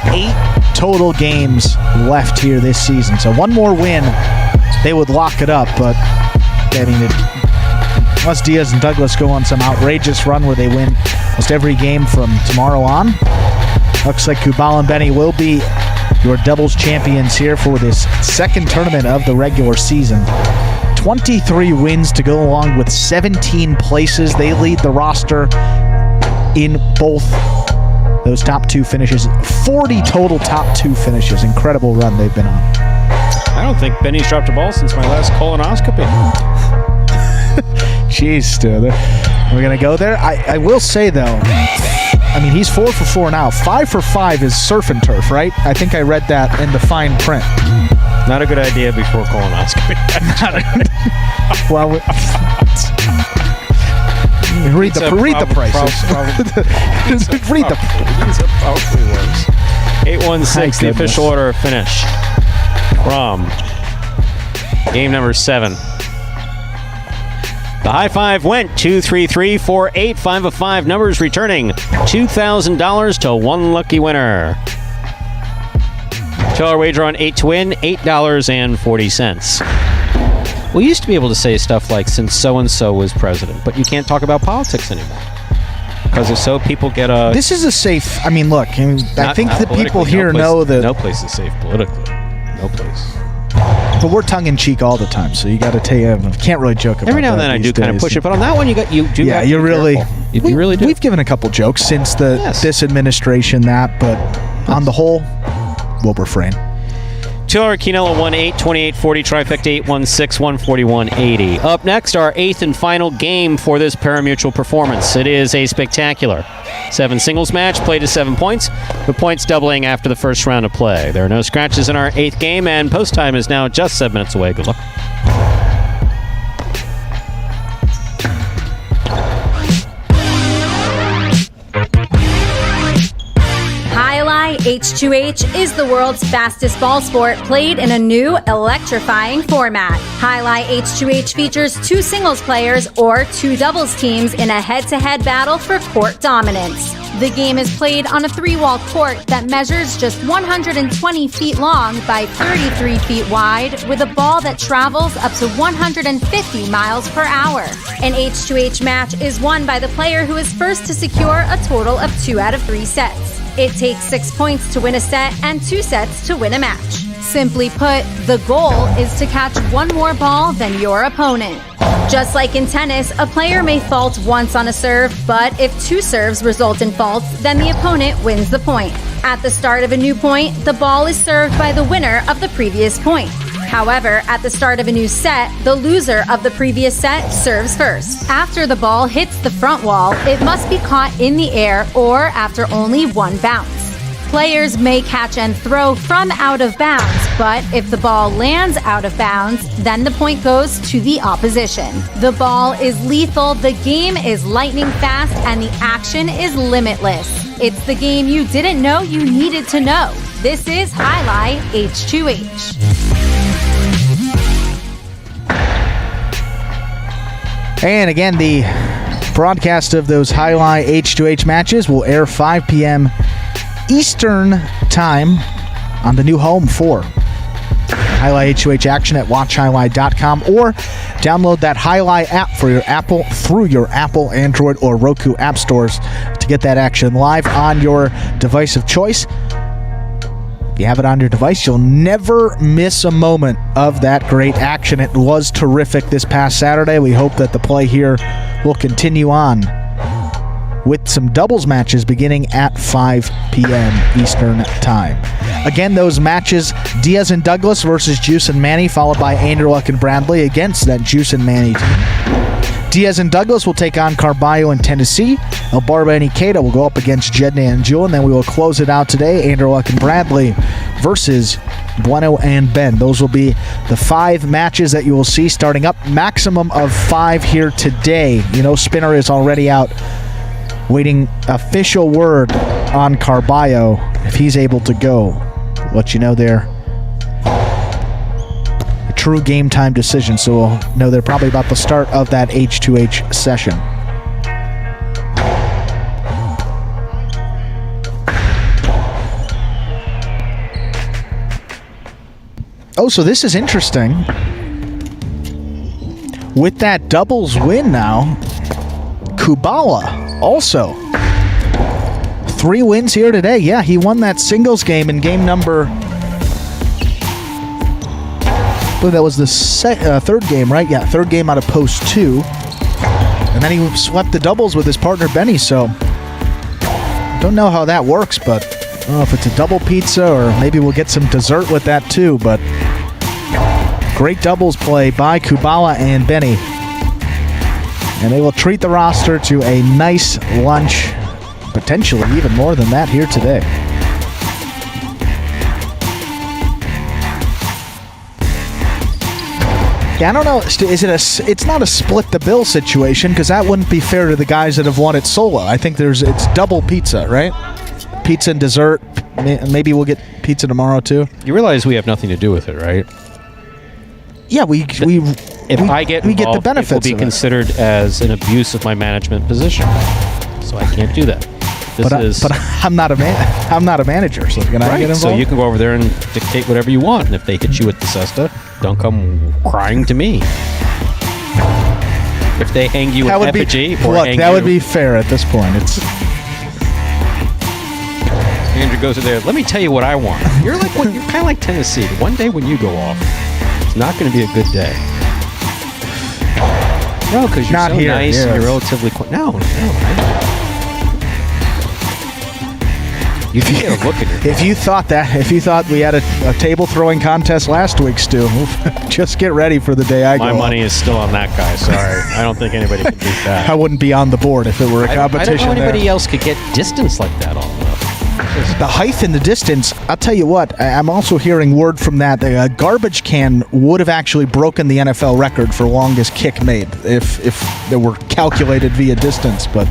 Speaker 2: 8 total games left here this season. So one more win, they would lock it up. But I mean, unless Diaz and Douglas go on some outrageous run where they win almost every game from tomorrow on. Looks like Kubal and Benny will be your doubles champions here for this second tournament of the regular season. 23 wins to go along with 17 places. They lead the roster in both those top 2 finishes. 40 total top 2 finishes. Incredible run they've been on.
Speaker 1: I don't think Benny's dropped a ball since my last colonoscopy.
Speaker 2: Jeez, Stu. We're going to go there. I will say, though, I mean, he's 4 for 4 now. 5 for 5 is surf and turf, right? I think I read that in the fine print.
Speaker 1: Not a good idea before colonoscopy.
Speaker 2: Well, read the prices. Read the
Speaker 1: These are probably worse. 8-1-6, the official order of finish from game number 7. The high five went 2-3-3-4-8, 5 of 5 numbers, returning $2,000 to one lucky winner. $2 wager on 8 to win, $8.40. We used to be able to say stuff like, since so-and-so was president, but you can't talk about politics anymore. Because if so, people get a...
Speaker 2: This is a safe... I mean, look, I think the people here know that...
Speaker 1: No place is safe politically. No place.
Speaker 2: But we're tongue-in-cheek all the time, so you got to take... can't really joke about that.
Speaker 1: Every now and then I do kind of push it, but on that one, you do
Speaker 2: yeah,
Speaker 1: have to
Speaker 2: you
Speaker 1: be
Speaker 2: really...
Speaker 1: careful. You really do.
Speaker 2: We've given a couple jokes since this administration, but on the whole, we'll refrain.
Speaker 1: $2 Quinella 1-8, 28-40, trifecta 8-1-6, 141.80. Up next, our 8th and final game for this Parimutuel performance. It is a spectacular 7 singles match, played to 7 points, with points doubling after the first round of play. There are no scratches in our 8th game, and post time is now just 7 minutes away. Good luck.
Speaker 3: H2H is the world's fastest ball sport played in a new, electrifying format. Highlight H2H features 2 singles players or 2 doubles teams in a head-to-head battle for court dominance. The game is played on a 3-wall court that measures just 120 feet long by 33 feet wide, with a ball that travels up to 150 miles per hour. An H2H match is won by the player who is first to secure a total of 2 out of 3 sets. It takes 6 points to win a set and 2 sets to win a match. Simply put, the goal is to catch 1 more ball than your opponent. Just like in tennis, a player may fault once on a serve, but if 2 serves result in faults, then the opponent wins the point. At the start of a new point, the ball is served by the winner of the previous point. However, at the start of a new set, the loser of the previous set serves first. After the ball hits the front wall, it must be caught in the air or after only 1 bounce. Players may catch and throw from out of bounds, but if the ball lands out of bounds, then the point goes to the opposition. The ball is lethal, the game is lightning fast, and the action is limitless. It's the game you didn't know you needed to know. This is Highlight H2H.
Speaker 2: And again, the broadcast of those Highlight H2H matches will air 5 p.m. Eastern Time on the new home for Highlight H2H action at watchhighlight.com, or download that Highlight app for your Apple through your Apple, Android, or Roku app stores to get that action live on your device of choice. If you have it on your device, you'll never miss a moment of that great action. It was terrific this past Saturday. We hope that the play here will continue on with some doubles matches beginning at 5 p.m. Eastern Time. Again, those matches, Diaz and Douglas versus Juice and Manny, followed by Anderluck and Bradley against that Juice and Manny team. Diaz and Douglas will take on Carballo and Tennessee. El Barba and Ikeda will go up against Jedney and Jewel, and then we will close it out today, Anderluck and Bradley versus Bueno and Ben. Those will be the 5 matches that you will see starting up. Maximum of 5 here today. You know, Spinner is already out waiting official word on Carballo if he's able to go. Let you know there. A true game time decision, so we'll know they're probably about the start of that H2H session. Oh, so this is interesting. with that doubles win now, Kubala also 3 wins here today. Yeah, he won that singles game in game number, I believe that was the third game, right? Yeah, third game out of post 2. And then he swept the doubles with his partner Benny, so don't know how that works, but I don't know if it's a double pizza or maybe we'll get some dessert with that too, but great doubles play by Kubala and Benny. And they will treat the roster to a nice lunch, potentially even more than that here today. Yeah, I don't know. Is it it's not a split the bill situation, because that wouldn't be fair to the guys that have won it solo. I think it's double pizza, right? Pizza and dessert. Maybe we'll get pizza tomorrow too.
Speaker 1: You realize we have nothing to do with it, right?
Speaker 2: Yeah, we
Speaker 1: get the benefits. It will be considered as an abuse of my management position, so I can't do that.
Speaker 2: But I'm not a manager, so can I get involved?
Speaker 1: So you can go over there and dictate whatever you want, and if they hit you with the cesta, don't come crying to me. If they hang you with effigy,
Speaker 2: that would be fair at this point.
Speaker 1: Andrew goes in there. Let me tell you what I want. You're kind of like Tennessee. One day when you go off, it's not going to be a good day. No, because you're so nice and you're relatively quiet. No. You can get a look at your
Speaker 2: If you thought we had a table throwing contest last week, Stu, just get ready for the day I go.
Speaker 1: My money is still on that guy. Sorry, I don't think anybody can beat that.
Speaker 2: I wouldn't be on the board if it were a competition.
Speaker 1: I don't know anybody else could get distance like that on
Speaker 2: the height and the distance. I'll tell you what. I'm also hearing word from that a garbage can would have actually broken the NFL record for longest kick made if they were calculated via distance, but.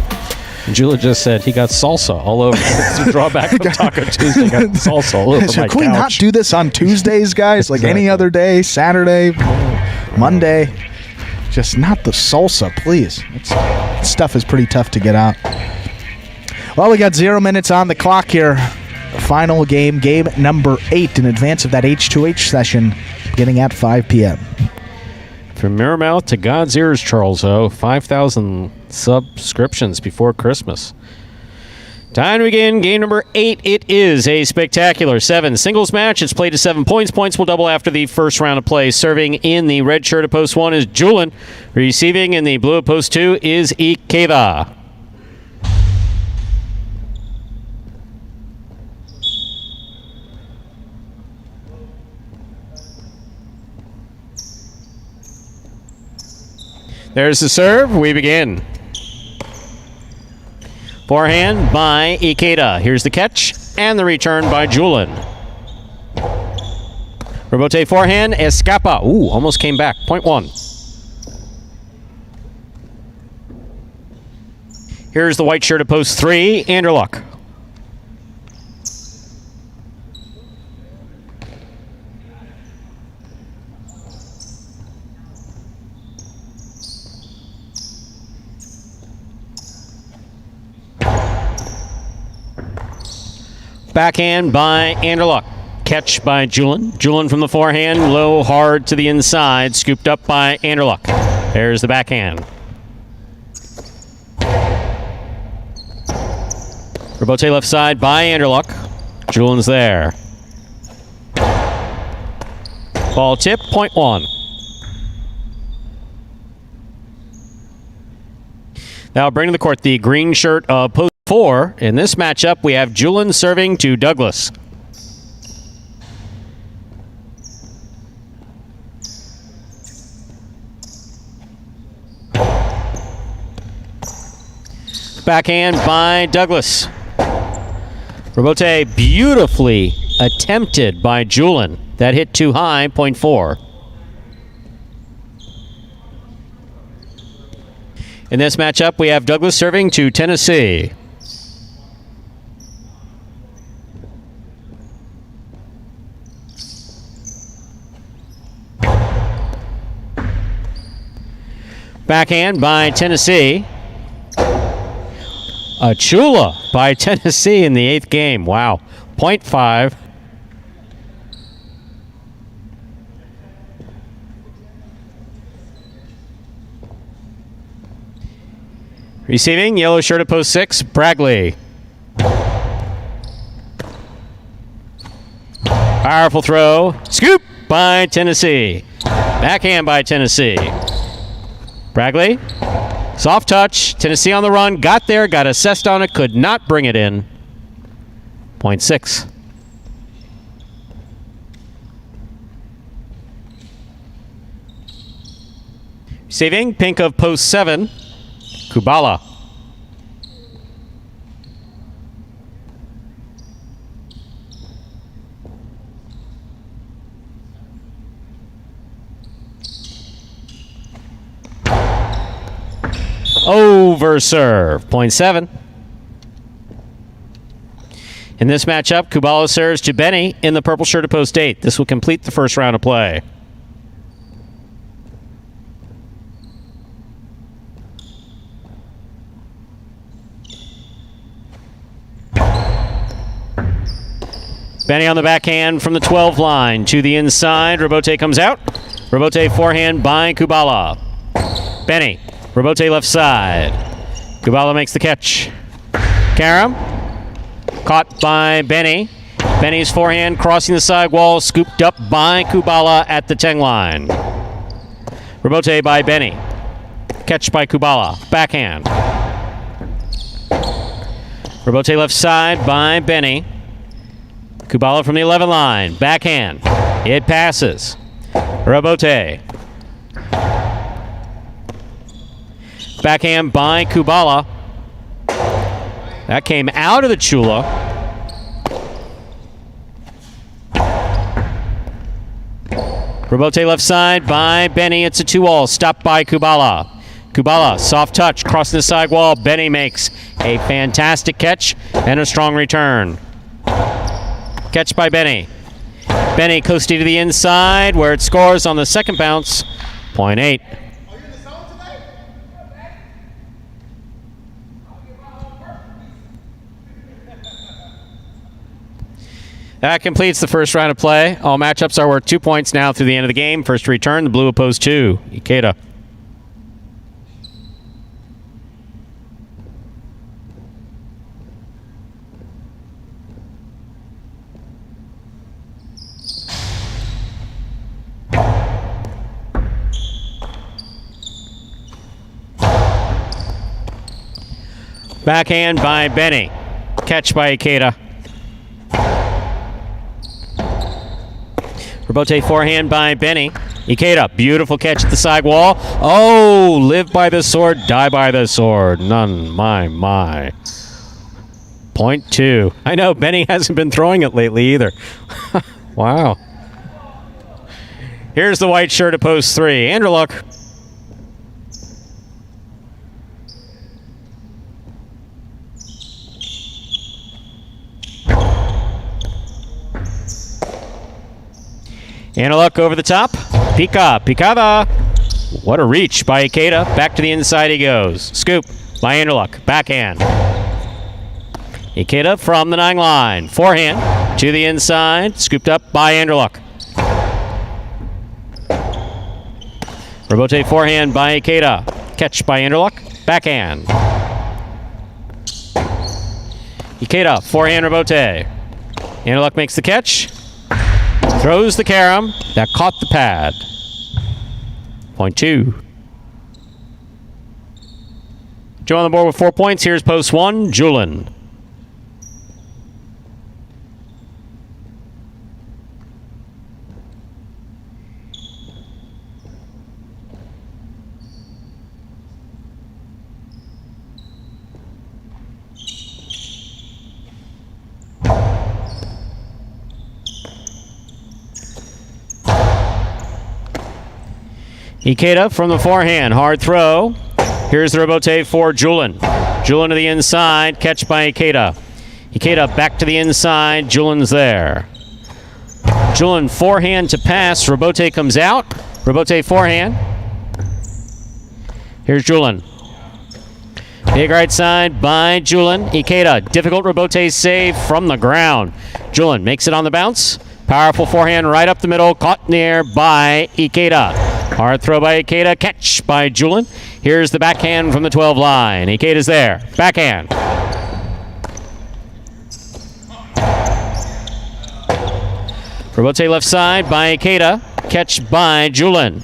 Speaker 1: Julia just said he got salsa all over. It's a drawback of Taco Tuesday. Got salsa all over
Speaker 2: so
Speaker 1: my
Speaker 2: can we not do this on Tuesdays, guys? Like any other day, Saturday, Monday? Just not the salsa, please. Stuff is pretty tough to get out. Well, we got 0 minutes on the clock here. Final game number 8 in advance of that H2H session beginning at 5 p.m.
Speaker 1: From Miramount to God's ears, Charles O. 5,000 subscriptions before Christmas. Time to begin game number 8. It is a spectacular 7 singles match. It's played to 7 points. Points will double after the first round of play. Serving in the red shirt at post 1 is Julian. Receiving in the blue at post 2 is Ikeda. There's the serve. We begin. Forehand by Ikeda. Here's the catch and the return by Julian. Rebote forehand. Escapa. Ooh, almost came back. Point 1. Here's the white shirt at post 3. Anderluck. Backhand by Anderluck. Catch by Julian. Julian from the forehand. Low, hard to the inside. Scooped up by Anderluck. There's the backhand. Rebote left side by Anderluck. Julian's there. Ball tip, point 1. Now bring to the court the green shirt of post 4. In this matchup, we have Julian serving to Douglas. Backhand by Douglas. Rebote beautifully attempted by Julian. That hit too high, point 4. In this matchup, we have Douglas serving to Tennessee. Backhand by Tennessee. A Chula by Tennessee in the 8th game. Wow. Point 5. Receiving, yellow shirt at post 6, Bragley. Powerful throw. Scoop by Tennessee. Backhand by Tennessee. Bragley. Soft touch. Tennessee on the run. Got there. Got assessed on it. Could not bring it in. Point 6. Receiving, pink of post 7, Kubala. Over serve, point 7. In this matchup, Kubala serves to Benny in the purple shirt at post 8. This will complete the first round of play. Benny on the backhand from the 12 line to the inside. Robote comes out. Robote forehand by Kubala. Benny. Robote left side. Kubala makes the catch. Karam. Caught by Benny. Benny's forehand crossing the sidewall. Scooped up by Kubala at the 10 line. Robote by Benny. Catch by Kubala. Backhand. Robote left side by Benny. Kubala from the 11 line. Backhand. It passes. Robote. Backhand by Kubala. That came out of the Chula. Robote left side by Benny. It's a 2-all. Stopped by Kubala. Kubala, soft touch, crossing the sidewall. Benny makes a fantastic catch and a strong return. Catch by Benny. Benny coasting to the inside where it scores on the second bounce. Point 8. That completes the first round of play. All matchups are worth 2 points now through the end of the game. First return, the blue opposed 2. Ikeda. Backhand by Benny. Catch by Ikeda. Robote forehand by Benny. Ikeda, beautiful catch at the side wall. Oh, live by the sword, die by the sword. None, my. Point 2. I know, Benny hasn't been throwing it lately either. Wow. Here's the white shirt at post 3. Andrew Luck. Analuck over the top. Picada. What a reach by Ikeda. Back to the inside he goes. Scoop by Anderluck. Backhand. Ikeda from the 9 line. Forehand to the inside. Scooped up by Anderluck. Robote forehand by Ikeda. Catch by Anderluck. Backhand. Ikeda, forehand Robote. Anderluck makes the catch. Throws the carom. That caught the pad. Point 2. Joe on the board with 4 points. Here's post 1, Julin. Ikeda from the forehand. Hard throw. Here's the Robote for Julin. Julin to the inside. Catch by Ikeda. Ikeda back to the inside. Julin's there. Julin forehand to pass. Robote comes out. Robote forehand. Here's Julin. Big right side by Julin. Ikeda. Difficult Robote save from the ground. Julin makes it on the bounce. Powerful forehand right up the middle. Caught in the air by Ikeda. Hard throw by Ikeda, catch by Julin. Here's the backhand from the 12 line. Ikeda's there. Backhand. Robote left side by Ikeda. Catch by Julin.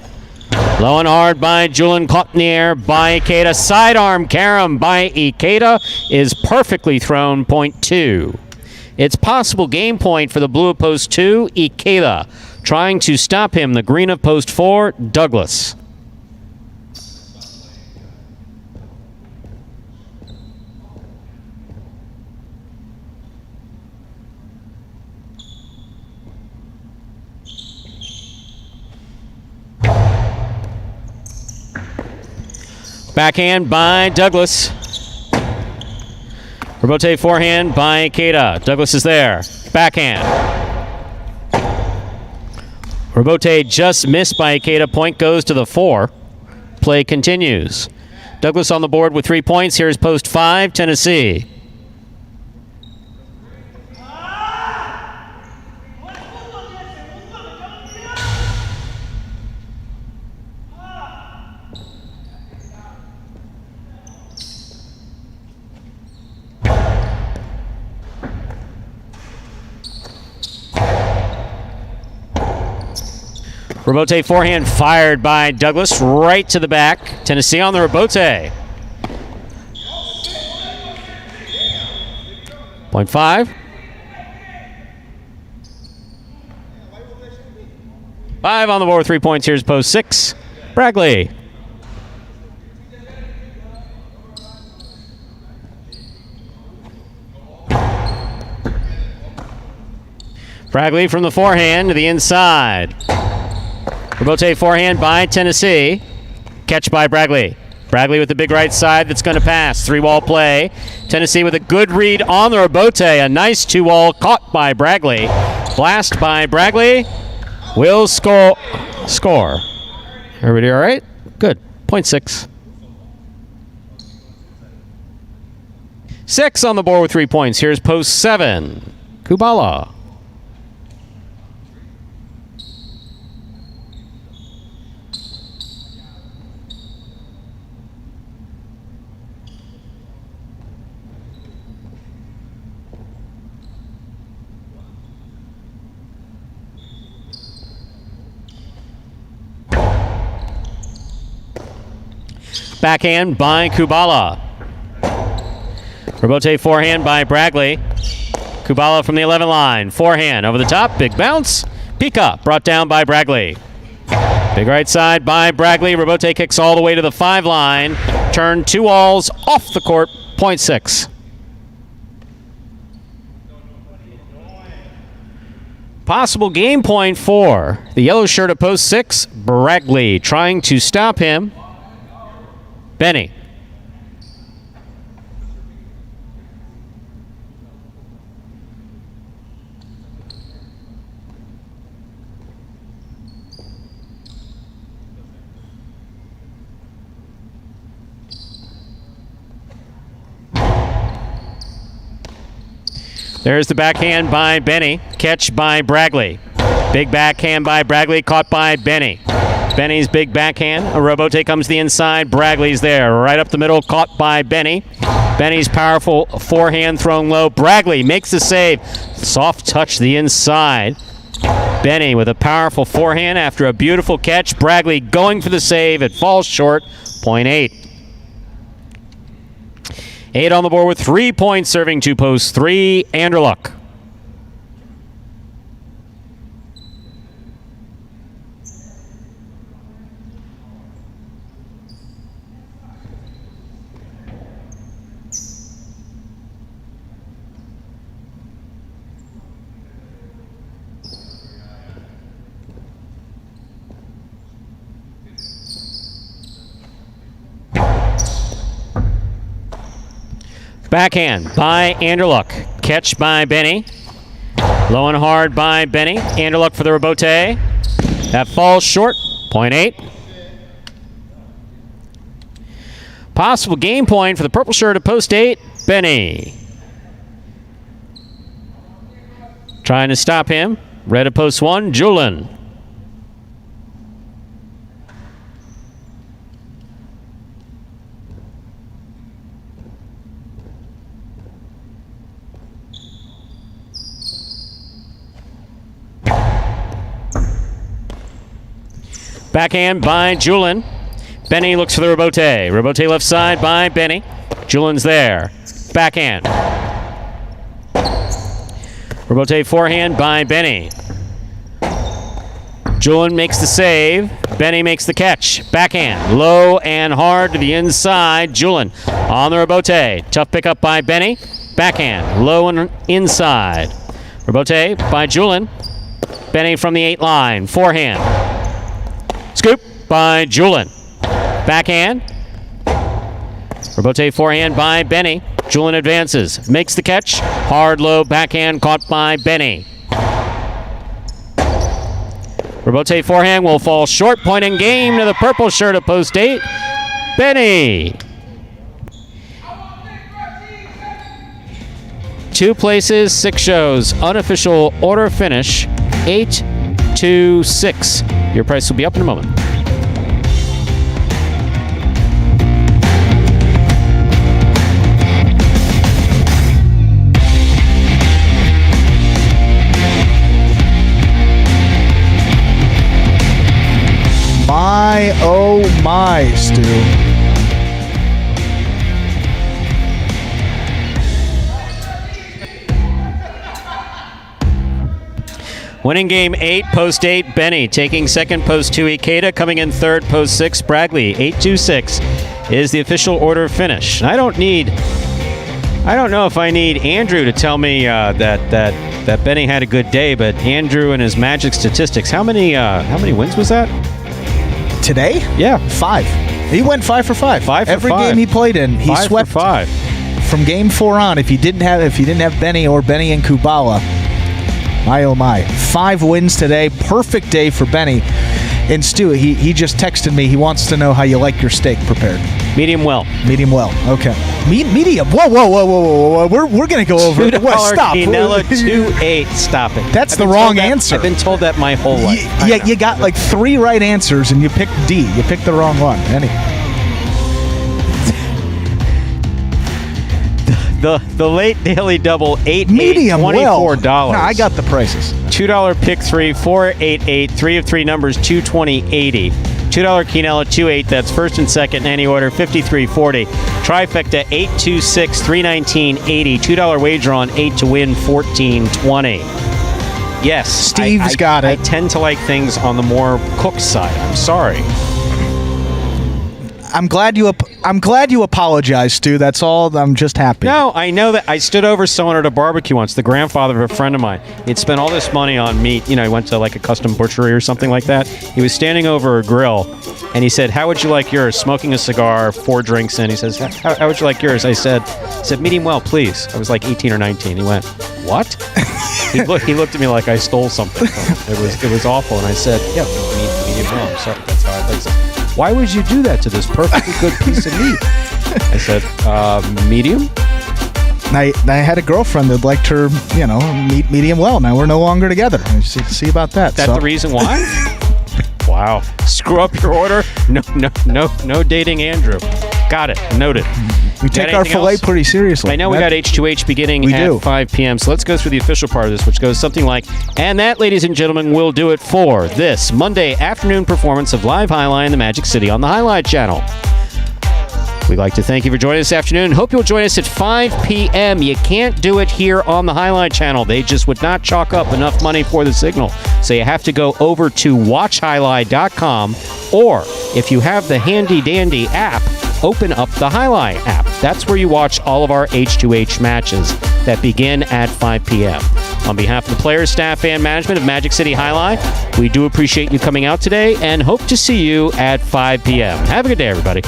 Speaker 1: Low and hard by Julin, caught in the air by Ikeda. Sidearm carom by Ikeda is perfectly thrown, point 2. It's possible game point for the blue of post 2, Ikeda. Trying to stop him, the green of post 4, Douglas. Backhand by Douglas. Robote forehand by Ikeda. Douglas is there. Backhand. Robote just missed by Ikeda. Point goes to the 4. Play continues. Douglas on the board with 3 points. Here's post 5, Tennessee. Robote forehand fired by Douglas right to the back. Tennessee on the Robote. Point 5. 5 on the board with 3 points. Here's post 6. Bragley. Bragley from the forehand to the inside. Robote forehand by Tennessee. Catch by Bragley. Bragley with the big right side that's going to pass. 3-wall play. Tennessee with a good read on the Robote. A nice 2-wall caught by Bragley. Blast by Bragley. Will score. Everybody all right? Good. Point 6. 6 on the board with 3 points. Here's post 7. Kubala. Backhand by Kubala. Robote forehand by Bragley. Kubala from the 11 line. Forehand over the top. Big bounce. Pika brought down by Bragley. Big right side by Bragley. Robote kicks all the way to the 5 line. Turn 2 walls off the court. Point 6. Possible game point for the yellow shirt at post 6. Bragley trying to stop him. Benny. There's the backhand by Benny. Catch by Bragley. Big backhand by Bragley, caught by Benny. Benny's big backhand. A Robote comes the inside. Bragley's there. Right up the middle, caught by Benny. Benny's powerful forehand thrown low. Bragley makes the save. Soft touch the inside. Benny with a powerful forehand after a beautiful catch. Bragley going for the save. It falls short. Point 8. 8 on the board with 3 points, serving to post 3. Anderluck. Backhand by Anderluck. Catch by Benny. Low and hard by Benny. Anderluck for the Robote. That falls short. Point 8. Possible game point for the purple shirt at post 8. Benny. Trying to stop him. Red at post 1. Julin. Backhand by Julin. Benny looks for the rebote. Rebote left side by Benny. Julin's there. Backhand. Rebote forehand by Benny. Julin makes the save. Benny makes the catch. Backhand. Low and hard to the inside. Julin on the rebote. Tough pickup by Benny. Backhand. Low and inside. Rebote by Julin. Benny from the 8 line. Forehand. Scoop by Julin. Backhand. Rebote forehand by Benny. Julin advances. Makes the catch. Hard low backhand caught by Benny. Rebote forehand will fall short. Point in game to the purple shirt of post 8. Benny. 2 places, 6 shows. Unofficial order finish 8-6. Your price will be up in a moment.
Speaker 2: My, oh my, Stu.
Speaker 1: Winning game 8, post 8, Benny. Taking second, post 2, Ikeda. Coming in third, post 6, Bragley. 8-6 is the official order finish. I don't know if I need Andrew to tell me that Benny had a good day, but Andrew and his Magic statistics. How many wins was that?
Speaker 2: Today?
Speaker 1: Yeah.
Speaker 2: 5. He went 5 for 5.
Speaker 1: 5 for
Speaker 2: Every
Speaker 1: 5.
Speaker 2: game he played in, he
Speaker 1: 5
Speaker 2: swept
Speaker 1: for 5.
Speaker 2: from game 4 on. If he didn't have Benny or Benny and Kubala, my oh my. 5 wins today. Perfect day for Benny. And Stu, he just texted me. He wants to know how you like your steak prepared.
Speaker 1: Medium well.
Speaker 2: Medium well. Okay. Medium. Whoa. We're gonna go over.
Speaker 1: $2
Speaker 2: Stop.
Speaker 1: Quinella 2-8. Stop it.
Speaker 2: That's the wrong answer.
Speaker 1: I've been told that my whole life.
Speaker 2: You got like 3 right answers and you picked D. You picked the wrong one. Anyway.
Speaker 1: The late daily double, 8
Speaker 2: Medium
Speaker 1: $24.
Speaker 2: well. No, I got the prices.
Speaker 1: $2 pick 3, 488, 3 of 3 numbers, 220.80. $2 Quinella, 2-8. That's first and second in any order, 53.40. Trifecta, 8-2-6, 319.80. $2 wager on 8 to win, 14.20. Yes,
Speaker 2: Steve's got it.
Speaker 1: I tend to like things on the more cooked side. I'm sorry.
Speaker 2: I'm glad you apologized, Stu. That's all. I'm just happy.
Speaker 1: No, I know that I stood over someone at a barbecue once, the grandfather of a friend of mine. He'd spent all this money on meat. You know, he went to like a custom butchery or something like that. He was standing over a grill, and he said, "How would you like yours?" Smoking a cigar, 4 drinks in. He says, "How would you like yours?" I said, medium well, please. I was like 18 or 19. He went, "What?" He looked at me like I stole something from him. It was awful, and I said, "Yeah, medium well. I'm sorry. That's how I like it." "Why would you do that to this perfectly good piece of meat?" I said, medium?
Speaker 2: I had a girlfriend that liked her, meat medium well. Now we're no longer together. See about that.
Speaker 1: That's the reason why? Wow. Screw up your order? No dating Andrew. Got it. Noted.
Speaker 2: We take our filet pretty seriously.
Speaker 1: I know we got H2H beginning at 5 p.m., so let's go through the official part of this, which goes something like, and that, ladies and gentlemen, will do it for this Monday afternoon performance of Live Highlight in the Magic City on the Highlight Channel. We'd like to thank you for joining us this afternoon. Hope you'll join us at 5 p.m. You can't do it here on the Highlight Channel. They just would not chalk up enough money for the signal. So you have to go over to watchhighlight.com, or if you have the handy-dandy app, open up the Highlight app. That's where you watch all of our H2H matches that begin at 5 p.m. On behalf of the players, staff, and management of Magic City Highlight, we do appreciate you coming out today and hope to see you at 5 p.m. Have a good day, everybody.